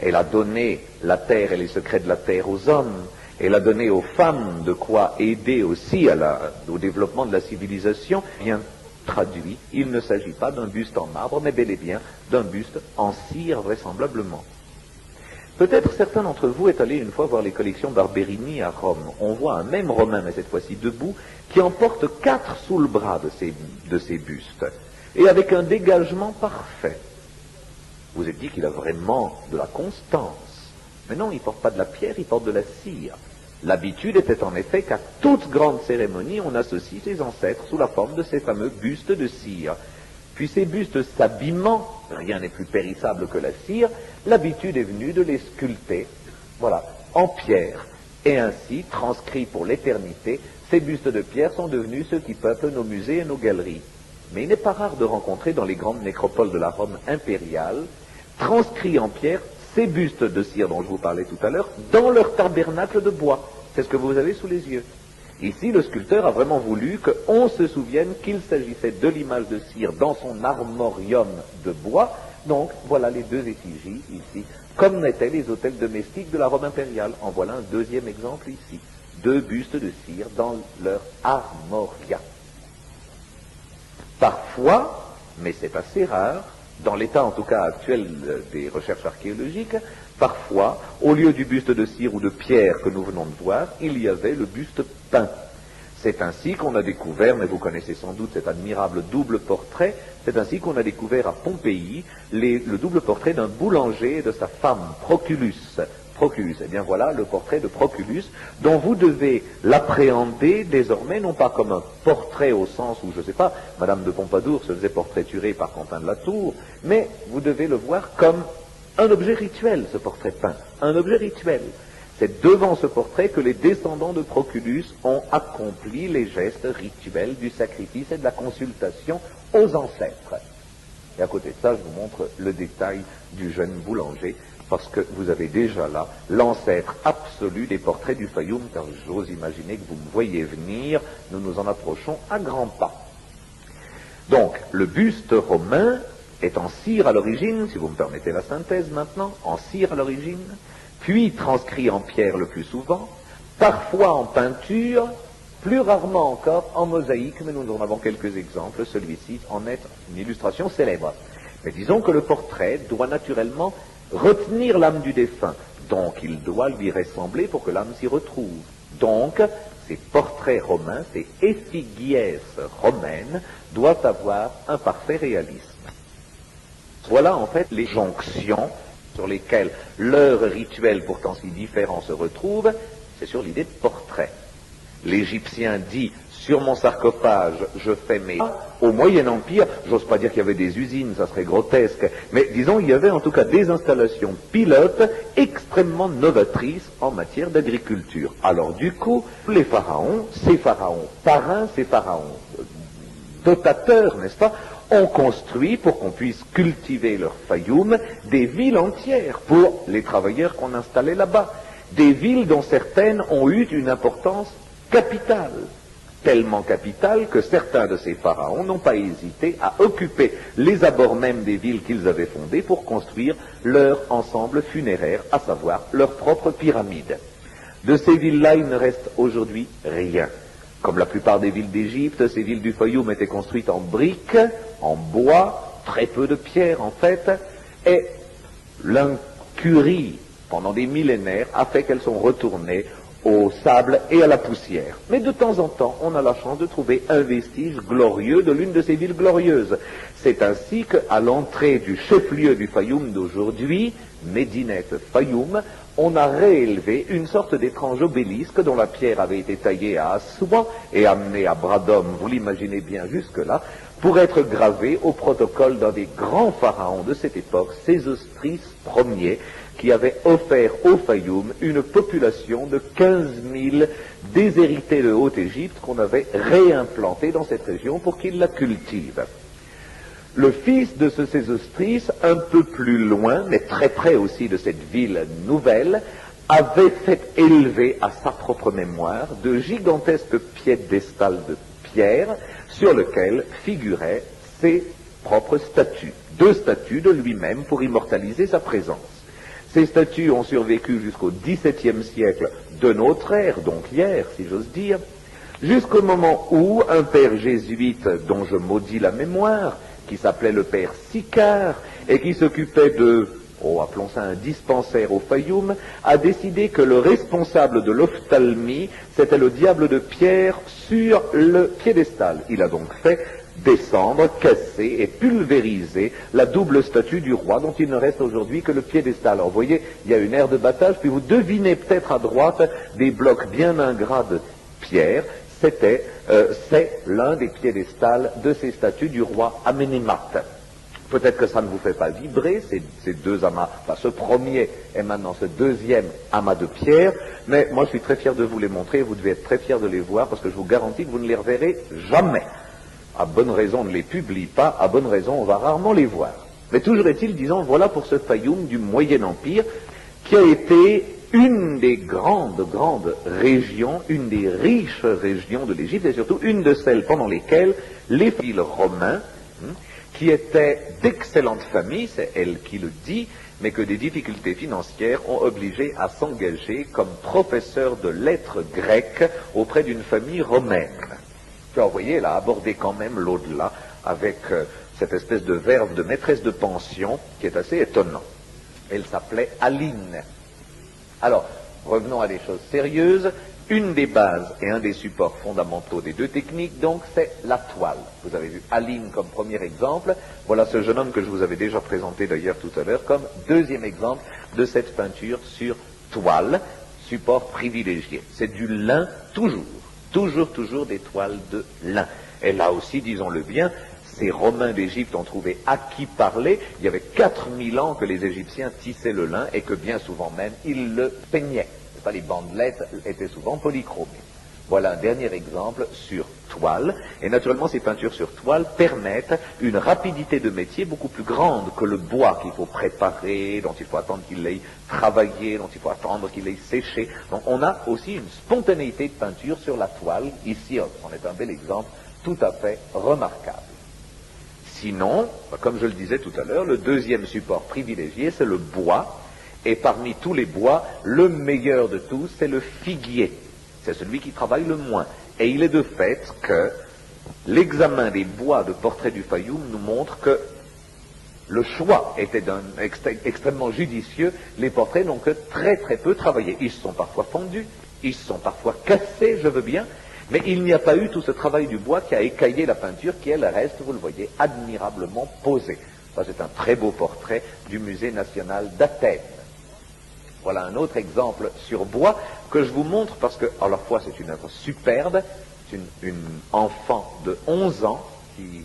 Elle a donné la terre et les secrets de la terre aux hommes. Elle a donné aux femmes de quoi aider aussi au développement de la civilisation. Bien traduit, il ne s'agit pas d'un buste en marbre, mais bel et bien d'un buste en cire, vraisemblablement. Peut-être certains d'entre vous est allé une fois voir les collections Barberini à Rome. On voit un même Romain, mais cette fois-ci debout, qui emporte 4 sous le bras de ces bustes, et avec un dégagement parfait. Vous êtes dit qu'il a vraiment de la constance. Mais non, il ne porte pas de la pierre, il porte de la cire. L'habitude était en effet qu'à toute grande cérémonie, on associe ses ancêtres sous la forme de ces fameux bustes de cire. Puis ces bustes s'abîmant, rien n'est plus périssable que la cire, l'habitude est venue de les sculpter, en pierre. Et ainsi, transcrits pour l'éternité, ces bustes de pierre sont devenus ceux qui peuplent nos musées et nos galeries. Mais il n'est pas rare de rencontrer dans les grandes nécropoles de la Rome impériale, transcrits en pierre, ces bustes de cire dont je vous parlais tout à l'heure, dans leur tabernacle de bois. C'est ce que vous avez sous les yeux. Ici, le sculpteur a vraiment voulu qu'on se souvienne qu'il s'agissait de l'image de cire dans son armorium de bois, Donc, voilà les deux effigies ici, comme étaient les hôtels domestiques de la Rome impériale. En voilà un deuxième exemple ici. Deux bustes de cire dans leur armoria. Parfois, mais c'est assez rare, dans l'état en tout cas actuel des recherches archéologiques, parfois, au lieu du buste de cire ou de pierre que nous venons de voir, il y avait le buste peint. C'est ainsi qu'on a découvert, mais vous connaissez sans doute cet admirable double portrait, c'est ainsi qu'on a découvert à Pompéi le double portrait d'un boulanger et de sa femme, Proculus. Proculus, eh bien voilà le portrait de Proculus, dont vous devez l'appréhender désormais, non pas comme un portrait au sens où, je ne sais pas, Madame de Pompadour se faisait portraiturer par Quentin de la Tour, mais vous devez le voir comme un objet rituel, ce portrait peint, un objet rituel. C'est devant ce portrait que les descendants de Proculus ont accompli les gestes rituels du sacrifice et de la consultation aux ancêtres. Et à côté de ça, je vous montre le détail du jeune boulanger, parce que vous avez déjà là l'ancêtre absolu des portraits du Fayoum, car j'ose imaginer que vous me voyez venir, nous nous en approchons à grands pas. Donc, le buste romain est en cire à l'origine, si vous me permettez la synthèse maintenant, en cire à l'origine, puis transcrit en pierre le plus souvent, parfois en peinture, plus rarement encore en mosaïque, mais nous en avons quelques exemples, celui-ci en est une illustration célèbre. Mais disons que le portrait doit naturellement retenir l'âme du défunt, donc il doit lui ressembler pour que l'âme s'y retrouve. Donc, ces portraits romains, ces effigies romaines, doivent avoir un parfait réalisme. Voilà en fait les jonctions sur lesquelles l'heure rituelle pourtant si différent se retrouve, c'est sur l'idée de portrait. L'Égyptien dit, sur mon sarcophage, je fais mes... Au Moyen-Empire, j'ose pas dire qu'il y avait des usines, ça serait grotesque, mais disons, il y avait en tout cas des installations pilotes extrêmement novatrices en matière d'agriculture. Alors du coup, les pharaons, ces pharaons parrains, ces pharaons dotateurs, n'est-ce pas, ont construit, pour qu'on puisse cultiver leur fayoum, des villes entières pour les travailleurs qu'on installait là-bas. Des villes dont certaines ont eu une importance capitale, tellement capitale que certains de ces pharaons n'ont pas hésité à occuper les abords même des villes qu'ils avaient fondées pour construire leur ensemble funéraire, à savoir leur propre pyramide. De ces villes-là, il ne reste aujourd'hui rien. Comme la plupart des villes d'Égypte, ces villes du Fayoum étaient construites en briques, en bois, très peu de pierre en fait, et l'incurie, pendant des millénaires, a fait qu'elles sont retournées au sable et à la poussière. Mais de temps en temps, on a la chance de trouver un vestige glorieux de l'une de ces villes glorieuses. C'est ainsi qu'à l'entrée du chef-lieu du Fayoum d'aujourd'hui, Médinet Fayoum, on a réélevé une sorte d'étrange obélisque dont la pierre avait été taillée à Assouan et amenée à bras d'homme, vous l'imaginez bien jusque-là, pour être gravée au protocole d'un des grands pharaons de cette époque, Sésostris Ier, qui avait offert au Fayoum une population de 15 000 déshérités de Haute-Égypte qu'on avait réimplantés dans cette région pour qu'ils la cultivent. Le fils de ce Sésostris, un peu plus loin, mais très près aussi de cette ville nouvelle, avait fait élever à sa propre mémoire de gigantesques piédestals de pierre sur lesquels figuraient ses propres statues. 2 statues de lui-même pour immortaliser sa présence. Ces statues ont survécu jusqu'au XVIIe siècle de notre ère, donc hier, si j'ose dire, jusqu'au moment où un père jésuite dont je maudis la mémoire, qui s'appelait le père Sicard, et qui s'occupait de, appelons ça un dispensaire au Fayoum, a décidé que le responsable de l'ophtalmie, c'était le diable de pierre sur le piédestal. Il a donc fait descendre, casser et pulvériser la double statue du roi, dont il ne reste aujourd'hui que le piédestal. Alors vous voyez, il y a une aire de battage, puis vous devinez peut-être à droite des blocs bien ingrats de pierre. C'est l'un des piédestals de ces statues du roi Amenemhat. Peut-être que ça ne vous fait pas vibrer, ces 2 amas, enfin ce premier et maintenant ce deuxième amas de pierre, mais moi je suis très fier de vous les montrer et vous devez être très fiers de les voir parce que je vous garantis que vous ne les reverrez jamais. À bonne raison on ne les publie pas, à bonne raison on va rarement les voir. Mais toujours est-il, disons, voilà pour ce Fayoum du Moyen Empire qui a été une des grandes régions, une des riches régions de l'Égypte, et surtout une de celles pendant lesquelles les villes romains, qui étaient d'excellentes familles, c'est elle qui le dit, mais que des difficultés financières ont obligé à s'engager comme professeur de lettres grecques auprès d'une famille romaine. Alors, vous voyez, elle a abordé quand même l'au-delà avec cette espèce de verbe de maîtresse de pension qui est assez étonnant. Elle s'appelait Aline. Alors, revenons à des choses sérieuses. Une des bases et un des supports fondamentaux des deux techniques, donc, c'est la toile. Vous avez vu Aline comme premier exemple. Voilà ce jeune homme que je vous avais déjà présenté d'ailleurs tout à l'heure comme deuxième exemple de cette peinture sur toile, support privilégié. C'est du lin toujours des toiles de lin. Et là aussi, disons-le bien, ces Romains d'Égypte ont trouvé à qui parler. Il y avait 4000 ans que les Égyptiens tissaient le lin et que bien souvent même, ils le peignaient. Les bandelettes étaient souvent polychromées. Voilà un dernier exemple sur toile. Et naturellement, ces peintures sur toile permettent une rapidité de métier beaucoup plus grande que le bois qu'il faut préparer, dont il faut attendre qu'il ait travaillé, dont il faut attendre qu'il ait séché. Donc on a aussi une spontanéité de peinture sur la toile. Ici, on est un bel exemple tout à fait remarquable. Sinon, comme je le disais tout à l'heure, le deuxième support privilégié, c'est le bois. Et parmi tous les bois, le meilleur de tous, c'est le figuier. C'est celui qui travaille le moins. Et il est de fait que l'examen des bois de portrait du Fayoum nous montre que le choix était extrêmement judicieux. Les portraits n'ont que très peu travaillé. Ils se sont parfois fondus, ils se sont parfois cassés, je veux bien, mais il n'y a pas eu tout ce travail du bois qui a écaillé la peinture qui, elle, reste, vous le voyez, admirablement posée. Ça, c'est un très beau portrait du Musée national d'Athènes. Voilà un autre exemple sur bois que je vous montre parce que, à la fois, c'est une œuvre superbe. C'est une enfant de 11 ans qui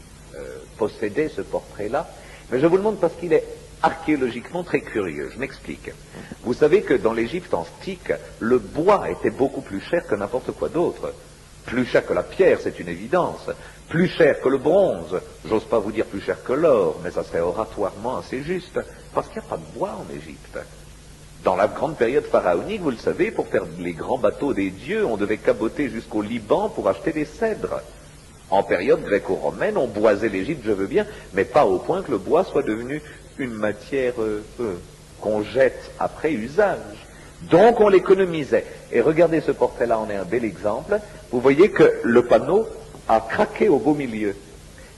possédait ce portrait-là. Mais je vous le montre parce qu'il est archéologiquement très curieux. Je m'explique. Vous savez que dans l'Égypte antique, le bois était beaucoup plus cher que n'importe quoi d'autre. Plus cher que la pierre, c'est une évidence. Plus cher que le bronze. J'ose pas vous dire plus cher que l'or, mais ça serait oratoirement assez juste. Parce qu'il n'y a pas de bois en Égypte. Dans la grande période pharaonique, vous le savez, pour faire les grands bateaux des dieux, on devait caboter jusqu'au Liban pour acheter des cèdres. En période gréco-romaine, on boisait l'Égypte, je veux bien, mais pas au point que le bois soit devenu une matière qu'on jette après usage. Donc on l'économisait. Et regardez ce portrait-là, on est un bel exemple. Vous voyez que le panneau a craqué au beau milieu.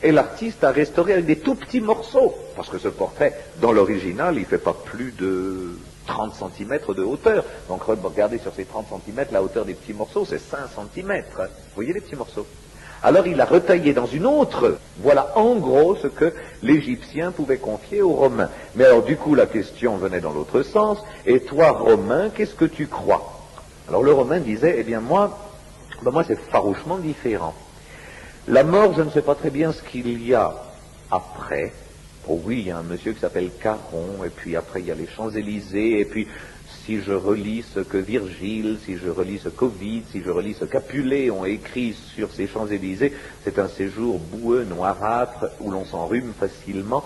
Et l'artiste a restauré avec des tout petits morceaux. Parce que ce portrait, dans l'original, il ne fait pas plus de 30 cm de hauteur. Donc regardez sur ces 30 cm, la hauteur des petits morceaux, c'est 5 cm. Vous voyez les petits morceaux? Alors il a retaillé dans une autre. Voilà en gros ce que l'Égyptien pouvait confier aux Romains. Mais alors du coup la question venait dans l'autre sens. Et toi Romain, qu'est-ce que tu crois? Alors le Romain disait, eh bien moi c'est farouchement différent. La mort, je ne sais pas très bien ce qu'il y a après. Oh oui, il y a un monsieur qui s'appelle Caron, et puis après il y a les Champs-Élysées, et puis si je relis ce que Virgile, si je relis ce qu'Ovide, si je relis ce qu'Apulée ont écrit sur ces Champs-Élysées, c'est un séjour boueux, noirâtre, où l'on s'enrhume facilement.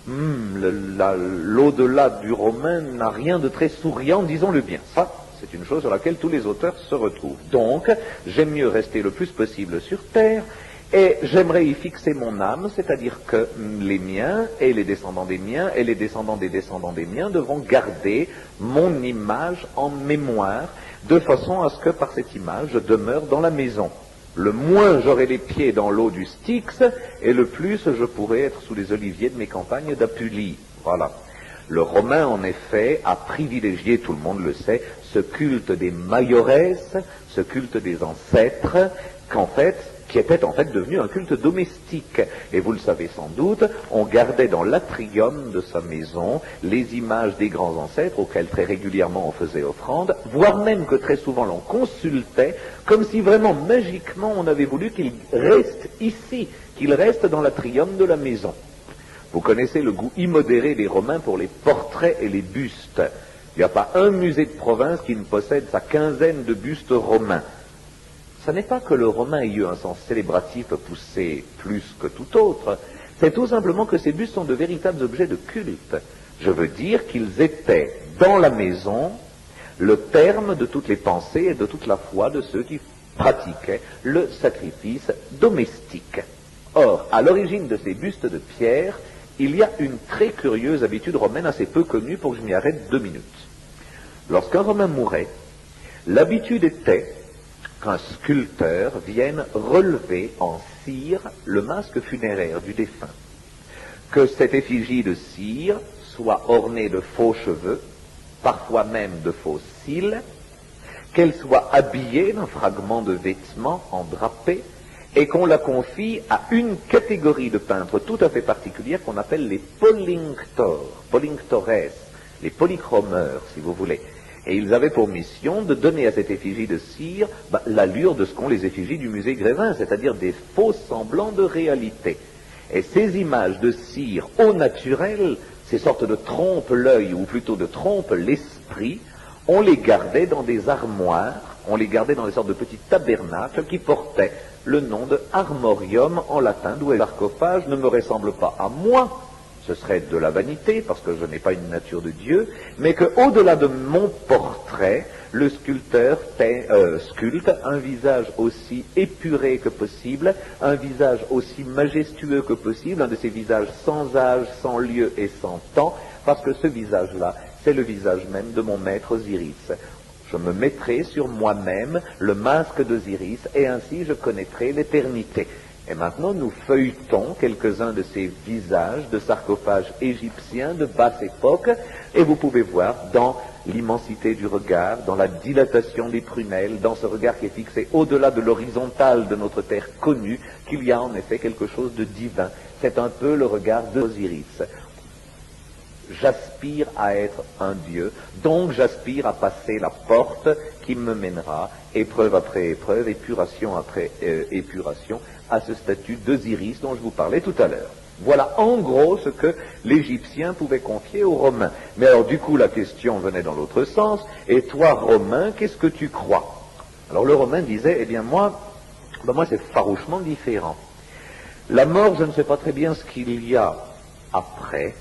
L'au-delà du romain n'a rien de très souriant, disons-le bien. Ça, c'est une chose sur laquelle tous les auteurs se retrouvent. Donc, j'aime mieux rester le plus possible sur Terre, et j'aimerais y fixer mon âme, c'est-à-dire que les miens et les descendants des miens et les descendants des descendants des miens devront garder mon image en mémoire, de façon à ce que par cette image je demeure dans la maison. Le moins j'aurai les pieds dans l'eau du Styx, et le plus je pourrai être sous les oliviers de mes campagnes d'Apulie. Voilà. Le Romain, en effet, a privilégié, tout le monde le sait, ce culte des maioresses, ce culte des ancêtres, qui était en fait devenu un culte domestique. Et vous le savez sans doute, on gardait dans l'atrium de sa maison les images des grands ancêtres auxquels très régulièrement on faisait offrande, voire même que très souvent l'on consultait, comme si vraiment magiquement on avait voulu qu'il reste ici, qu'il reste dans l'atrium de la maison. Vous connaissez le goût immodéré des Romains pour les portraits et les bustes. Il n'y a pas un musée de province qui ne possède sa quinzaine de bustes romains. Ce n'est pas que le romain ait eu un sens célébratif poussé plus que tout autre, c'est tout simplement que ces bustes sont de véritables objets de culte. Je veux dire qu'ils étaient dans la maison le terme de toutes les pensées et de toute la foi de ceux qui pratiquaient le sacrifice domestique. Or, à l'origine de ces bustes de pierre, il y a une très curieuse habitude romaine assez peu connue pour que je m'y arrête 2 minutes. Lorsqu'un Romain mourait, l'habitude était qu'un sculpteur vienne relever en cire le masque funéraire du défunt, que cette effigie de cire soit ornée de faux cheveux, parfois même de faux cils, qu'elle soit habillée d'un fragment de vêtement en drapé, et qu'on la confie à une catégorie de peintres tout à fait particulière qu'on appelle les polynctores, les polychromeurs, si vous voulez. Et ils avaient pour mission de donner à cette effigie de cire l'allure de ce qu'ont les effigies du musée Grévin, c'est-à-dire des faux semblants de réalité. Et ces images de cire au naturel, ces sortes de trompe-l'œil, ou plutôt de trompe-l'esprit, on les gardait dans des armoires, on les gardait dans des sortes de petits tabernacles qui portaient le nom de armorium en latin, d'où le sarcophage ne me ressemble pas à moi, ce serait de la vanité, parce que je n'ai pas une nature de Dieu, mais qu'au-delà de mon portrait, le sculpteur sculpte un visage aussi épuré que possible, un visage aussi majestueux que possible, un de ces visages sans âge, sans lieu et sans temps, parce que ce visage-là, c'est le visage même de mon maître Osiris. Je me mettrai sur moi-même le masque d'Osiris, et ainsi je connaîtrai l'éternité. Et maintenant, nous feuilletons quelques-uns de ces visages de sarcophages égyptiens de basse époque, et vous pouvez voir dans l'immensité du regard, dans la dilatation des prunelles, dans ce regard qui est fixé au-delà de l'horizontale de notre terre connue, qu'il y a en effet quelque chose de divin. C'est un peu le regard d'Osiris. J'aspire à être un Dieu, donc j'aspire à passer la porte qui me mènera, épreuve après épreuve, épuration après épuration, à ce statut d'Osiris dont je vous parlais tout à l'heure. Voilà en gros ce que l'Égyptien pouvait confier aux Romains. Mais alors du coup la question venait dans l'autre sens, et toi Romain, qu'est-ce que tu crois? Alors le Romain disait, eh bien moi c'est farouchement différent. La mort, je ne sais pas très bien ce qu'il y a après.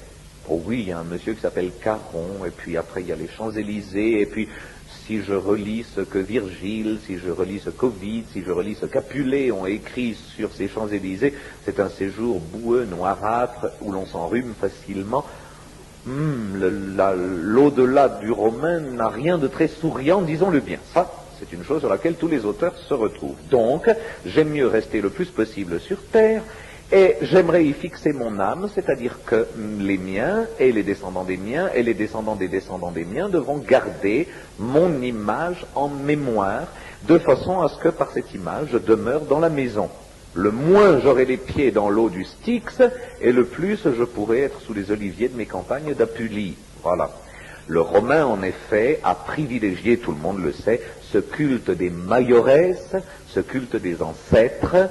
Oh oui, il y a un monsieur qui s'appelle Caron, et puis après il y a les Champs-Élysées, et puis si je relis ce que Virgile, si je relis ce qu'Ovide, si je relis ce qu'Apulée ont écrit sur ces Champs-Élysées, c'est un séjour boueux, noirâtre, où l'on s'enrhume facilement. L'au-delà du romain n'a rien de très souriant, disons-le bien. Ça, c'est une chose sur laquelle tous les auteurs se retrouvent. Donc, j'aime mieux rester le plus possible sur terre, et j'aimerais y fixer mon âme, c'est-à-dire que les miens et les descendants des miens et les descendants des miens devront garder mon image en mémoire, de façon à ce que par cette image je demeure dans la maison. Le moins j'aurai les pieds dans l'eau du Styx, et le plus je pourrai être sous les oliviers de mes campagnes d'Apulie. Voilà. Le Romain, en effet, a privilégié, tout le monde le sait, ce culte des maiores, ce culte des ancêtres,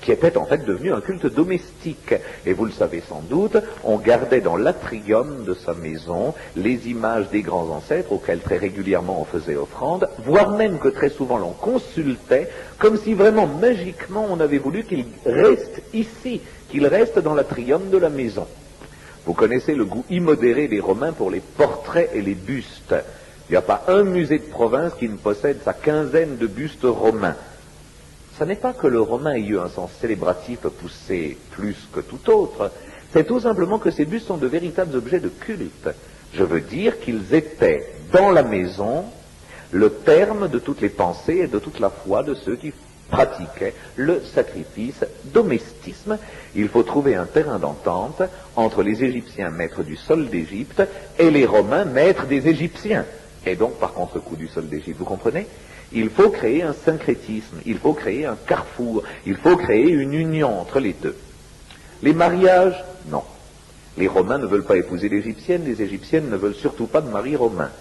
qui était en fait devenu un culte domestique. Et vous le savez sans doute, on gardait dans l'atrium de sa maison les images des grands ancêtres auxquels très régulièrement on faisait offrande, voire même que très souvent l'on consultait, comme si vraiment magiquement on avait voulu qu'il reste ici, qu'il reste dans l'atrium de la maison. Vous connaissez le goût immodéré des Romains pour les portraits et les bustes. Il n'y a pas un musée de province qui ne possède sa quinzaine de bustes romains. Ce n'est pas que le romain ait eu un sens célébratif poussé plus que tout autre, c'est tout simplement que ces bustes sont de véritables objets de culte. Je veux dire qu'ils étaient dans la maison le terme de toutes les pensées et de toute la foi de ceux qui pratiquaient le sacrifice domestisme. Il faut trouver un terrain d'entente entre les Égyptiens maîtres du sol d'Égypte et les Romains maîtres des Égyptiens, et donc par contre-coup du sol d'Égypte, vous comprenez? Il faut créer un syncrétisme, il faut créer un carrefour, il faut créer une union entre les deux. Les mariages, non. Les Romains ne veulent pas épouser l'Égyptienne, les Égyptiennes ne veulent surtout pas de mari romain.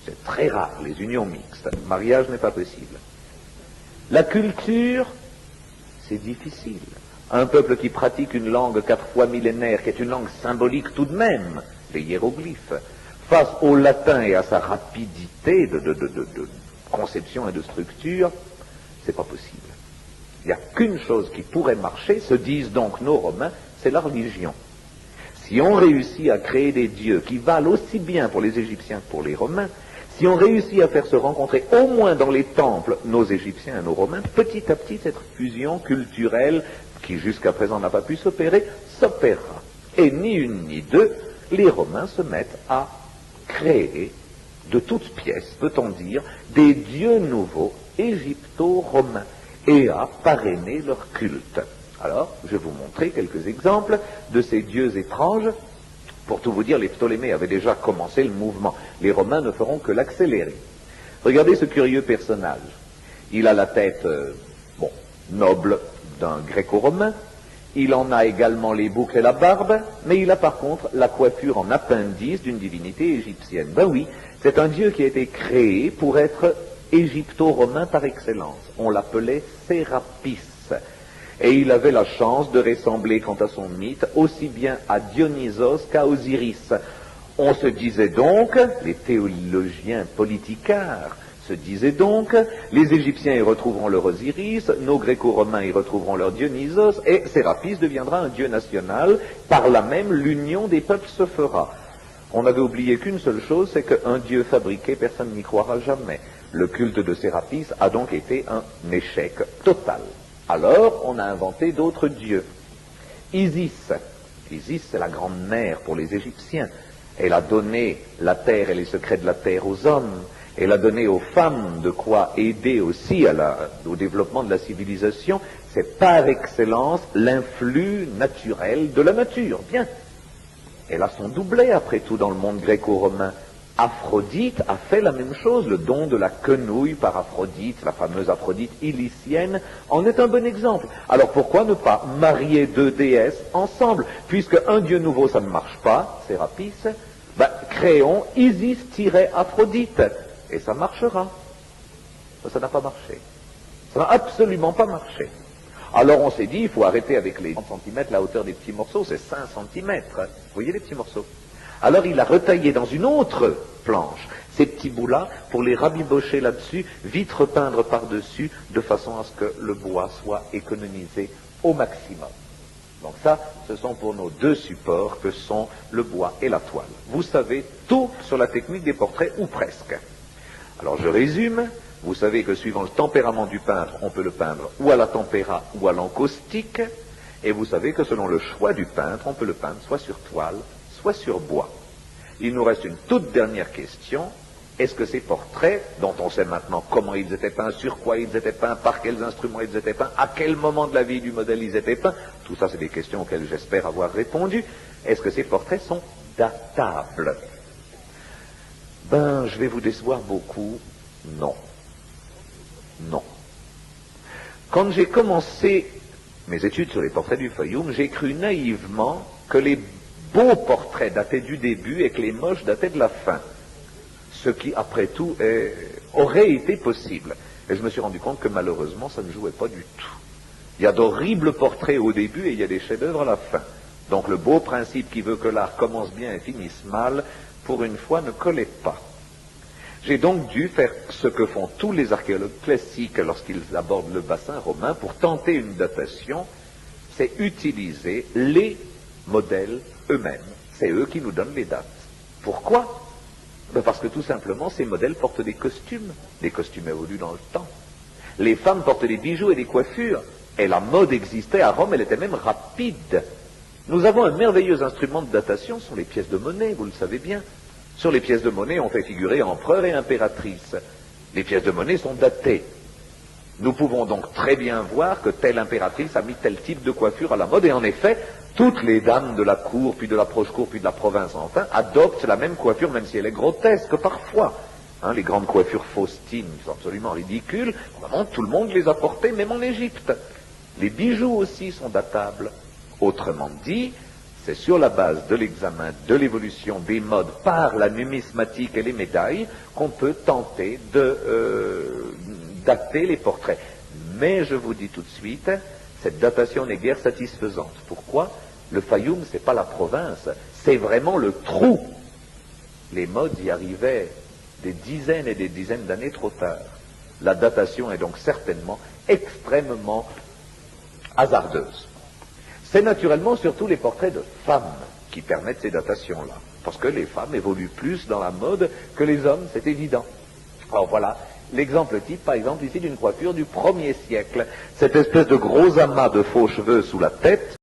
C'est très rare, les unions mixtes. Le mariage n'est pas possible. La culture, c'est difficile. Un peuple qui pratique une langue 4 fois millénaire, qui est une langue symbolique tout de même, les hiéroglyphes, face au latin et à sa rapidité de conception et de structure, c'est pas possible. Il n'y a qu'une chose qui pourrait marcher, se disent donc nos Romains, c'est la religion. Si on réussit à créer des dieux qui valent aussi bien pour les Égyptiens que pour les Romains, si on réussit à faire se rencontrer au moins dans les temples nos Égyptiens et nos Romains, petit à petit cette fusion culturelle qui jusqu'à présent n'a pas pu s'opérer, s'opérera. Et ni une ni deux, les Romains se mettent à créer de toutes pièces, peut-on dire, des dieux nouveaux égypto-romains et à parrainer leur culte. Alors, je vais vous montrer quelques exemples de ces dieux étranges. Pour tout vous dire, les Ptolémées avaient déjà commencé le mouvement. Les Romains ne feront que l'accélérer. Regardez ce curieux personnage. Il a la tête, noble d'un gréco-romain. Il en a également les boucles et la barbe, mais il a par contre la coiffure en appendice d'une divinité égyptienne. Ben oui, c'est un dieu qui a été créé pour être égypto-romain par excellence. On l'appelait Sérapis. Et il avait la chance de ressembler, quant à son mythe, aussi bien à Dionysos qu'à Osiris. On se disait donc, les théologiens politicards se disaient donc, les Égyptiens y retrouveront leur Osiris, nos Gréco-Romains y retrouveront leur Dionysos, et Sérapis deviendra un dieu national, par là même l'union des peuples se fera. On avait oublié qu'une seule chose, c'est qu'un dieu fabriqué, personne n'y croira jamais. Le culte de Sérapis a donc été un échec total. Alors, on a inventé d'autres dieux. Isis. Isis, c'est la grande mère pour les Égyptiens. Elle a donné la terre et les secrets de la terre aux hommes. Elle a donné aux femmes de quoi aider aussi au développement de la civilisation. C'est par excellence l'influx naturel de la nature. Bien. Elle a son doublet, après tout, dans le monde gréco-romain. Aphrodite a fait la même chose, le don de la quenouille par Aphrodite, la fameuse Aphrodite ilicienne, en est un bon exemple. Alors pourquoi ne pas marier deux déesses ensemble? Puisque un dieu nouveau, ça ne marche pas, Sérapis, créons Isis-Aphrodite, et ça marchera. Ça n'a pas marché. Ça n'a absolument pas marché. Alors on s'est dit, il faut arrêter avec les 30 cm, la hauteur des petits morceaux, c'est 5 cm. Vous voyez les petits morceaux? Alors il a retaillé dans une autre planche ces petits bouts-là pour les rabibocher là-dessus, vite repeindre par-dessus, de façon à ce que le bois soit économisé au maximum. Donc ça, ce sont pour nos deux supports que sont le bois et la toile. Vous savez tout sur la technique des portraits, ou presque. Alors je résume. Vous savez que suivant le tempérament du peintre, on peut le peindre ou à la tempéra ou à l'encaustique. Et vous savez que selon le choix du peintre, on peut le peindre soit sur toile, soit sur bois. Il nous reste une toute dernière question. Est-ce que ces portraits, dont on sait maintenant comment ils étaient peints, sur quoi ils étaient peints, par quels instruments ils étaient peints, à quel moment de la vie du modèle ils étaient peints, tout ça c'est des questions auxquelles j'espère avoir répondu. Est-ce que ces portraits sont datables? Je vais vous décevoir beaucoup. Non. Non. Quand j'ai commencé mes études sur les portraits du Fayoum, j'ai cru naïvement que les beaux portraits dataient du début et que les moches dataient de la fin. Ce qui, après tout, aurait été possible. Et je me suis rendu compte que malheureusement, ça ne jouait pas du tout. Il y a d'horribles portraits au début et il y a des chefs-d'œuvre à la fin. Donc le beau principe qui veut que l'art commence bien et finisse mal, pour une fois, ne collait pas. J'ai donc dû faire ce que font tous les archéologues classiques lorsqu'ils abordent le bassin romain pour tenter une datation, c'est utiliser les modèles eux-mêmes. C'est eux qui nous donnent les dates. Pourquoi? Parce que tout simplement, ces modèles portent des costumes. Les costumes évoluent dans le temps. Les femmes portent des bijoux et des coiffures. Et la mode existait à Rome, elle était même rapide. Nous avons un merveilleux instrument de datation, ce sont les pièces de monnaie, vous le savez bien. Sur les pièces de monnaie, on fait figurer empereur et impératrice. Les pièces de monnaie sont datées. Nous pouvons donc très bien voir que telle impératrice a mis tel type de coiffure à la mode, et en effet, toutes les dames de la cour, puis de l'approche cour, puis de la province enfin, adoptent la même coiffure, même si elle est grotesque parfois. Les grandes coiffures faustines sont absolument ridicules. Vraiment, tout le monde les a portées, même en Égypte. Les bijoux aussi sont datables. Autrement dit, c'est sur la base de l'examen de l'évolution des modes par la numismatique et les médailles qu'on peut tenter de dater les portraits. Mais je vous dis tout de suite, cette datation n'est guère satisfaisante. Pourquoi? Le Fayoum, c'est pas la province, c'est vraiment le trou. Les modes y arrivaient des dizaines et des dizaines d'années trop tard. La datation est donc certainement extrêmement hasardeuse. C'est naturellement surtout les portraits de femmes qui permettent ces datations-là, parce que les femmes évoluent plus dans la mode que les hommes, c'est évident. Alors voilà, L'exemple type, par exemple, ici d'une coiffure du 1er siècle. Cette espèce de gros amas de faux cheveux sous la tête,